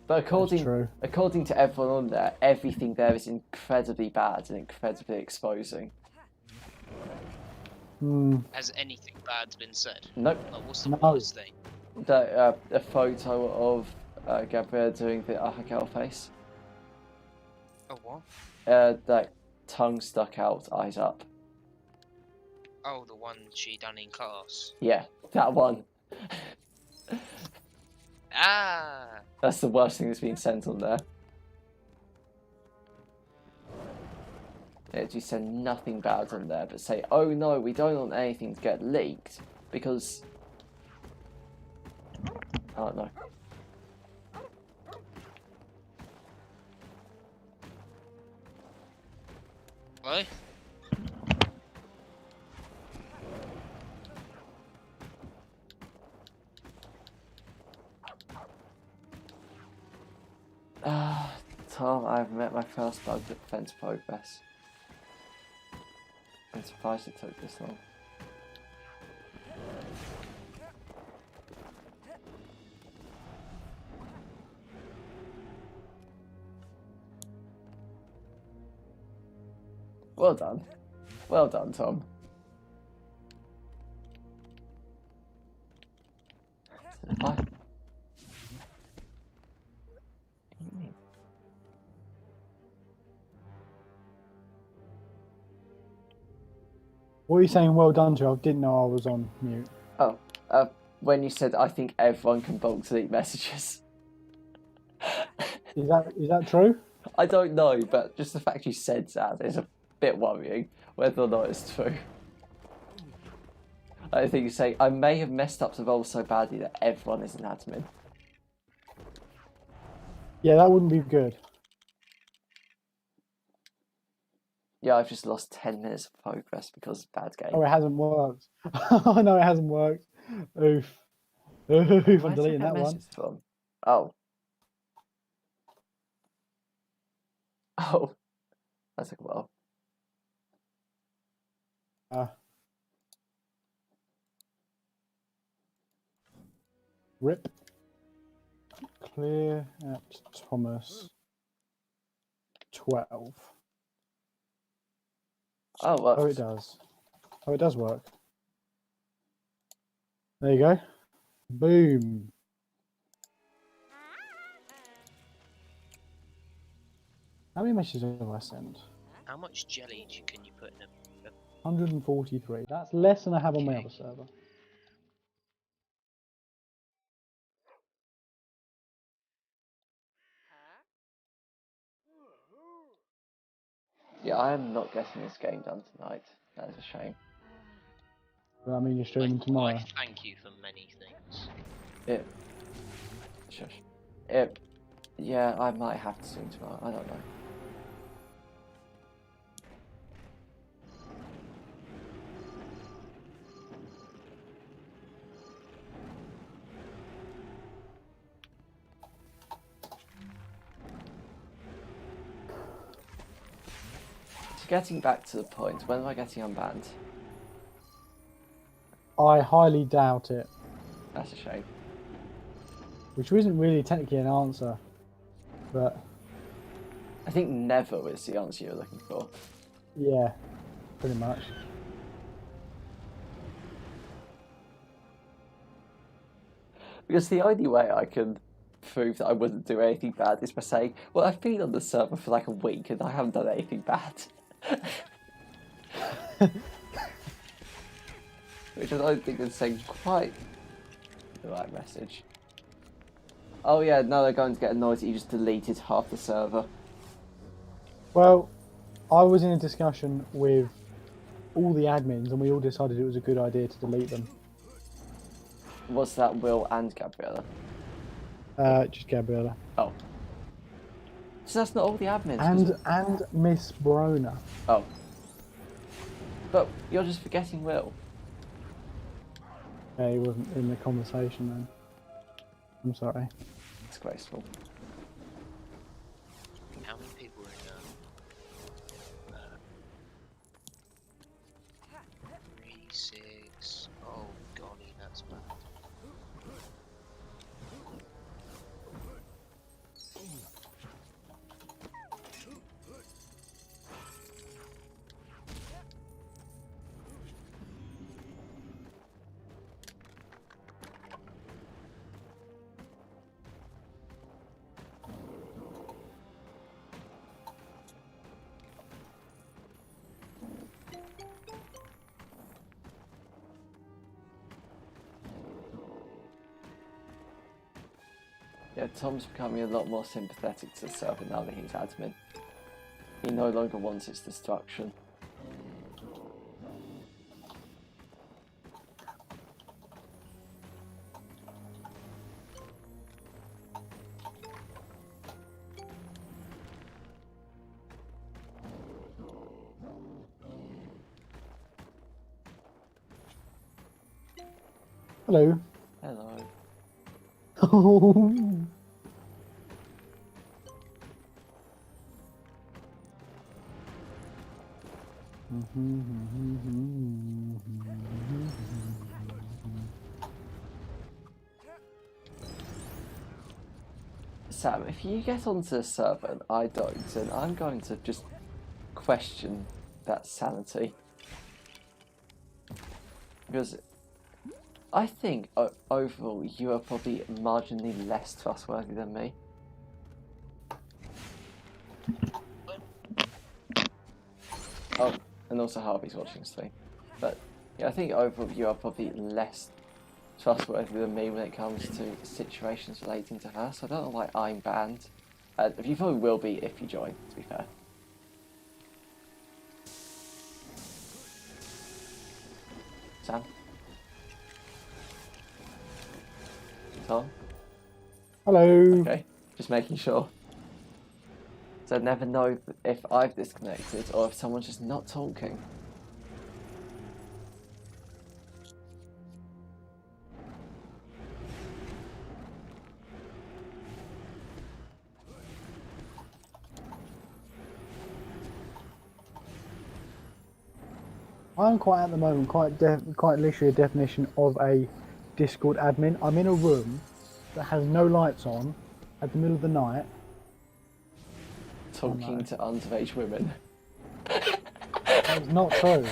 But That's true. according to everyone on there, everything there is incredibly bad and incredibly exposing. Hmm. Has anything bad been said? Nope. Like, what's the No. worst thing? A photo of Gabrielle doing the Ahagel face. Oh, what? Like tongue stuck out, eyes up. Oh, the one she done in class. Yeah, that one. Ah! That's the worst thing that's been sent on there. Yeah, just send nothing bad on there, but say, oh no, we don't want anything to get leaked because I don't know. What? Tom, I've met my first bug with defense progress. I'm surprised it took this long. Well done. Well done, Tom. Bye. What are you saying? Well done to? I didn't know I was on mute. Oh, when you said I think everyone can bulk delete messages. Is that true? I don't know, but just the fact you said that is a bit worrying, whether or not it's true. I think you say, I may have messed up the role so badly that everyone is an admin. Yeah, that wouldn't be good. Yeah, I've just lost 10 minutes of progress because of bad game. Oh, it hasn't worked. Oh no, it hasn't worked. Oof. Oof, I'm deleting that one. From? Oh. Oh. That took a while. Rip. Clear at Thomas 12. Oh, well. Oh, it does. Oh, it does work. There you go. Boom. How many messages have I sent? How much jelly can you put in a 143. That's less than I have on my Okay. other server. Yeah, I am not getting this game done tonight. That is a shame. Well, I mean, you're streaming tomorrow. I thank you for many things. Shush. Yeah, I might have to stream tomorrow. I don't know. Getting back to the point, when am I getting unbanned? I highly doubt it. That's a shame. which isn't really technically an answer, but I think never is the answer you're looking for. yeah, pretty much. Because the only way I can prove that I wouldn't do anything bad is by saying, well, I've been on the server for like a week and I haven't done anything bad. Which I don't think is saying quite the right message. Oh yeah, no, they're going to get annoyed that you just deleted half the server. Well, I was in a discussion with all the admins and we all decided it was a good idea to delete them. Was that Will and Gabriella? Just Gabriella. Oh. So that's not all the admins. 'cause- And Miss Brona. Oh. But you're just forgetting Will. Yeah, he wasn't in the conversation then. I'm sorry. Disgraceful. How many people are in 3, 6. Oh golly, that's bad. Yeah, Tom's becoming a lot more sympathetic to the server now that he's admin. He no longer wants its destruction. Hello. Hello. Oh. Sam, if you get onto the server and I don't, then I'm going to just question that sanity. Because I think overall you are probably marginally less trustworthy than me. Oh, and also Harvey's watching the stream. But yeah, I think overall you are probably less trustworthy than me when it comes to situations relating to her, so I don't know why I'm banned. You probably will be if you join, to be fair. Sam? Tom? Hello. Okay, just making sure. So I never know if I've disconnected or if someone's just not talking. I'm quite at the moment quite literally a definition of a Discord admin. I'm in a room that has no lights on at the middle of the night. Talking to underage women. That's not true.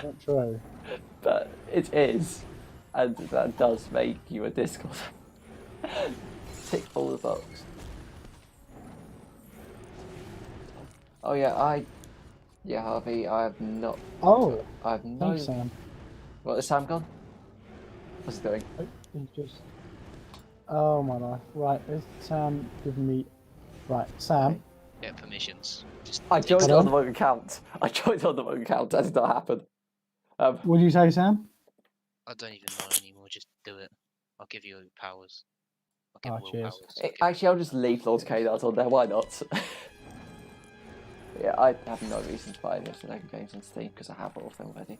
Not true. But it is. And that does make you a Discord. Tick all the box. Oh yeah, yeah, Harvey, I have not... Oh, I have no... thanks, Sam. What, is Sam gone? What's he doing? Oh, he's just... Oh my life. Right, is Sam giving me... Right, Sam. Get permissions. Just I take joined some- on the wrong account. I joined on the wrong account. That did not happen. What did you say, Sam? I don't even know anymore. Just do it. I'll give you powers. I'll give Oh, Will cheers. powers. Actually, I'll just leave Lord Kaynard on there. Why not? Yeah, I have no reason to buy any of the Lego games on Steam because I have all of them already.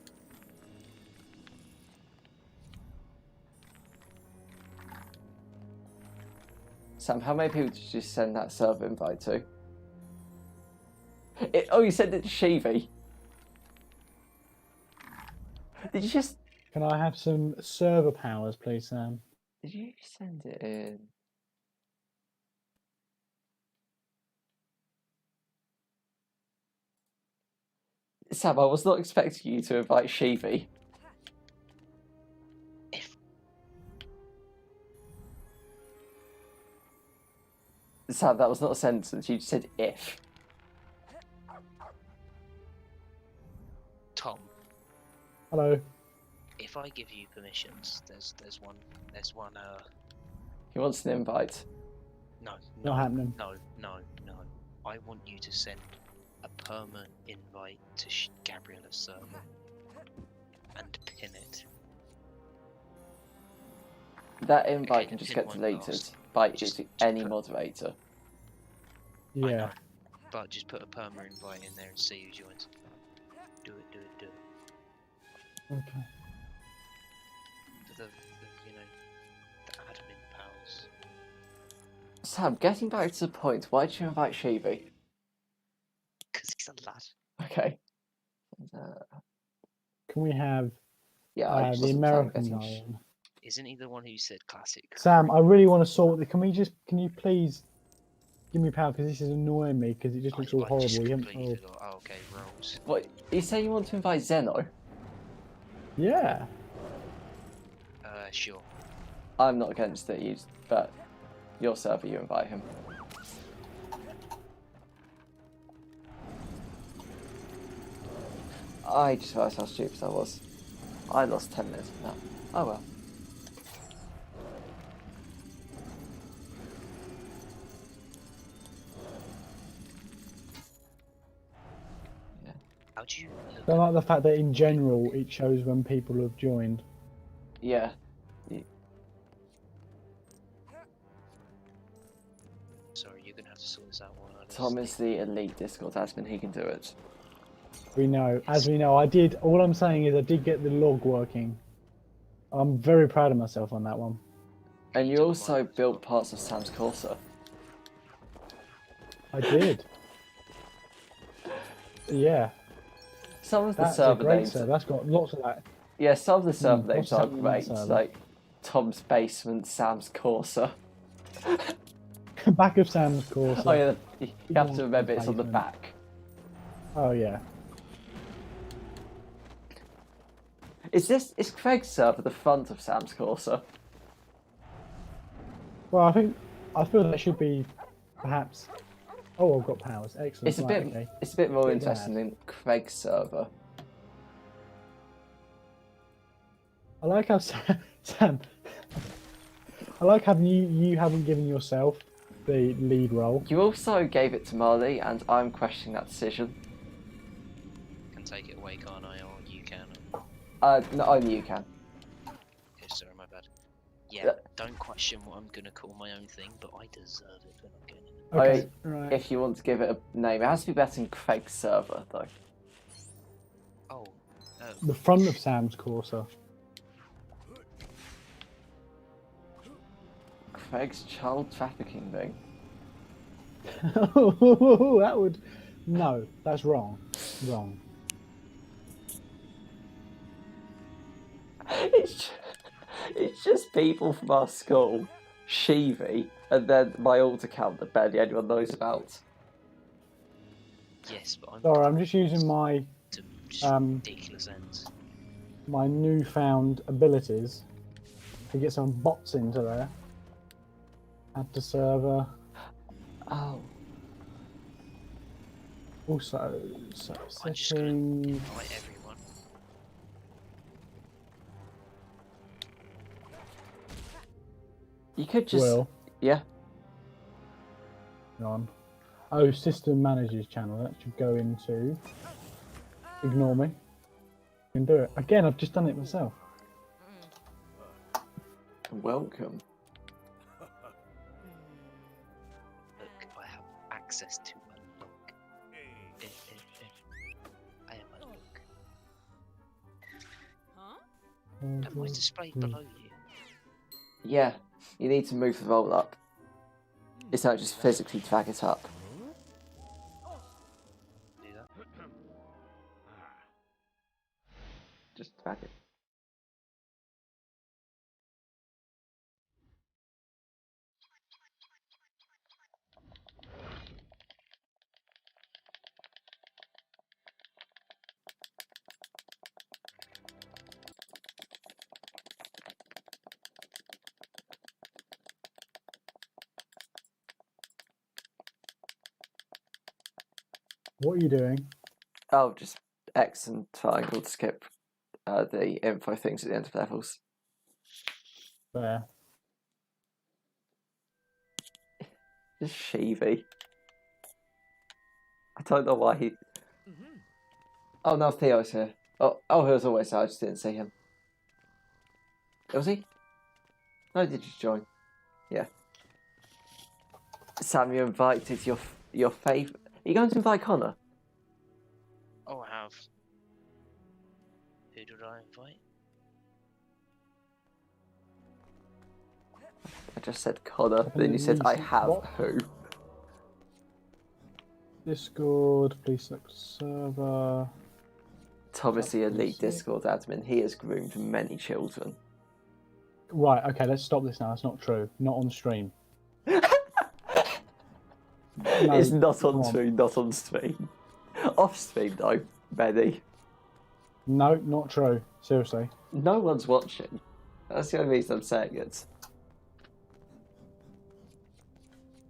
Sam, how many people did you send that server invite to? Oh, you sent it to Shivi. Did you just... Can I have some server powers, please, Sam? Did Did you send it in? Sam, I was not expecting you to invite Shivi. Sam, that was not a sentence. You just said if. Tom, Hello. if I give you permissions, there's one. He wants an invite. No. Not happening. No. I want you to send a permanent invite to Gabriella's server and pin it. That invite Okay, can just pin get one deleted last. by Just any put- moderator. I Yeah. know, but just put a permanent invite in there and see who joins. Do it. Okay. For the admin pals. Sam, getting back to the point, why did you invite Shivi? Because he's a lad. Okay. Can we have Yeah, I just the wasn't planning American getting guy in? Isn't he the one who said classic? Sam, I really want to sort it. Can you please give me power, because this is annoying me, because it just looks all I horrible. just You haven't- completely forgot. Oh, okay, rolls. What? You say you want to invite Zeno? Yeah. Sure. I'm not against it, but your server, you invite him. I just realised how stupid I was. I lost 10 minutes of that. Oh well. How do you I look don't like the fact that in general it shows when people have joined. Yeah. Sorry, you're gonna have to sort this out while I Tom is the elite Discord admin, he can do it. We know. As we know, all I'm saying is I did get the log working. I'm very proud of myself on that one. And you took also mine as built well. parts of Sam's Corsa. I did. Yeah. Some of the That's a server great names... server. That's got lots of that. Yeah, some of the server names what's are happening on that great, server? like Tom's Basement, Sam's Corsa. Back of Sam's Corsa. Oh yeah, you have to remember it's on the Basement. back. Oh yeah. Is Craig's server the front of Sam's Corsa? Well, I feel that should be perhaps. Oh, I've got powers. Excellent. It's a Right, bit okay. it's a bit more Bit interesting bad. than Craig's server. I like how Sam. I like having you haven't given yourself the lead role. You also gave it to Marley, and I'm questioning that decision. Can take it away, can't I? Or you can. No, only you can. Okay, sorry, my bad. Yeah, Yeah. don't question what I'm gonna call my own thing, but I deserve it when I'm getting it. Okay. Right. If you want to give it a name, it has to be better than Craig's server, though. Oh, The front of Sam's Corsa. Craig's child trafficking thing. That would. No, that's wrong. Wrong. It's just people from our school, Shivi, and then my alt account that barely anyone knows about. yes, but I'm Sorry, I'm just using my to just ridiculous ends. my newfound abilities to get some bots into there. Add to server. Oh. Also, I'm just gonna settings. invite everyone. You could just... Will. Yeah. Hang on. Oh, system managers channel. That should go into. Ignore me. You can do it. Again, I've just done it myself. Welcome. Look, I have access to unlock. I am unlock. Am I displayed below you? Yeah, you need to move the roll up. It's not just physically drag it up. Do that. Just drag it. What are you doing? Oh, just X and triangle to skip the info things at the end of levels. There. Just Sheevy. I don't know why he... Oh, no, Theo's here. Oh, he was always there, I just didn't see him. Was he? No, did you join? Yeah. Sam, you invited your favourite... Are you going to invite Connor? Oh, I have. Who did I invite? I just said Connor, then you said I have What? who? Discord, please select server. Tom is the elite Discord admin. He has groomed many children. Right, okay, let's stop this now. That's not true. Not on stream. It's not come on stream, not on stream. Off stream though, Benny. No, not true. Seriously. No one's watching. That's the only reason I'm saying it.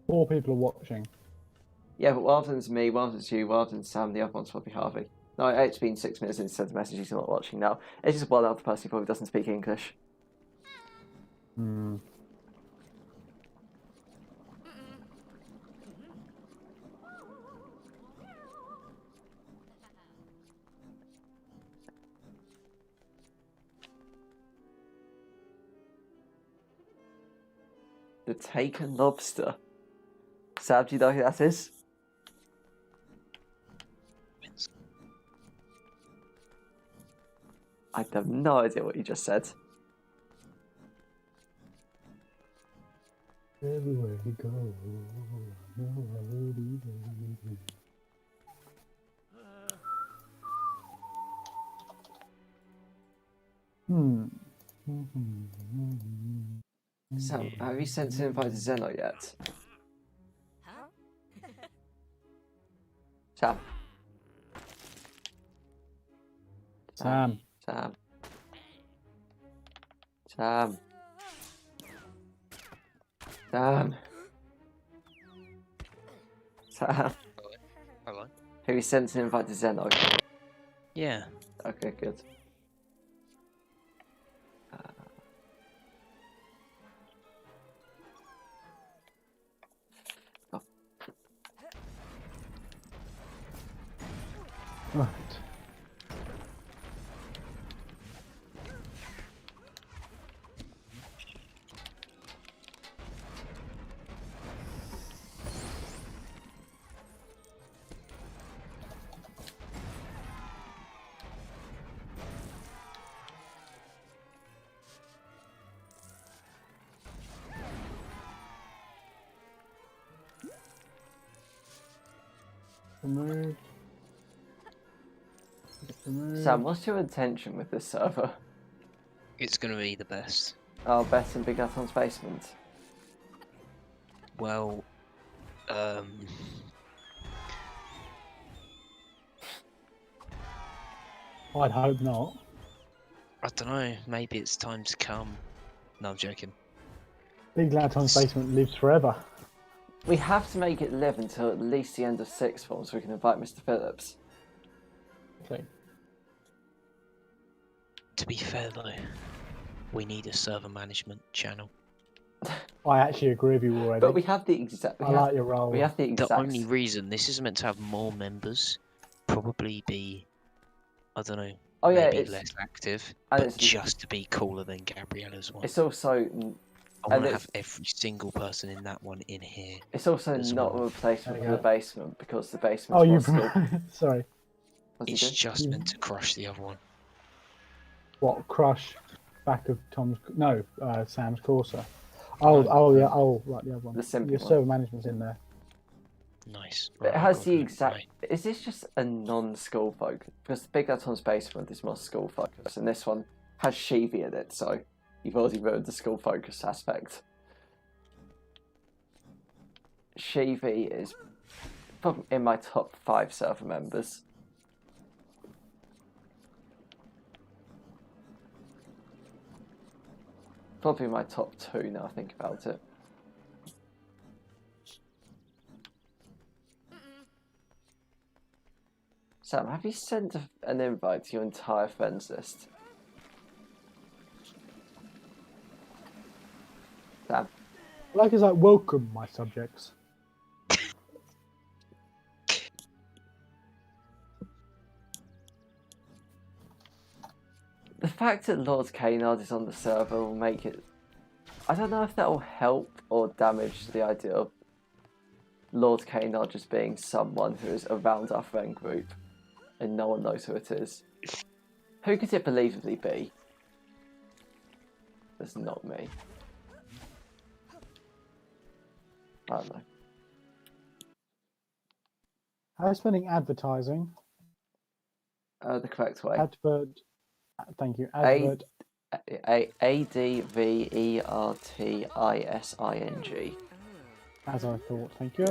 4 people are watching. Yeah, but one of them's me, one of them's you, one of them's Sam, the other one's probably Harvey. No, it's been 6 minutes since I sent a message, he's not watching now. It's just one other person who probably doesn't speak English. Hmm. The Taken Lobster. Sam, do you know who that is? I have no idea what you just said. Everywhere we go, nobody knows. Sam, have you sent an invite to Zeno yet? Sam. Sam. Sam. Sam. Sam. Sam. Hello? Have you sent an invite to Zeno? Yeah. Okay, good. Right. Removed. Sam, what's your intention with this server? It's gonna be the best. Oh, better than Big Atom's Basement. Well, I'd hope not. I don't know. Maybe it's time to come. No, I'm joking. Big Laton's Basement lives forever. We have to make it live until at least the end of sixth form so we can invite Mr. Phillips. Okay. To be fair though, we need a server management channel. I actually agree with you already. But we have the exact. I like your role. We have the exact. The only reason this is meant to have more members, probably be, I don't know, Oh yeah, maybe it's less active, and but it's- just to be cooler than Gabriella's one. It's also I and want to it's- have every single person in that one in here. it's also as not well. a replacement There for you the go. basement because the basement. Oh, you. Still... Sorry. What's he It's doing? just meant to crush the other one. What? Crush back of Tom's. No, Sam's Corsa. Oh, yeah. Oh, right, the other one. The simple Your one. server management's in there. Nice. It Right, I've has got the it. exact. Right. Is this just a non-school focus? Because the Big Atom's Basement is more school focus, and this one has Sheevy in it, so you've already ruined the school focus aspect. Sheevy is probably in my top 5 server members. Probably my top 2 now I think about it. Sam, have you sent an invite to your entire friends list? Sam? Like it's like, welcome, my subjects. The fact that Lord Caynard is on the server will make it... I don't know if that will help or damage the idea of Lord Caynard just being someone who is around our friend group and no one knows who it is. Who could it believably be? It's not me. I don't know. How is spelling advertising? The correct way. Advert. Thank you. Advert. Advertising. As I thought. Thank you.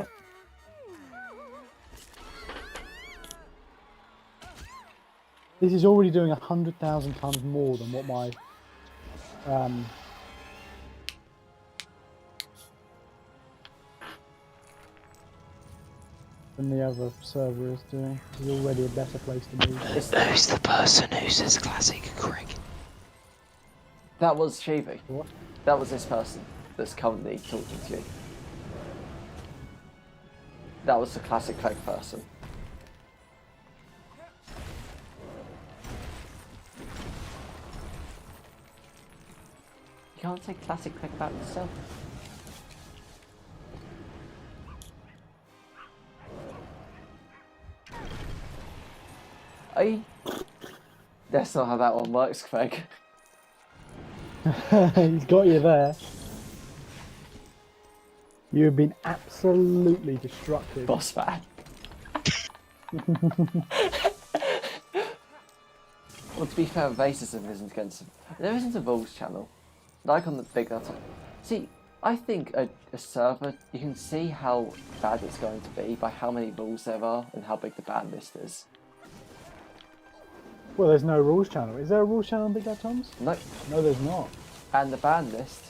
This is already doing 100,000 times more than what my than the other server is doing. It's already a better place to be. Who's the person who says classic Craig? That was Shivi. What? That was this person that's currently talking to you. That was the classic Craig person. You can't say classic Craig about yourself. That's not how that one works, Craig. He's got you there. You have been absolutely destructive. Boss man. Well, to be fair, racism isn't against... There isn't a rules channel. Like on the big laptop. See, I think a server, you can see how bad it's going to be by how many rules there are and how big the ban list is. Well, there's no rules channel. Is there a rules channel on Big Lad Toms? No. No, there's not. And the ban list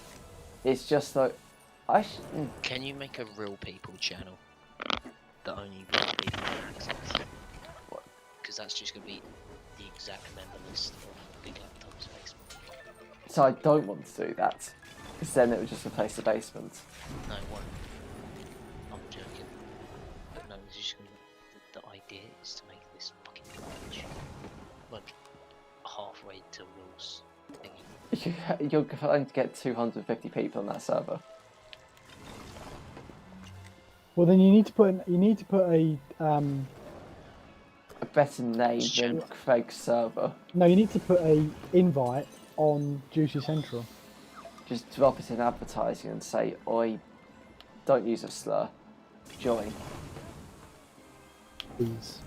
is just like... Can you make a real people channel that only real people can access? Because that's just going to be the exact member list of Big Laptop's basement. So I don't want to do that. Because then it would just replace the basement. No, it won't. I'm joking. But no, it's just gonna, the idea is to make this fucking page like halfway to rules thingy. You're going to get 250 people on that server. Well, then you need to put a A better name than Craig's server. no, you need to put a invite on Juicy Central. Just drop it in advertising and say, "Oi, don't use a slur. Join." Please.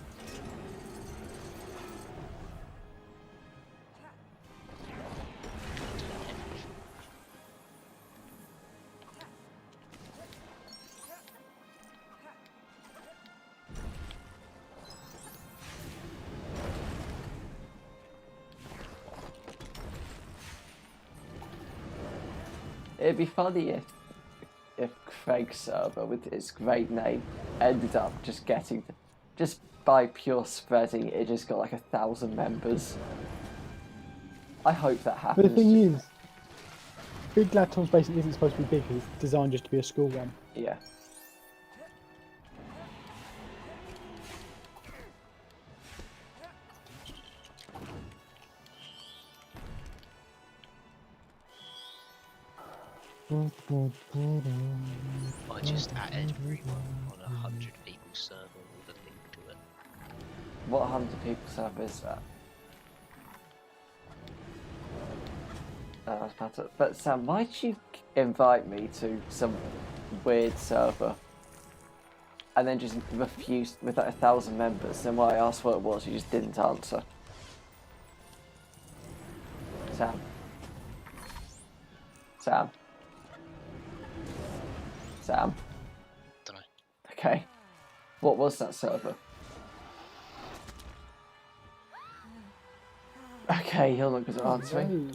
It'd be funny if Craig's server with his great name ended up just getting, just by pure spreading, it just got like 1,000 members. I hope that happens. But the thing is, Big Lad Tom's basement isn't supposed to be big. It's designed just to be a school one. Yeah. I just added everyone on 100 people server with a link to it. What 100 people server is that? I was about to... But Sam, why'd you invite me to some weird server and then just refused with like 1,000 members? Then when I asked what it was, you just didn't answer. Sam. Sam. Sam. Dunno. Okay. What was that server? Okay, you're not good at answering.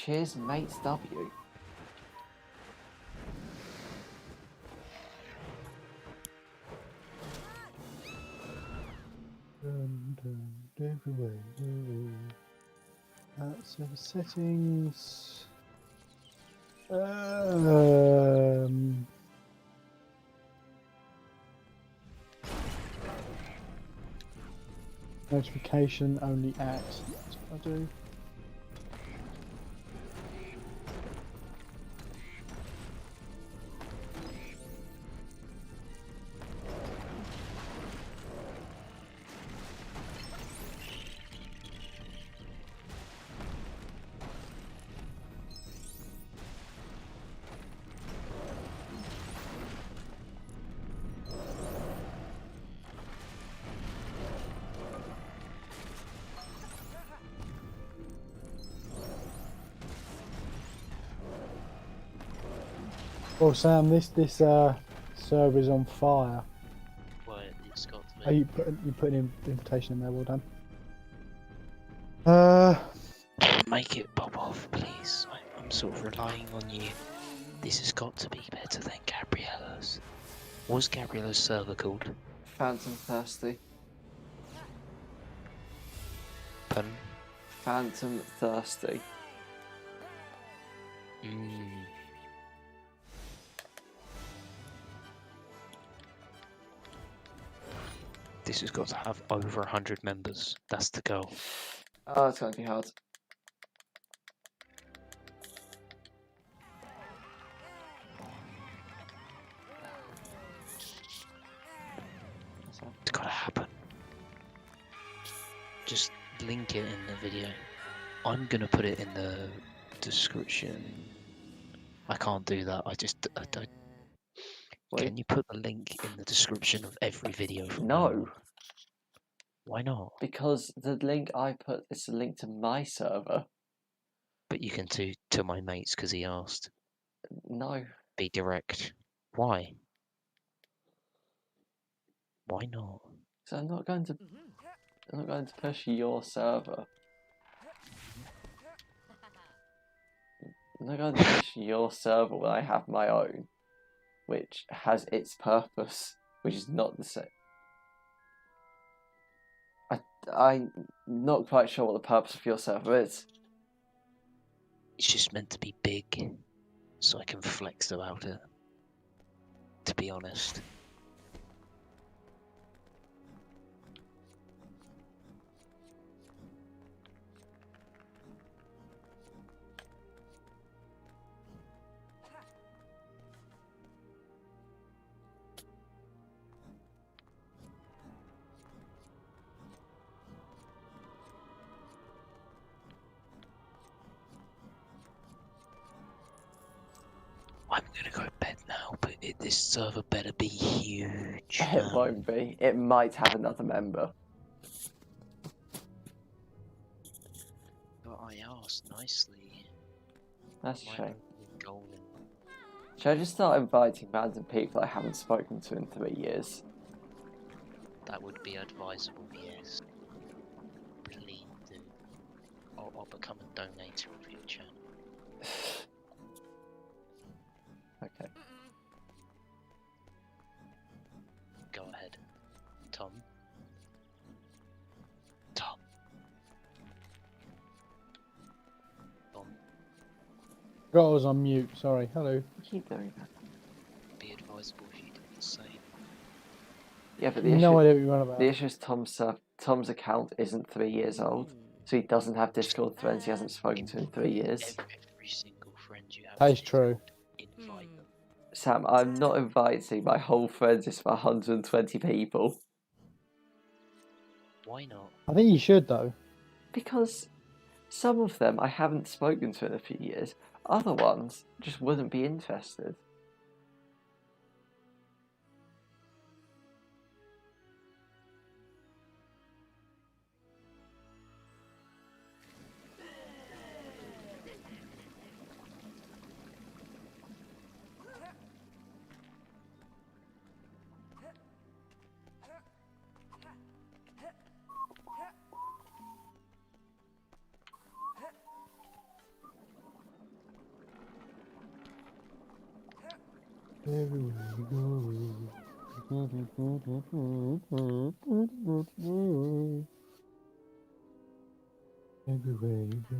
Cheers, mates W. Server settings. Notification only at. That's what I do. Well, Sam, this server is on fire. Well, it's got to be. Oh, you put an invitation in there. Well done. Make it pop off, please. I'm sort of relying on you. This has got to be better than Gabriella's. What's Gabriella's server called? Phantom Thirsty. Pardon? Phantom Thirsty. This has got to have over 100 members. That's the goal. Oh, it's gonna be hard. It's got to happen. Just link it in the video. I'm gonna put it in the description. I can't do that. I don't. Wait. Can you put the link in the description of every video from No. now on? Why not? Because the link I put is a link to my server. But you can do to my mates because he asked. No. Be direct. Why? Why not? So I'm not going to push your server. I'm not going to push your server when I have my own, which has its purpose, which is not the same. I'm not quite sure what the purpose of your server is. It's just meant to be big, so I can flex about it. To be honest. I'm gonna go to bed now, but this server better be huge. It won't be. It might have another member. But I asked nicely. That's a Might shame. have been golden. Should I just start inviting random people I haven't spoken to in 3 years? That would be advisable, yes. Please do. I'll become a donator of your channel. Okay. Go ahead. Tom. Tom. Tom. Forgot I was on mute. Sorry. Hello. Keep doing that. Be advisable if you do the same. Yeah, but the No issue, idea what you're on about. the issue is Tom's account isn't 3 years old, so he doesn't have Discord friends he hasn't spoken to in 3 years. Every single friend you have. That is true. Invite them. Sam, I'm not inviting my whole friends list of 120 people. Why not? I think you should though. Because some of them I haven't spoken to in a few years. Other ones just wouldn't be interested. Everywhere you go. Everywhere you go.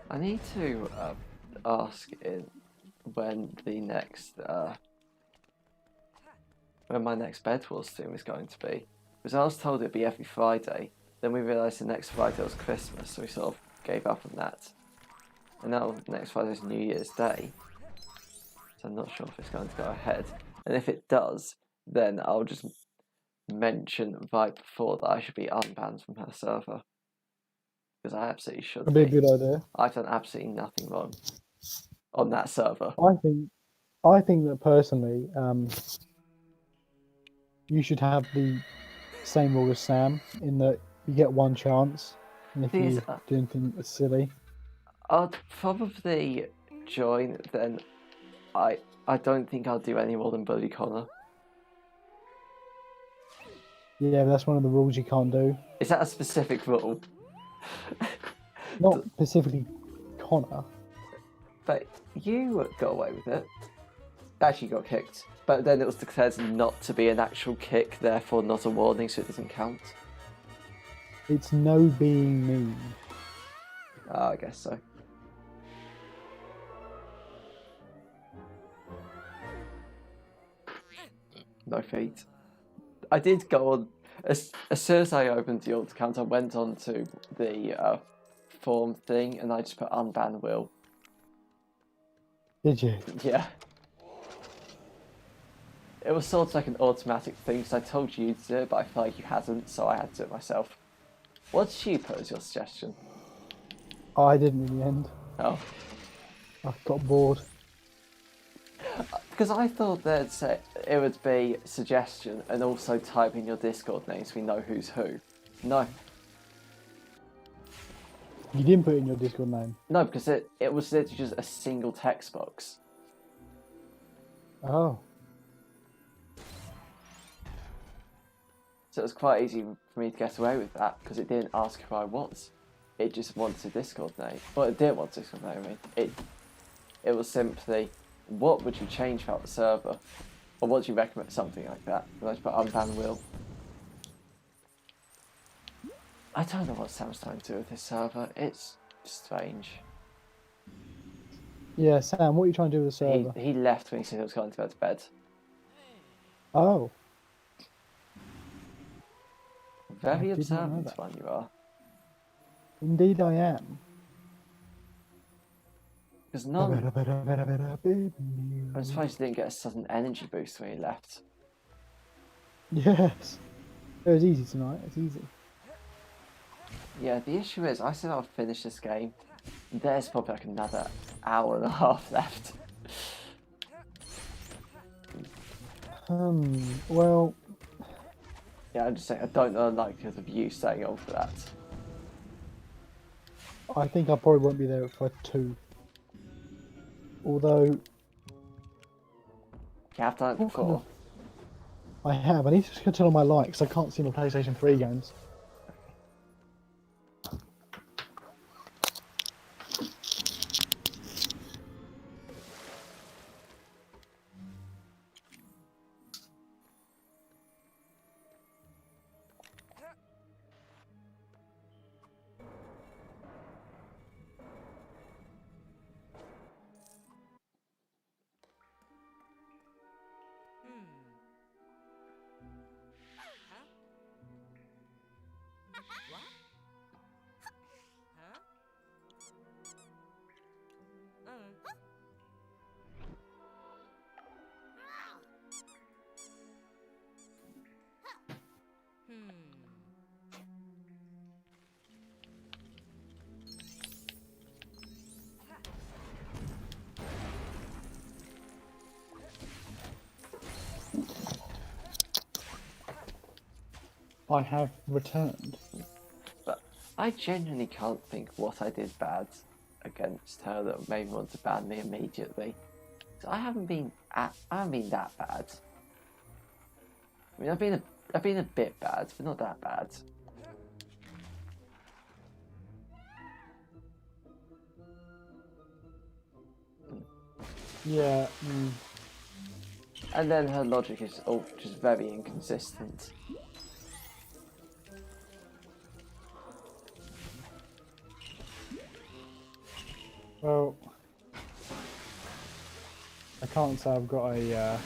I need to ask in when the next when my next Bed Wars stream is going to be, because I was told it'd be every Friday. Then we realised the next Friday was Christmas, so we sort of gave up on that. And now next Friday is New Year's Day, so I'm not sure if it's going to go ahead. And if it does, then I'll just mention right before that I should be unbanned from her server. Because I absolutely should That'd be a good idea. I've done absolutely nothing wrong on that server. I think that personally, you should have the same rule as Sam in that you get one chance, and if you do anything that's silly, I'd probably join. Then I don't think I'll do any more than bully Connor. yeah, that's one of the rules you can't do. Is that a specific rule? Not specifically Connor. But you got away with it. Actually got kicked. But then it was declared not to be an actual kick, therefore not a warning, so it doesn't count. It's no being mean. Oh, I guess so. No feet. I did go on, as soon as I opened the alt account, I went on to the form thing and I just put unban Will. Did you? Yeah. It was sort of like an automatic thing, because I told you to do it, but I felt like you hadn't, so I had to do it myself. What did you put as your suggestion? I didn't in the end. Oh. I got bored. Because I thought they'd say it would be suggestion and also type in your Discord name so we know who's who. No. You didn't put in your Discord name? No, because it was literally just a single text box. Oh. So it was quite easy for me to get away with that, because it didn't ask who I was. It just wanted a Discord name. Well, it didn't want a Discord name, I mean. It was simply, what would you change about the server? Or what do you recommend? Something like that. And I just put unban Will. I don't know what Sam's trying to do with this server. It's strange. Yeah, Sam, what are you trying to do with the server? He left when he said he was going to go to bed. Oh. Very I did not know observant that. one you are. Indeed I am. Because none... I'm surprised he didn't get a sudden energy boost when he left. Yes. It was easy tonight, it's easy. Yeah, the issue is, I said I'll finish this game. There's probably like another hour and a half left. Well... Yeah, I'm just saying, I don't know the likelihood of you staying on for that. I think I probably won't be there for 2. Although... You have done it before. I have. I need to turn on my light because I can't see my PlayStation 3 games. I have returned. I genuinely can't think what I did bad against her that made me want to ban me immediately. So I haven't been that bad. I mean, I've been a bit bad, but not that bad. Yeah. And then her logic is just very inconsistent. Well, I can't say I've got a.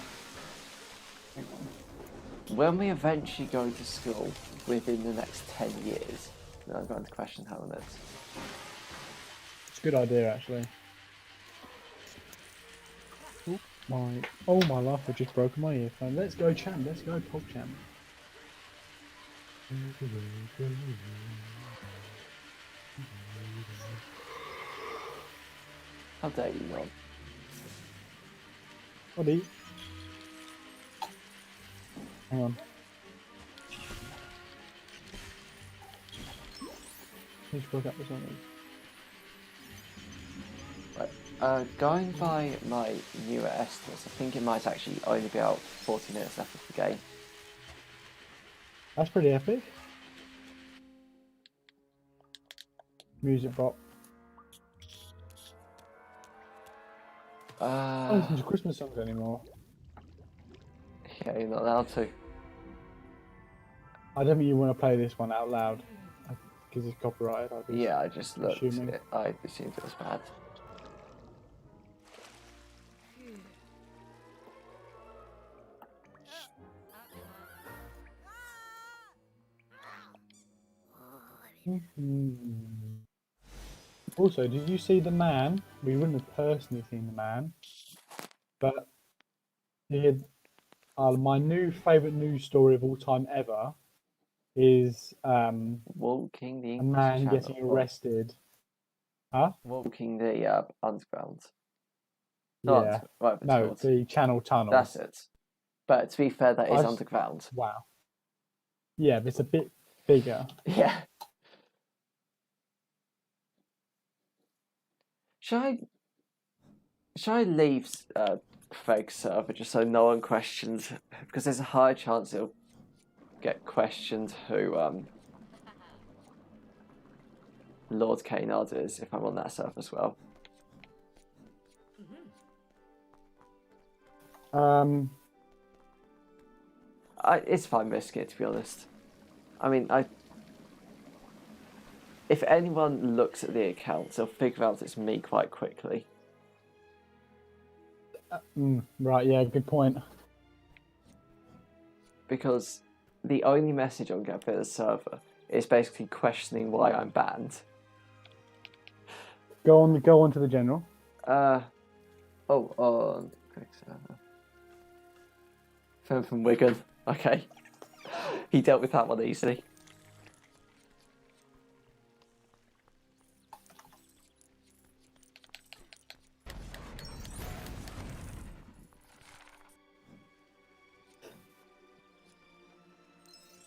When we eventually go to school within the next 10 years, then I'm going to question helmets. It's a good idea, actually. Oh my life! I've just broken my earphone. Let's go, champ. Let's go, Pog champ. How dare you not? Buddy. Hang on. Let's broke up or something. Right. Going by my newer estimates, I think it might actually only be about 40 minutes left of the game. That's pretty epic. Music bot. I don't listen to Christmas songs anymore. Yeah, you're not allowed to. I don't think you want to play this one out loud because it's copyrighted. Yeah, I just looked. assuming. I assumed it was bad. Also, did you see the man? We wouldn't have personally seen the man, but he had my new favourite news story of all time ever is Walking the a English man Channel. getting arrested. Huh? Walking the underground. Not Yeah. right, but No, towards- the Channel Tunnel. That's it. But to be fair, that is underground. Wow. Yeah, but it's a bit bigger. Yeah. Should I leave Craig's server just so no one questions? Because there's a high chance it'll get questioned who Lord Kaynard is if I'm on that server as well. It's fine risking it, to be honest. I mean, if anyone looks at the account, they'll figure out it's me quite quickly. Right, yeah, good point. Because the only message on Get Better server is basically questioning why I'm banned. Go on to the general. On quick server. Phone from Wigan. Okay. He dealt with that one easily.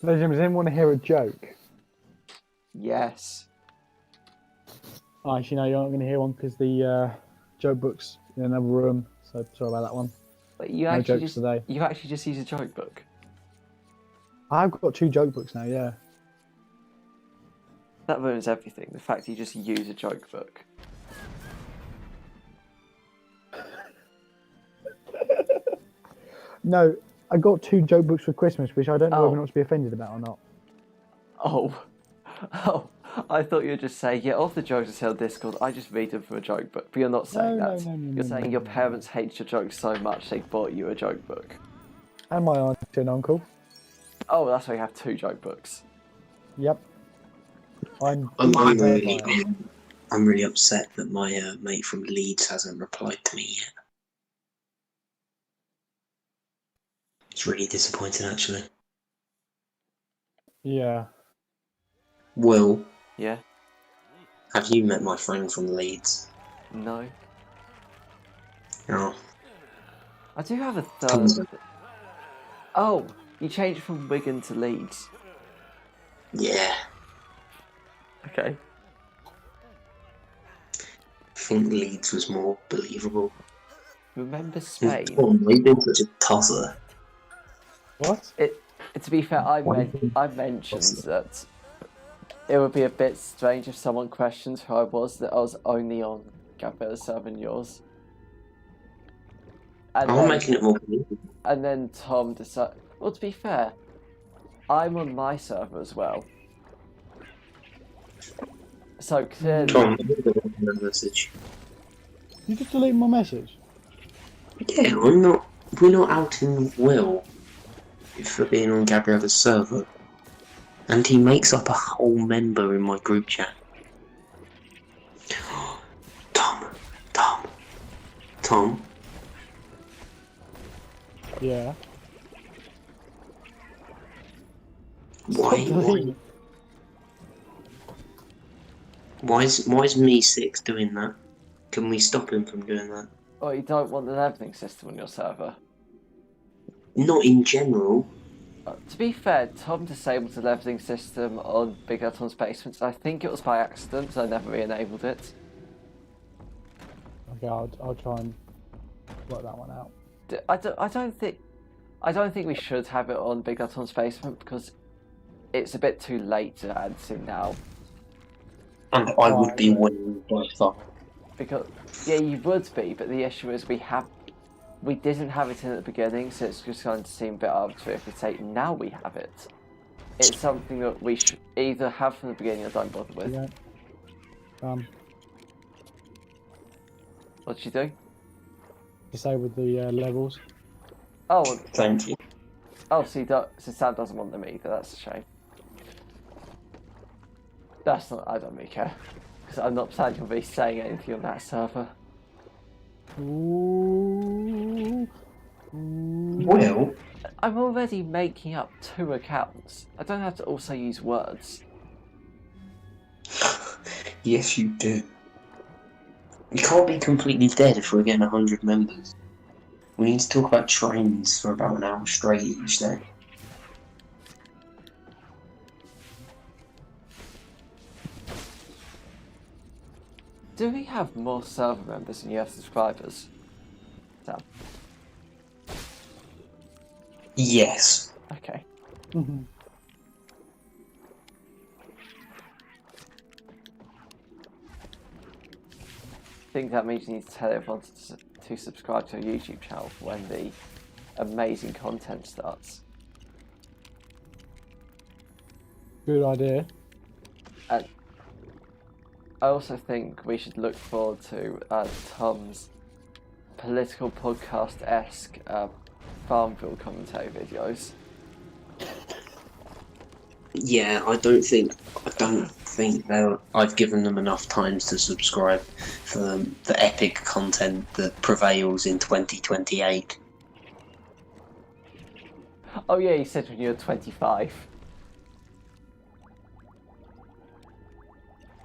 Ladies and gentlemen, does anyone want to hear a joke? Yes. Oh, actually, no, you're not going to hear one because the joke book's in another room. So sorry about that one. But you No actually jokes today. You actually just use a joke book. I've got 2 joke books now, yeah. That ruins everything. The fact you just use a joke book. No, I got 2 joke books for Christmas, which I don't know Oh. whether or not to be offended about or not. Oh, I thought you were just saying, yeah, of the jokes I tell Discord, I just read them from a joke book. But you're not saying No, that. no, You're saying your parents hate your jokes so much they bought you a joke book. And my aunt and uncle. Oh, that's why you have 2 joke books. Yep. I'm really upset that my mate from Leeds hasn't replied to me yet. It's really disappointing, actually. Yeah. Will, Yeah? have you met my friend from Leeds? No. Oh, I do have a Tons third. Oh, you changed from Wigan to Leeds. yeah. Okay. I think Leeds was more believable. Remember Spain? Oh, they've been such a tosser. What? To be fair, I Why? mentioned that it would be a bit strange if someone questioned who I was, that I was only on Gabriella's server and yours. And I'm making it more believable. and then Tom decided. Well, to be fair, I'm on my server as well. So clearly, Tom, a message. You just deleted my message. Yeah, we're not outing Will for being on Gabriella's server. And he makes up a whole member in my group chat. Tom. Yeah. Why is me six doing that? Can we stop him from doing that? oh, you don't want the leveling system on your server. Not in general. To be fair, Tom disabled the leveling system on Big Tom's Basements. I think it was by accident, so I never re-enabled it. Okay, I'll try and work that one out. I don't think we should have it on Big Tom's Basement because it's a bit too late to add it in now. And I would be winning by far. Because yeah, you would be, but the issue is we didn't have it in at the beginning, so it's just going to seem a bit arbitrary if we say now we have it. It's something that we should either have from the beginning or don't bother with. Yeah. What did you do? Disable the levels. Oh, Thank you. oh, so Sam doesn't want them either. That's a shame. That's not. I don't really care because I'm not planning on really saying anything on that server. Ooh. Well, I'm already making up 2 accounts. I don't have to also use words. yes you do. We can't be completely dead if we're getting 100 members. We need to talk about trains for about an hour straight each day. Do we have more server members than you have subscribers? Sam. Yes. Okay. Mhm. I think that means you need to tell everyone to subscribe to our YouTube channel for when the amazing content starts. Good idea. And I also think we should look forward to Tom's political podcast-esque Farmville commentary videos. Yeah, I don't think I've given them enough times to subscribe for the epic content that prevails in 2028. Oh yeah, you said when you were 25.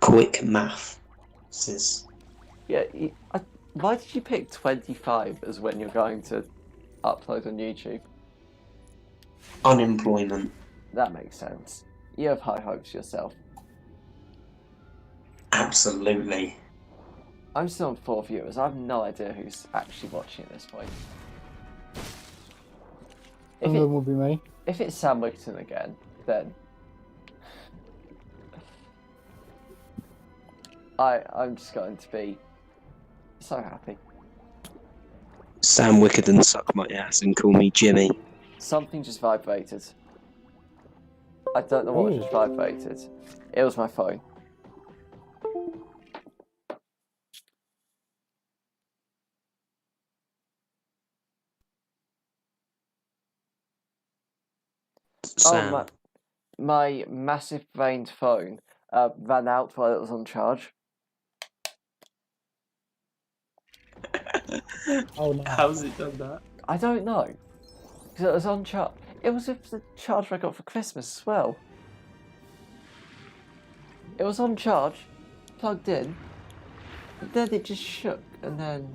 Quick math says Yeah, why did you pick 25 as when you're going to upload on YouTube? unemployment. That makes sense. You have high hopes yourself. Absolutely. I'm still on 4 viewers. I have no idea who's actually watching at this point. Some of them will be me. If it's Sam Wigton again, then I'm just going to be so happy. Sam Wickerden suck my ass and call me Jimmy. Something just vibrated. I don't know what just vibrated. It was my phone. Sam. Oh, my massive brained phone ran out while it was on charge. Oh no. How's it done that? I don't know. Because it was on charge. It was the charger I got for Christmas as well. It was on charge, plugged in, but then it just shook, and then...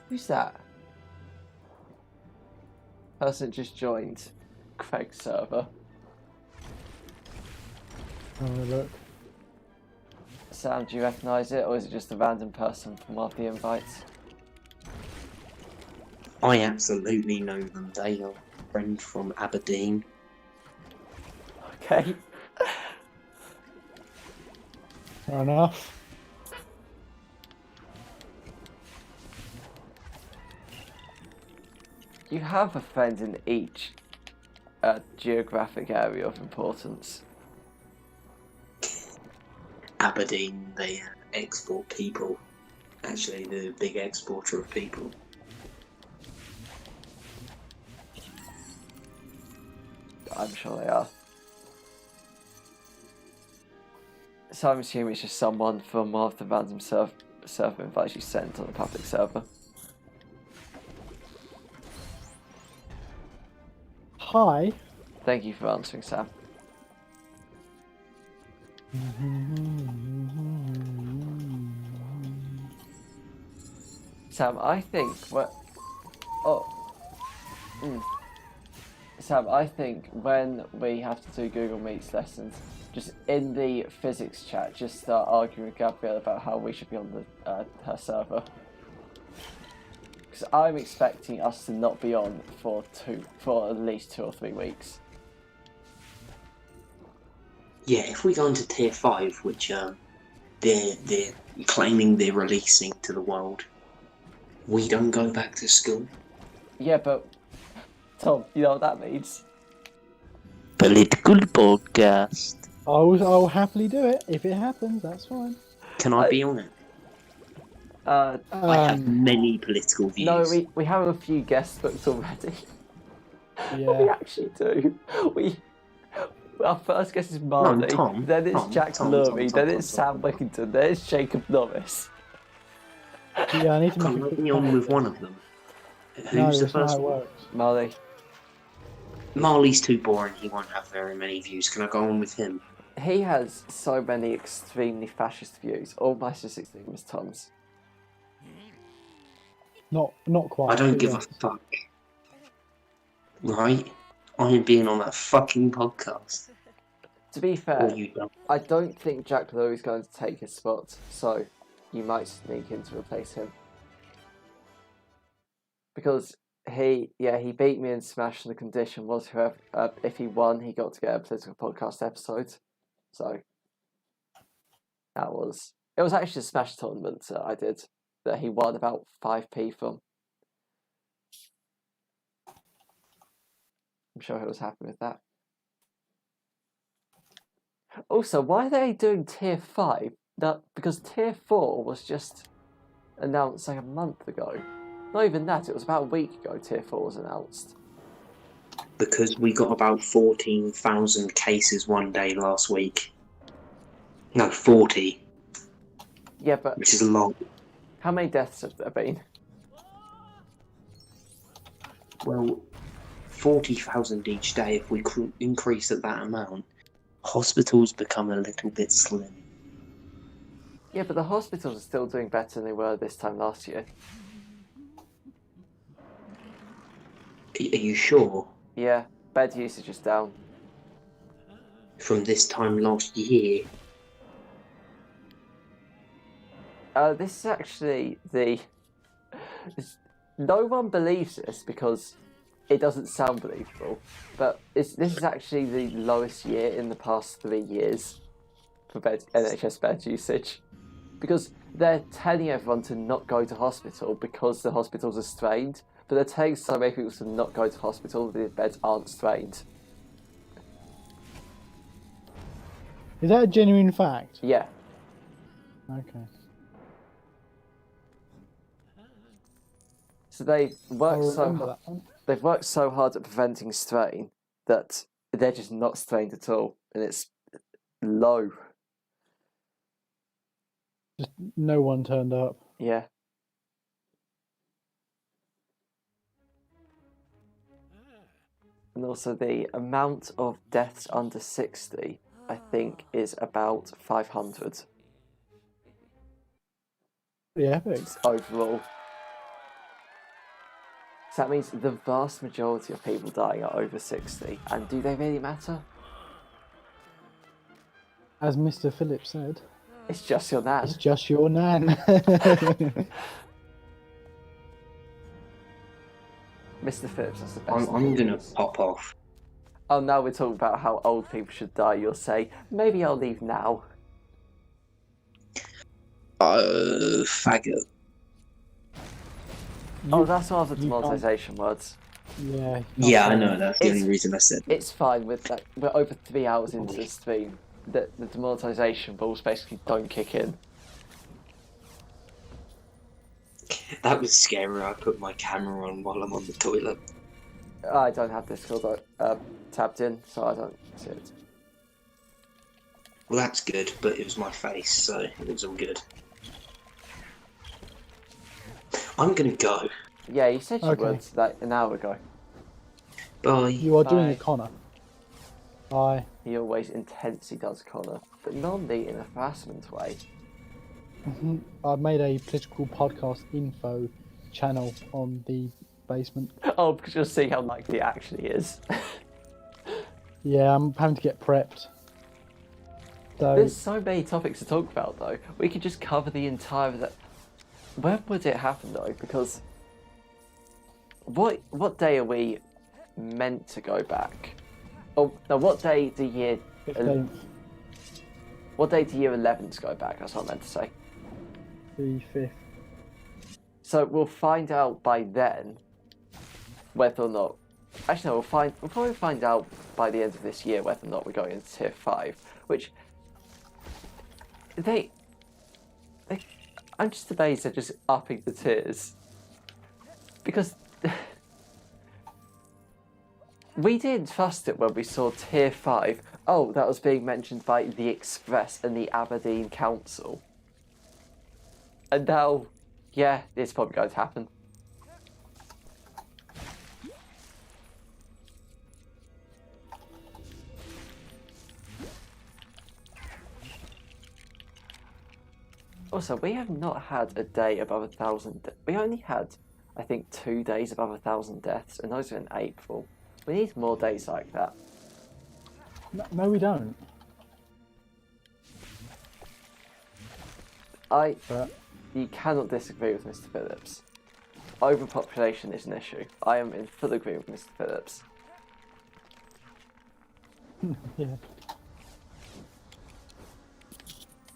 Who's that? Person just joined Craig's server. Have a look. Sam, do you recognise it, or is it just a random person from one of the invites? I absolutely know them. They are friends from Aberdeen. Okay. Fair enough. You have a friend in each geographic area of importance. Aberdeen, they export people. Actually, they're a big exporter of people. I'm sure they are. So I'm assuming it's just someone from one of the random server invites you sent on the public server. Hi. Thank you for answering, Sam. Sam, I think Sam, I think when we have to do Google Meets lessons, just in the physics chat, just start arguing with Gabrielle about how we should be on the her server. Because I'm expecting us to not be on for at least 2 or 3 weeks. Yeah, if we go into tier 5, which they're claiming they're releasing to the world, we don't go back to school. Yeah, but Tom, you know what that means? Political podcast. I'll happily do it if it happens. That's fine. Can I be on it? I have many political views. No, we have a few guest books already. Yeah. We actually do. Our first guest is Marley, then it's Jack Lurie, then it's Sam Wickington, then it's Jacob Norris. Yeah, I need to Can I be on with one of them? Who's the first one? Marley. Marley's too boring, he won't have very many views. Can I go on with him? He has so many extremely fascist views, almost as extreme as Tom's. Not quite. I don't give a fuck. Right? I am being on that fucking podcast. To be fair, Or you don't. I don't think Jack Lurie's going to take his spot, so you might sneak in to replace him. Because he beat me in Smash, and the condition was whoever, if he won, he got to get a political podcast episode. So it was actually a Smash tournament I did that he won about 5p from. I'm sure he was happy with that. Also, why are they doing tier 5? Because tier 4 was just announced like a month ago. Not even that, it was about a week ago tier 4 was announced. Because we got about 14,000 cases one day last week. No, 40. Yeah, but which is a lot. How many deaths have there been? Well, 40,000 each day. If we increase at that amount, hospitals become a little bit slim. Yeah, but the hospitals are still doing better than they were this time last year. Are you sure? Yeah, bed usage is down. From this time last year? This is actually no one believes this because it doesn't sound believable, but this is actually the lowest year in the past 3 years for NHS bed usage. Because they're telling everyone to not go to hospital because the hospitals are strained, but they're telling so many people to not go to hospital that the beds aren't strained. Is that a genuine fact? Yeah. Okay. So they've worked so hard at preventing strain that they're just not strained at all, and it's low. Just no one turned up. Yeah. And also the amount of deaths under 60, I think, is about 500. Yeah, epic. Overall. So that means the vast majority of people dying are over 60. And do they really matter? As Mr. Phillips said, It's just your nan. it's just your nan. Mr. Phillips, that's the best. I'm gonna pop off. Oh, now we're talking about how old people should die. You'll say, maybe I'll leave now. Faggot. Oh, that's one of the you can't- demonetization words. Yeah. Yeah, I know. That's the only reason I said. It's fine with that. We're over 3 hours into the stream. The demonetization rules basically don't kick in. That was scary. I put my camera on while I'm on the toilet. I don't have Discord tabbed in, so I don't see it. Well, that's good, but it was my face, so it was all good. I'm gonna go. Yeah, you said you Okay. would like an hour ago. Bye. You are doing Bye. it, Connor. Bye. He always intensely does Connor, but normally in a harassment way. I've made a political podcast info channel on the basement. Oh, because you'll see how likely it actually is. Yeah, I'm having to get prepped. So, There's so many topics to talk about, though. We could just cover the entire. When would it happen, though? Because what day are we meant to go back? Oh no, what day do year 15th, what day do year 11s go back? That's what I meant to say. the 5th. So we'll find out by then whether or not. Actually, no, we'll probably find out by the end of this year whether or not we're going into tier 5. Which I'm just amazed they're just upping the tiers because we didn't trust it when we saw tier 5. Oh, that was being mentioned by the Express and the Aberdeen Council. And now, yeah, it's probably going to happen. Also, we have not had a day above 1,000. We only had, I think, 2 days above 1,000 deaths, and those are in April. We need more days like that. No, we don't. But You cannot disagree with Mr. Phillips. Overpopulation is an issue. I am in full agreement with Mr. Phillips. yeah,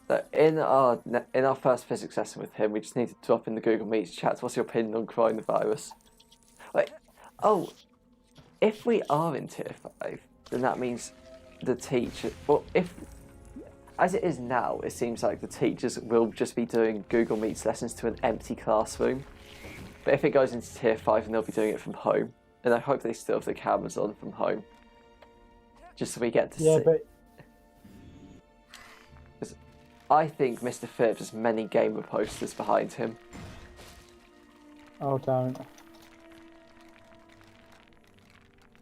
So in our first physics lesson with him, we just need to drop in the Google Meets chat. What's your opinion on coronavirus? Wait, oh, if we are in tier 5, then that means the teacher. Well, as it is now, it seems like the teachers will just be doing Google Meets lessons to an empty classroom. But if it goes into tier 5, then they'll be doing it from home. And I hope they still have the cameras on from home, just so we get to see. but I think Mr. Phillips has many gamer posters behind him. oh, don't.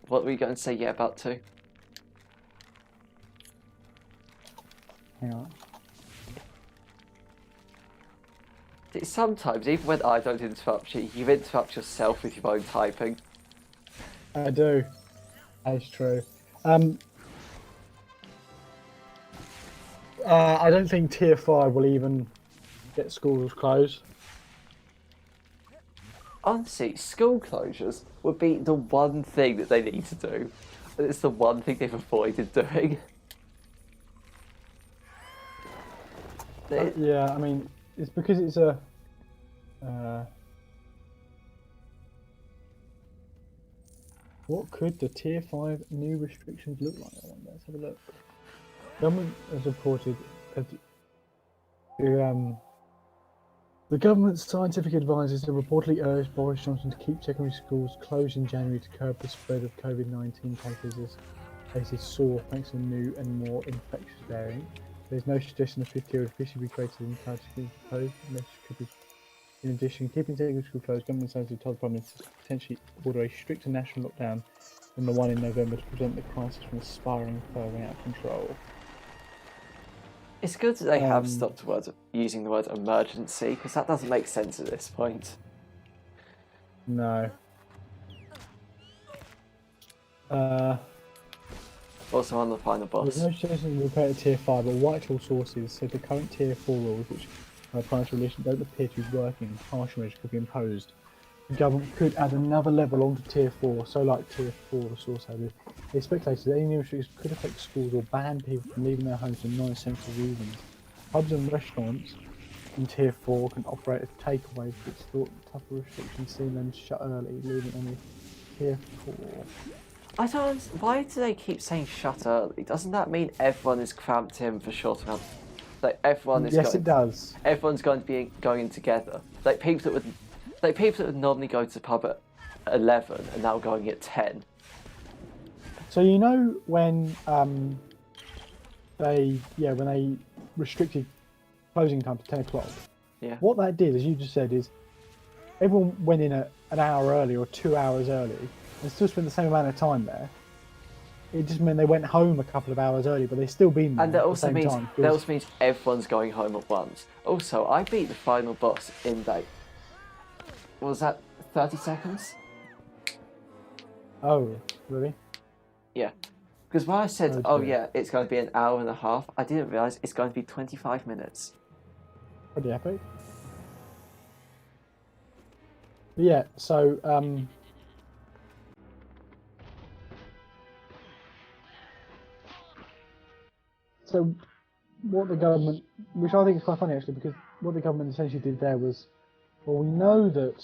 What were you going to say yeah about to? Hang on. Sometimes, even when I don't interrupt you, you interrupt yourself with your own typing. I do. That's true. I don't think tier 5 will even get schools closed. Honestly, school closures would be the one thing that they need to do. It's the one thing they've avoided doing. Yeah, I mean, it's because it's a. What could the tier 5 new restrictions look like? I wonder. Let's have a look. Government has reported that the government's scientific advisors have reportedly urged Boris Johnson to keep secondary schools closed in January to curb the spread of COVID-19 cases soar thanks to a new and more infectious variant. There's no suggestion the fifth tier would officially be created in the schools proposed. Could be. In addition, keeping secondary school closed, government scientists told the Prime Minister to potentially order a stricter national lockdown than the one in November to prevent the crisis from spiralling further out of control. It's good that they have stopped using the word emergency, because that doesn't make sense at this point. No. Well, Also on the final There's boss. no suggestion repair to tier 5, but Whitehall sources said the current tier 4 rules, which are prior to relation, don't appear to be working, and harsher measures could be imposed. The government could add another level onto tier 4, so like tier 4, the source added. They speculated that any new restrictions could affect schools or ban people from leaving their homes for non-essential reasons. Pubs and restaurants in tier 4 can operate as takeaways, but it's thought tougher restrictions see them shut early, leaving only tier 4. I don't. Why do they keep saying shut early? Doesn't that mean everyone is cramped in for short amount? Like everyone is. Yes, going, it does. Everyone's going to be going in together. Like people that would normally go to the pub at 11 are now going at 10. So you know when they restricted closing time to 10 o'clock. Yeah. What that did, as you just said, is everyone went in an hour early or 2 hours early and still spent the same amount of time there. It just meant they went home a couple of hours early, but they still been there And that at the also same means time. that also means everyone's going home at once. Also, I beat the final boss in like, what was that, 30 seconds? Oh, really? Yeah. Because when I said, Oh, oh dear. yeah, it's going to be an hour and a half, I didn't realise it's going to be 25 minutes. Pretty epic. But yeah, so what the government, which I think is quite funny actually, because what the government essentially did there was, well, we know that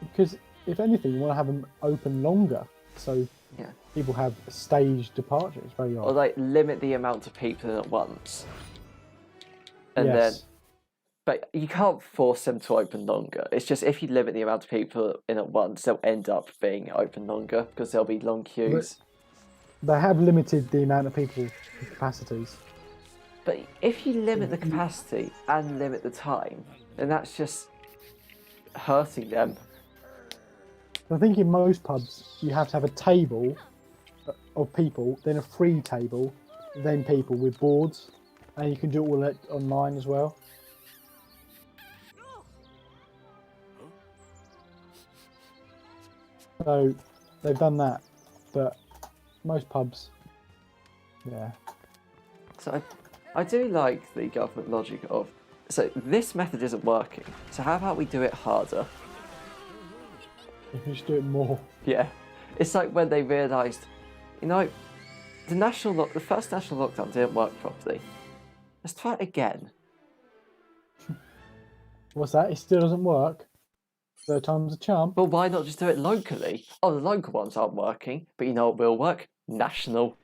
because if anything, you want to have them open longer, so Yeah. people have staged departures. Very Or odd. like limit the amount of people in at once. And Yes. then, but you can't force them to open longer. It's just if you limit the amount of people in at once, they'll end up being open longer because there'll be long queues. They have limited the amount of people with capacities. But if you limit the capacity and limit the time, then that's just hurting them. I think in most pubs you have to have a table of people, then a free table, then people with boards, and you can do it all online as well. So they've done that, but most pubs, yeah. So I do like the government logic of, so this method isn't working, so how about we do it harder? You should do it more. Yeah. It's like when they realised, you know, the first national lockdown didn't work properly. Let's try it again. What's that? It still doesn't work. Third time's a charm. Well, why not just do it locally? Oh, the local ones aren't working, but you know what will work? National.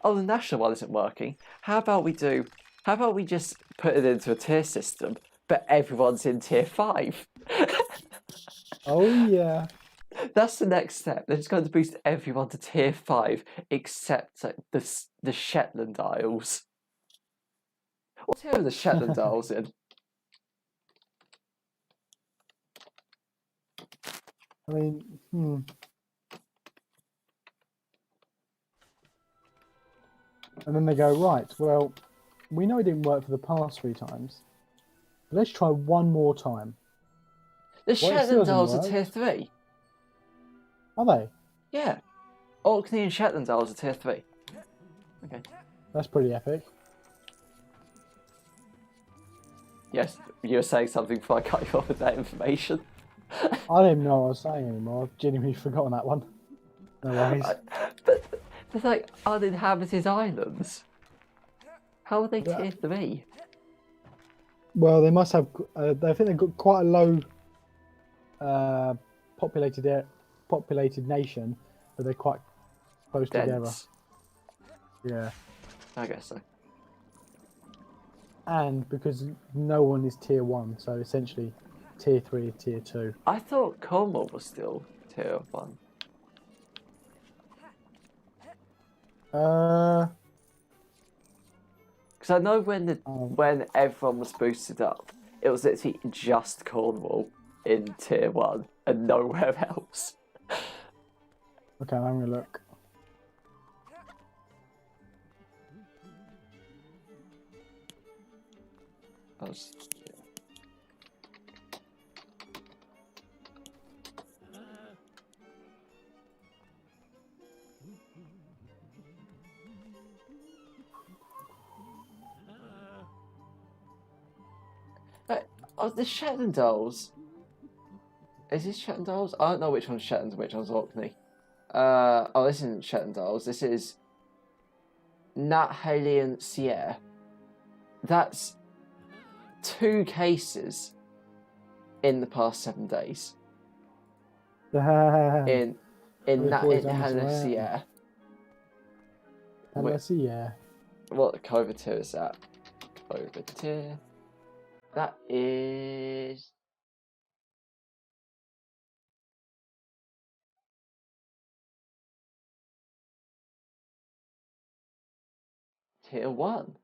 Oh, the national one isn't working. How about we just put it into a tier system, but everyone's in tier 5? Oh yeah. That's the next step. They're just going to boost everyone to tier 5, except like, the Shetland Isles. What tier are the Shetland Isles in? I mean, And then they go, right, well, we know it didn't work for the past 3 times. But let's try one more time. The Well, it still Shetland doesn't Isles are work. tier 3. Are they? Yeah. Orkney and Shetland Isles are tier 3. Okay. That's pretty epic. Yes, you were saying something before I cut you off with that information. I don't even know what I was saying anymore. I've genuinely forgotten that one. No worries. But they're like uninhabited islands. How are they Yeah. tier 3? Well, they must have. I think they've got quite a low populated nation, but they're quite close together. Dense. Yeah, I guess so. and because no one is tier 1, so essentially tier 3 or tier 2. I thought Cornwall was still tier 1. Because I know when everyone was boosted up, it was literally just Cornwall in tier 1 and nowhere else. Okay, I'm having a look. Oh, the Shetland Isles. Is this Shetland Isles? I don't know which one's Shetland and which one's Orkney. Oh, this isn't Shetland Isles. This is Nat Sierra. That's 2 cases in the past 7 days. In Sierra. Sierra. What COVID tier is that? COVID tier. That is. Tier 1.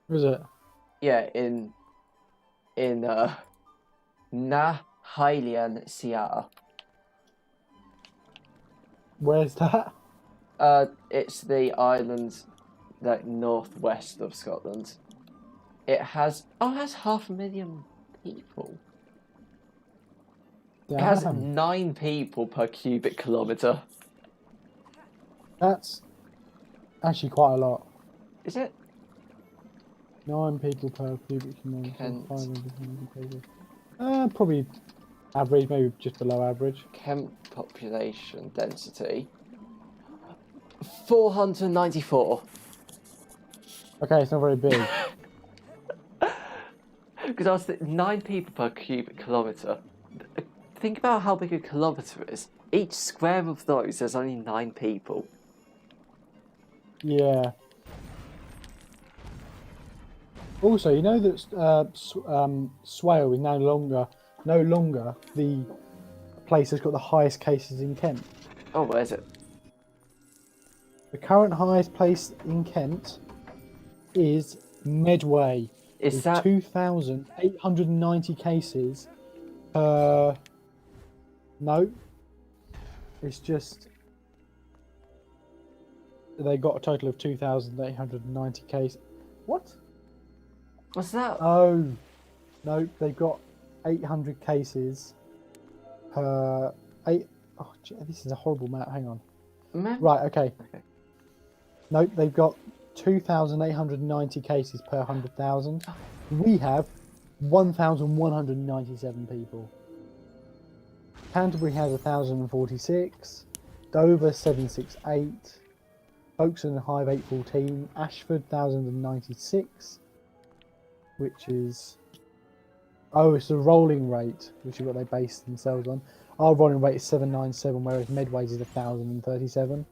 Was it? Yeah, in Nahalian Sierra. Where's that? It's the island like northwest of Scotland. It has 500,000 people. It has Damn. 9 people per cubic kilometre. That's actually quite a lot. Is it? 9 people per cubic kilometre. Kent. 500 people. Probably average, maybe just below average. Kent population density 494. Okay, it's not very big. Because I was thinking 9 people per cubic kilometre. Think about how big a kilometre is. Each square of those, there's only 9 people. Yeah. Also, you know that Swale is no longer the place that's got the highest cases in Kent. Oh, where is it? The current highest place in Kent is Medway. Is with that 2,890 cases per... No. It's just... They got a total of 2,890 cases. What? what's that? Oh. No, they've got 800 cases per... Oh, gee, this is a horrible map. Hang on. Right, okay. No, they've got 2,890 cases per 100,000. We have 1,197 people. Canterbury has 1,046. Dover 768. Folkestone Hive 814. Ashford 1,096. Which is... Oh, it's the rolling rate, which is what they base themselves on. Our rolling rate is 797, whereas Medway's is 1,037.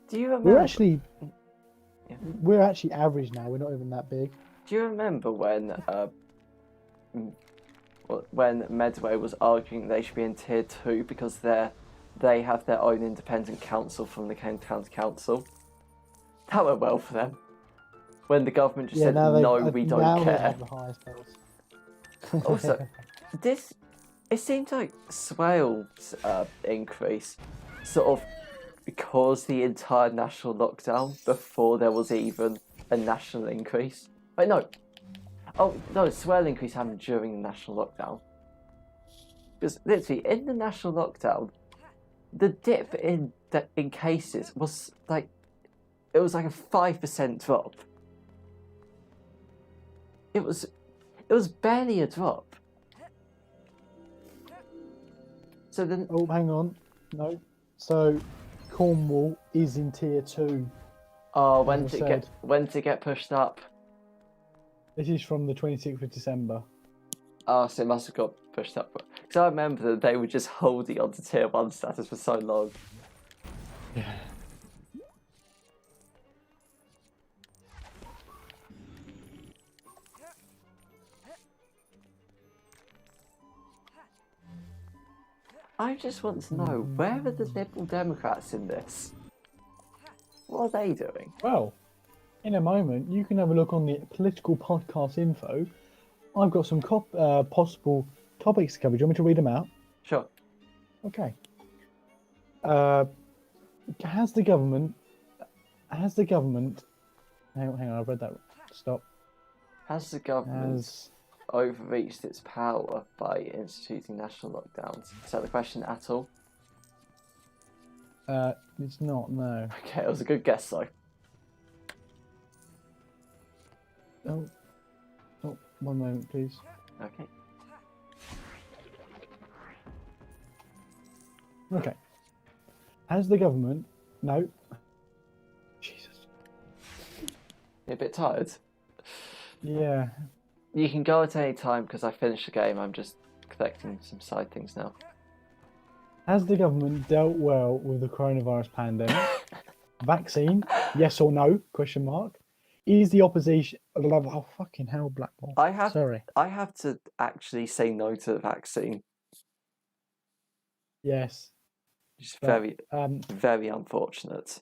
Do you remember? We're actually average now. We're not even that big. Do you remember when Medway was arguing they should be in tier 2 because they have their own independent council from the Kent County Council? That went well for them. When the government just said no, we don't now care. They have the highest polls. Also, it seems like Swale's increase sort of caused the entire national lockdown before there was even a national increase. Wait, no. Oh, no, Swale increase happened during the national lockdown. Because literally, in the national lockdown, the dip in cases was like... It was like a 5% drop. It was barely a drop. So then... Oh, hang on. No. So, Cornwall is in tier 2. Oh, when did it get pushed up? This is from the 26th of December. Oh, so it must have got pushed up. Because I remember that they were just holding on to tier 1 status for so long. Yeah. I just want to know, where are the Liberal Democrats in this? What are they doing? Well, in a moment, you can have a look on the political podcast info. I've got some possible topics to cover. Do you want me to read them out? Sure. Okay. Has the government... Hang on, I've read that. Stop. Has the government overreached its power by instituting national lockdowns? Is that the question at all? It's not, no. Okay, it was a good guess though. Oh, oh, one moment, please. Okay. Okay. Has the government... No. Jesus. You're a bit tired? Yeah. You can go at any time because I finished the game. I'm just collecting some side things now. Has the government dealt well with the coronavirus pandemic? Vaccine? Yes or no? Question mark. Is the opposition... Oh, fucking hell, Blackball. Sorry. I have to actually say no to the vaccine. Yes. It's But, very unfortunate.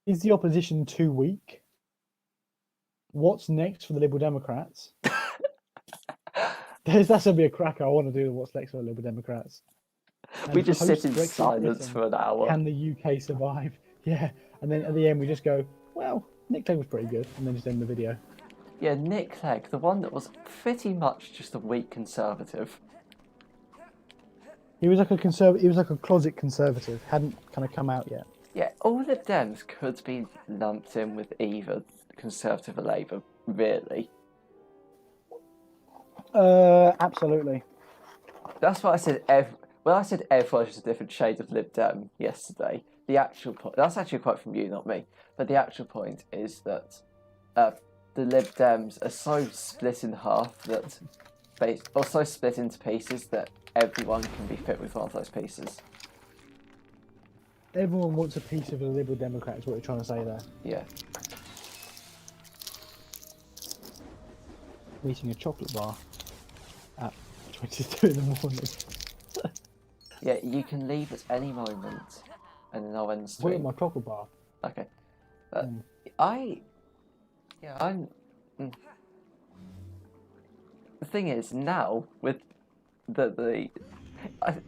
Is the opposition too weak? What's next for the Liberal Democrats? That's going to be a cracker. I want to do what's next for the Liberal Democrats. We And just sit in post-Brexit silence Britain, for an hour. Can the UK survive? Yeah. And then at the end we just go, well, Nick Clegg was pretty good. And then just end the video. Yeah, Nick Clegg, the one that was pretty much just a weak conservative. He was like a conservative. He was like a closet conservative. Hadn't kind of come out yet. Yeah, all the Dems could be lumped in with either Conservative or Labour, really. Absolutely. That's what I said. Well, I said everyone is a different shade of Lib Dem yesterday. The actual point, that's actually a quote from you, not me. But the actual point is that the Lib Dems are so split in half that, or so split into pieces that everyone can be fit with one of those pieces. Everyone wants a piece of the Liberal Democrats. What you're trying to say there? Yeah. I'm eating a chocolate bar at 22 in the morning. Yeah, you can leave at any moment, and then I'll end the What stream. is my chocolate bar? Okay. Mm. I'm. The thing is, now with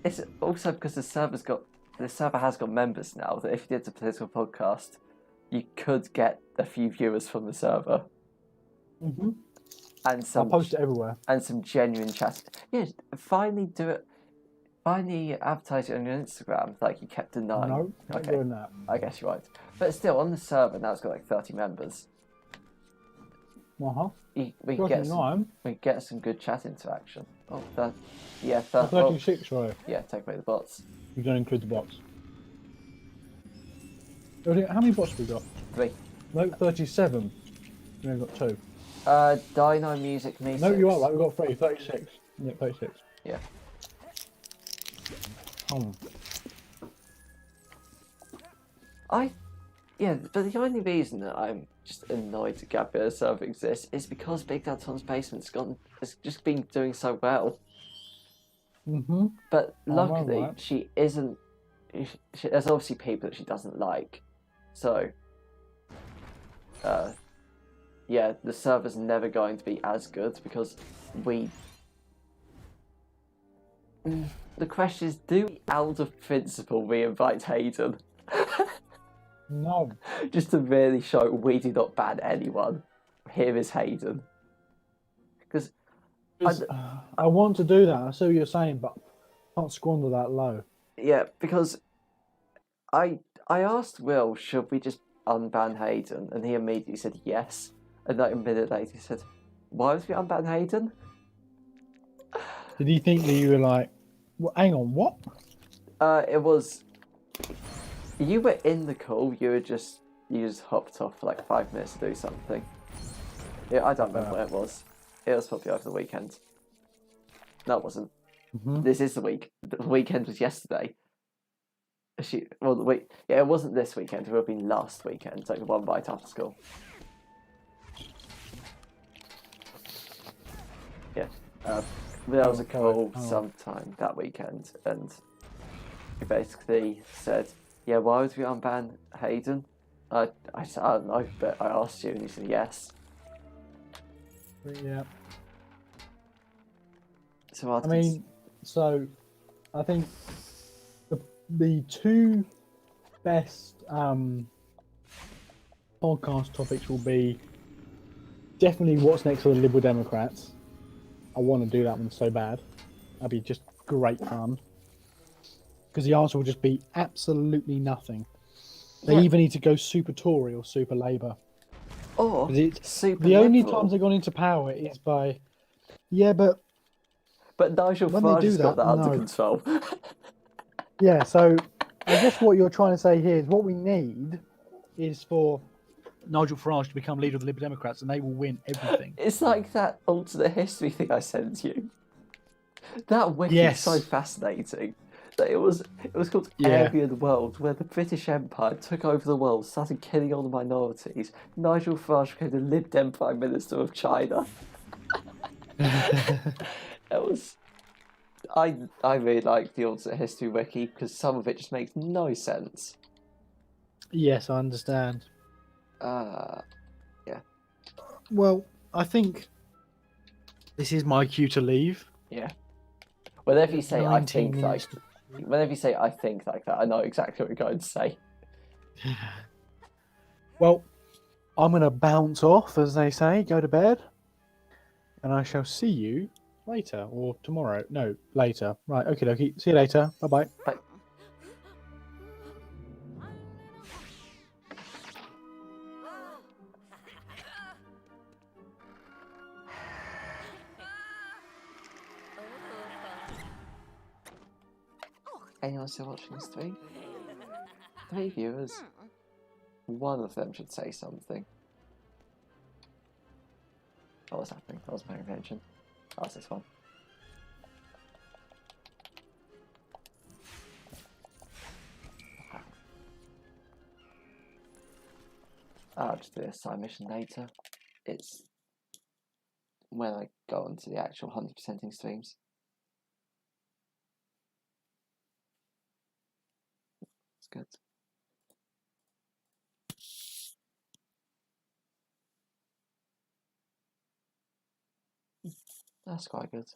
it's also because the server has got members now. That if you did a political podcast, you could get a few viewers from the server. Mm-hmm. And some. I'll post it everywhere. And some genuine chat. Yeah, finally do it. Finally advertise it on your Instagram, like you kept denying. No, not doing that. I guess you're right. But still, on the server now, it's got like 30 members. We get some good chat interaction. Oh, yeah, 36, right? Yeah, take away the bots. You don't include the bots. How many bots have we got? 3. No, 37. We only got 2. Dino Music Me. No, you are right. We've got 3. 36. Yeah, 36. Yeah. But the only reason that I'm just annoyed that Gabriella server exists is because Big Dad Tom's Basement's just been doing so well. Mm-hmm. But luckily, right. she isn't. There's obviously people that she doesn't like, so. Yeah, the server's never going to be as good because we. The question is, do we, out of principle, re-invite Hayden? No. Just to really show we do not ban anyone. Here is Hayden. Because I want to do that. I see what you're saying, but I can't squander that low. Yeah, because I asked Will, should we just unban Hayden? And he immediately said yes. And like a minute later he said, why would we unban Hayden? Did he think that you were like, well, hang on, what? It was... You were in the call, you just hopped off for like 5 minutes to do something. Yeah, I don't remember when it was. It was probably over the weekend. No, it wasn't. Mm-hmm. This is the week. The weekend was yesterday. It wasn't this weekend, it would have been last weekend, like one bite after school. Yeah. There was a call sometime that weekend, and he basically said, yeah, why would we unban Hayden? I don't know, but I asked you, and he said yes. Yeah. So I think the 2 best podcast topics will be definitely what's next for the Liberal Democrats. I want to do that one so bad. That'd be just great fun. Because the answer will just be absolutely nothing. They either need to go super Tory or super Labour. Or 'Cause it's, super the only liberal. times they've gone into power is by, yeah, but But Nigel when they Farage do has got that, that under no. control. Yeah, so I guess what you're trying to say here is what we need is for Nigel Farage to become leader of the Liberal Democrats, and they will win everything. It's like that alternate history thing I sent you. That wiki is so Yes. fascinating. That it was called Yeah. Aryan World, where the British Empire took over the world, started killing all the minorities. Nigel Farage became the Lib Dem Prime Minister of China. It was. I really like the alternate history wiki because some of it just makes no sense. Yes, I understand. Well, I think this is my cue to leave. Yeah. Whenever you say I 19 think like, minutes. whenever you say I think like that, I know exactly what you're going to say. Well, I'm going to bounce off, as they say, go to bed, and I shall see you later or tomorrow. No, later. Right, okie dokie. See you later. Bye bye. Bye. Anyone still watching the stream? 3 viewers. One of them should say something. Oh, what's happening? I wasn't paying attention. Oh, it's this one. I'll just do a side mission later. It's when I go onto the actual 100%ing streams. It's good. That's quite good.